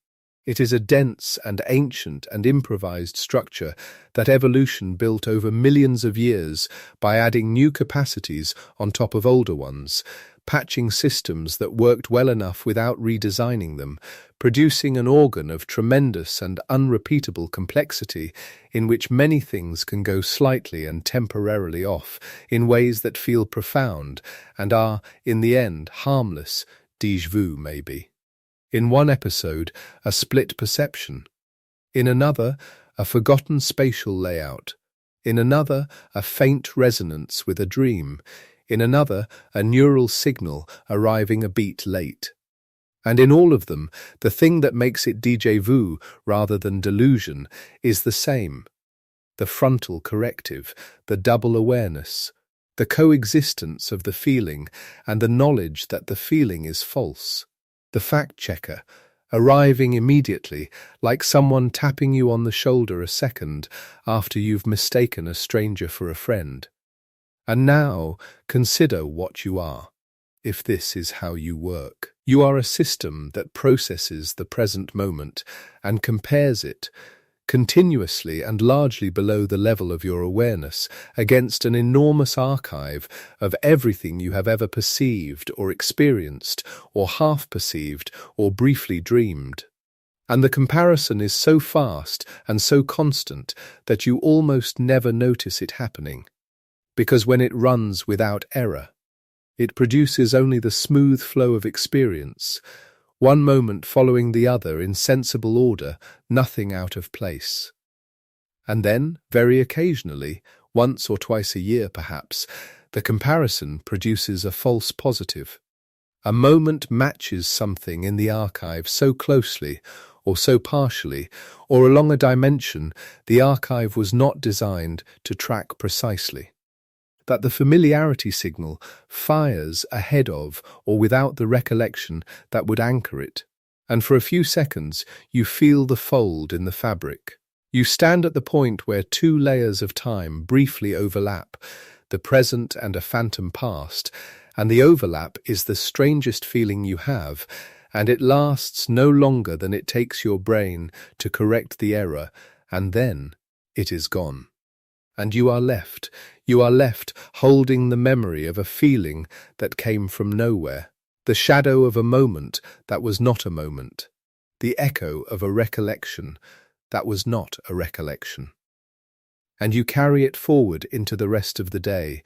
It is a dense and ancient and improvised structure that evolution built over millions of years by adding new capacities on top of older ones, patching systems that worked well enough without redesigning them, producing an organ of tremendous and unrepeatable complexity in which many things can go slightly and temporarily off in ways that feel profound and are, in the end, harmless, déjà vu maybe. In one episode, a split perception. In another, a forgotten spatial layout. In another, a faint resonance with a dream. In another, a neural signal arriving a beat late. And in all of them, the thing that makes it déjà vu rather than delusion is the same. The frontal corrective, the double awareness, the coexistence of the feeling and the knowledge that the feeling is false. The fact-checker, arriving immediately, like someone tapping you on the shoulder a second after you've mistaken a stranger for a friend. And now, consider what you are, if this is how you work. You are a system that processes the present moment and compares it, continuously and largely below the level of your awareness, against an enormous archive of everything you have ever perceived or experienced or half-perceived or briefly dreamed. And the comparison is so fast and so constant that you almost never notice it happening. Because when it runs without error, it produces only the smooth flow of experience, one moment following the other in sensible order, nothing out of place. And then, very occasionally, once or twice a year perhaps, the comparison produces a false positive. A moment matches something in the archive so closely, or so partially, or along a dimension the archive was not designed to track precisely, that the familiarity signal fires ahead of or without the recollection that would anchor it, and for a few seconds you feel the fold in the fabric. You stand at the point where two layers of time briefly overlap, the present and a phantom past, and the overlap is the strangest feeling you have, and it lasts no longer than it takes your brain to correct the error, and then it is gone. And you are left holding the memory of a feeling that came from nowhere, the shadow of a moment that was not a moment, the echo of a recollection that was not a recollection. And you carry it forward into the rest of the day,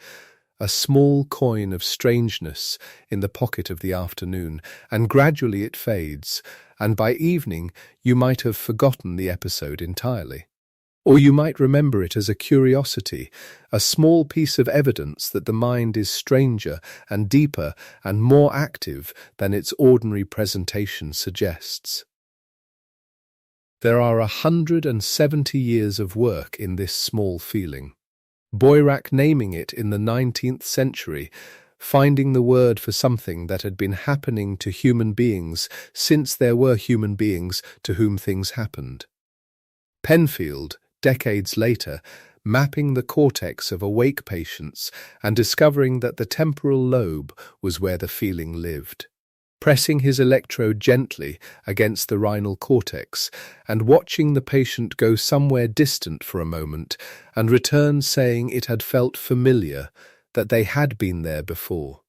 a small coin of strangeness in the pocket of the afternoon, and gradually it fades, and by evening you might have forgotten the episode entirely. Or you might remember it as a curiosity, a small piece of evidence that the mind is stranger and deeper and more active than its ordinary presentation suggests. There are 170 years of work in this small feeling. Boirac naming it in the 19th century, finding the word for something that had been happening to human beings since there were human beings to whom things happened. Penfield, decades later, mapping the cortex of awake patients and discovering that the temporal lobe was where the feeling lived. Pressing his electrode gently against the rhinal cortex and watching the patient go somewhere distant for a moment and return saying it had felt familiar, that they had been there before.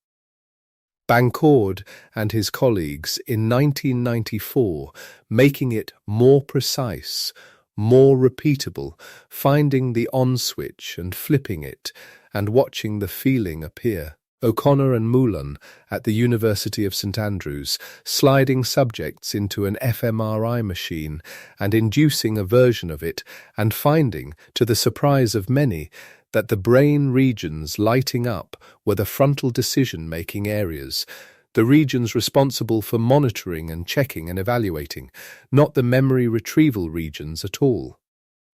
Bancaud and his colleagues in 1994 making it more precise, more repeatable, finding the on switch and flipping it, and watching the feeling appear. O'Connor and Moulin at the University of St Andrews, sliding subjects into an fMRI machine and inducing a version of it, and finding, to the surprise of many, that the brain regions lighting up were the frontal decision-making areas, the regions responsible for monitoring and checking and evaluating, not the memory retrieval regions at all.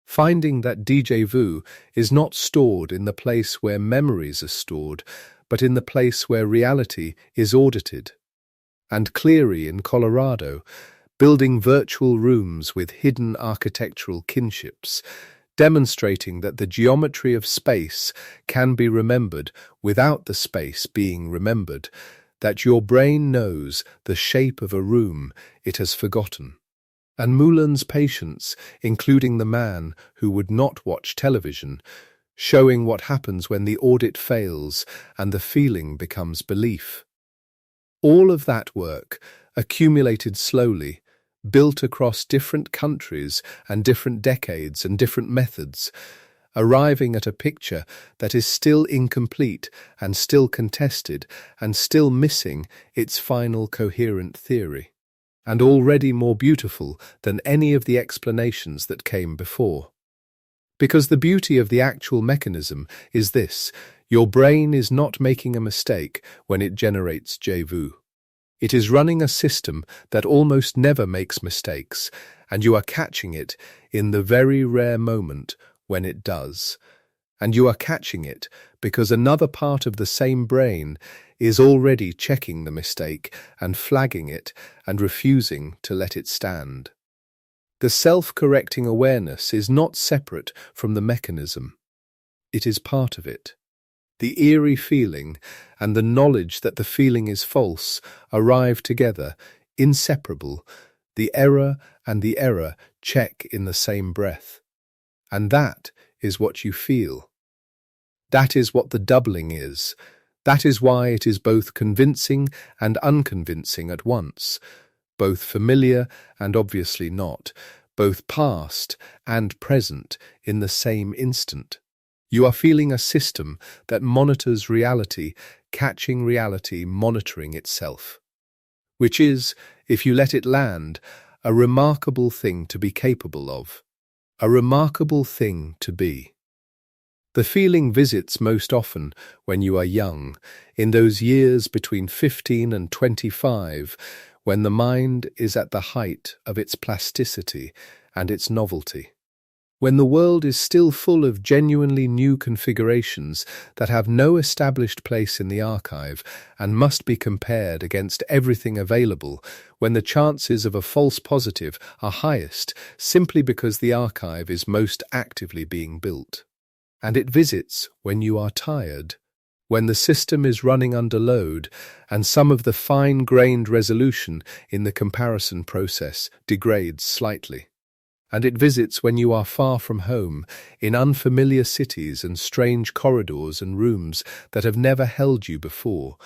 Finding that déjà vu is not stored in the place where memories are stored, but in the place where reality is audited. And Cleary in Colorado, building virtual rooms with hidden architectural kinships, demonstrating that the geometry of space can be remembered without the space being remembered, that your brain knows the shape of a room it has forgotten. And Moulin's patients, including the man who would not watch television, showing what happens when the audit fails and the feeling becomes belief. All of that work, accumulated slowly, built across different countries and different decades and different methods, arriving at a picture that is still incomplete and still contested and still missing its final coherent theory, and already more beautiful than any of the explanations that came before. Because the beauty of the actual mechanism is this: your brain is not making a mistake when it generates déjà vu. It is running a system that almost never makes mistakes, and you are catching it in the very rare moment when it does. And you are catching it because another part of the same brain is already checking the mistake and flagging it and refusing to let it stand. The self-correcting awareness is not separate from the mechanism. It is part of it. The eerie feeling and the knowledge that the feeling is false arrive together, inseparable. The error and the error check in the same breath. And that is what you feel. That is what the doubling is. That is why it is both convincing and unconvincing at once, both familiar and obviously not, both past and present in the same instant. You are feeling a system that monitors reality, catching reality, monitoring itself. Which is, if you let it land, a remarkable thing to be capable of. A remarkable thing to be. The feeling visits most often when you are young, in those years between 15 and 25, when the mind is at the height of its plasticity and its novelty. When the world is still full of genuinely new configurations that have no established place in the archive and must be compared against everything available, when the chances of a false positive are highest simply because the archive is most actively being built. And it visits when you are tired, when the system is running under load and some of the fine-grained resolution in the comparison process degrades slightly. And it visits when you are far from home, in unfamiliar cities and strange corridors and rooms that have never held you before,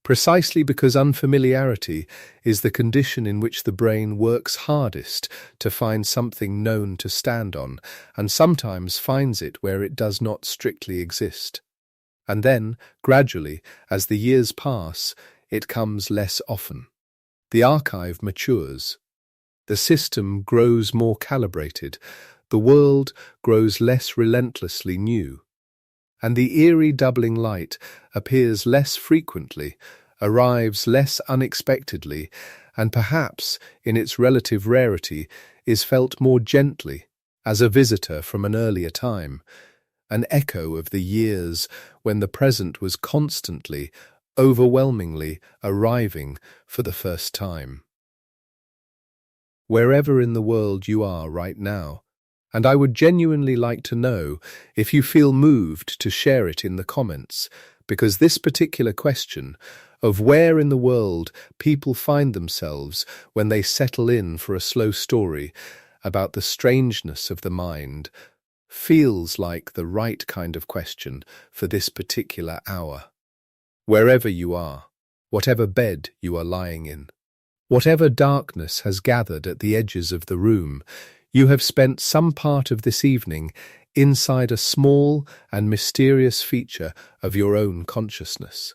precisely because unfamiliarity is the condition in which the brain works hardest to find something known to stand on, and sometimes finds it where it does not strictly exist. And then, gradually, as the years pass, it comes less often. The archive matures. The system grows more calibrated, the world grows less relentlessly new, and the eerie doubling light appears less frequently, arrives less unexpectedly, and perhaps, in its relative rarity, is felt more gently, as a visitor from an earlier time, an echo of the years when the present was constantly, overwhelmingly arriving for the first time. Wherever in the world you are right now, and I would genuinely like to know if you feel moved to share it in the comments, because this particular question of where in the world people find themselves when they settle in for a slow story about the strangeness of the mind feels like the right kind of question for this particular hour. Wherever you are, whatever bed you are lying in, whatever darkness has gathered at the edges of the room, you have spent some part of this evening inside a small and mysterious feature of your own consciousness.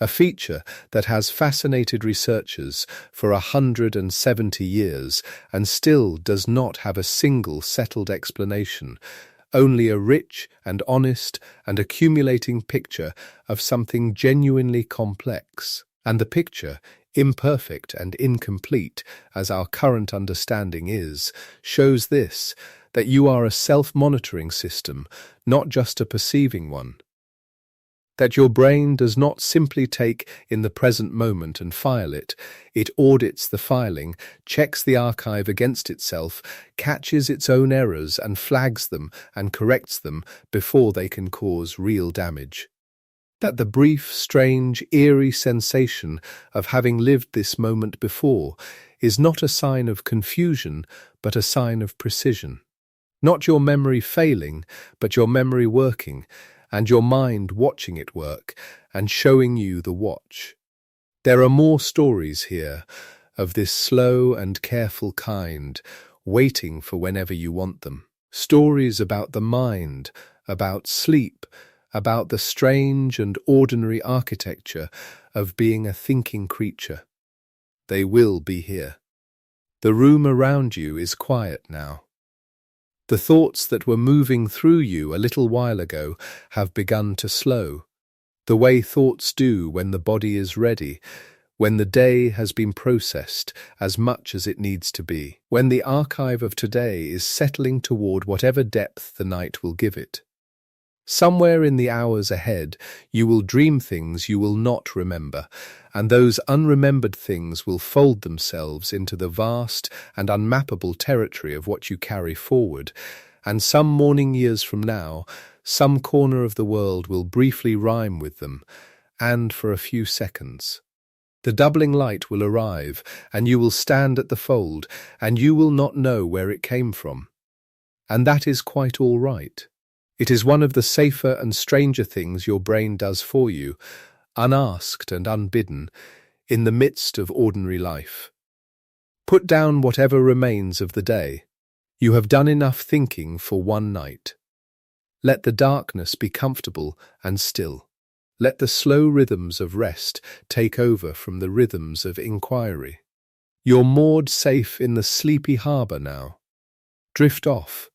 A feature that has fascinated researchers for 170 years and still does not have a single settled explanation, only a rich and honest and accumulating picture of something genuinely complex. And the picture, imperfect and incomplete as our current understanding is, shows this, that you are a self-monitoring system, not just a perceiving one. That your brain does not simply take in the present moment and file it, it audits the filing, checks the archive against itself, catches its own errors and flags them and corrects them before they can cause real damage. That the brief, strange, eerie sensation of having lived this moment before is not a sign of confusion, but a sign of precision. Not your memory failing, but your memory working, and your mind watching it work and showing you the watch. There are more stories here of this slow and careful kind, waiting for whenever you want them. Stories about the mind, about sleep, about the strange and ordinary architecture of being a thinking creature. They will be here. The room around you is quiet now. The thoughts that were moving through you a little while ago have begun to slow, the way thoughts do when the body is ready, when the day has been processed as much as it needs to be, when the archive of today is settling toward whatever depth the night will give it. Somewhere in the hours ahead, you will dream things you will not remember, and those unremembered things will fold themselves into the vast and unmappable territory of what you carry forward, and some morning years from now, some corner of the world will briefly rhyme with them, and for a few seconds. The doubling light will arrive, and you will stand at the fold, and you will not know where it came from. And that is quite all right. It is one of the safer and stranger things your brain does for you, unasked and unbidden, in the midst of ordinary life. Put down whatever remains of the day. You have done enough thinking for one night. Let the darkness be comfortable and still. Let the slow rhythms of rest take over from the rhythms of inquiry. You're moored safe in the sleepy harbour now. Drift off.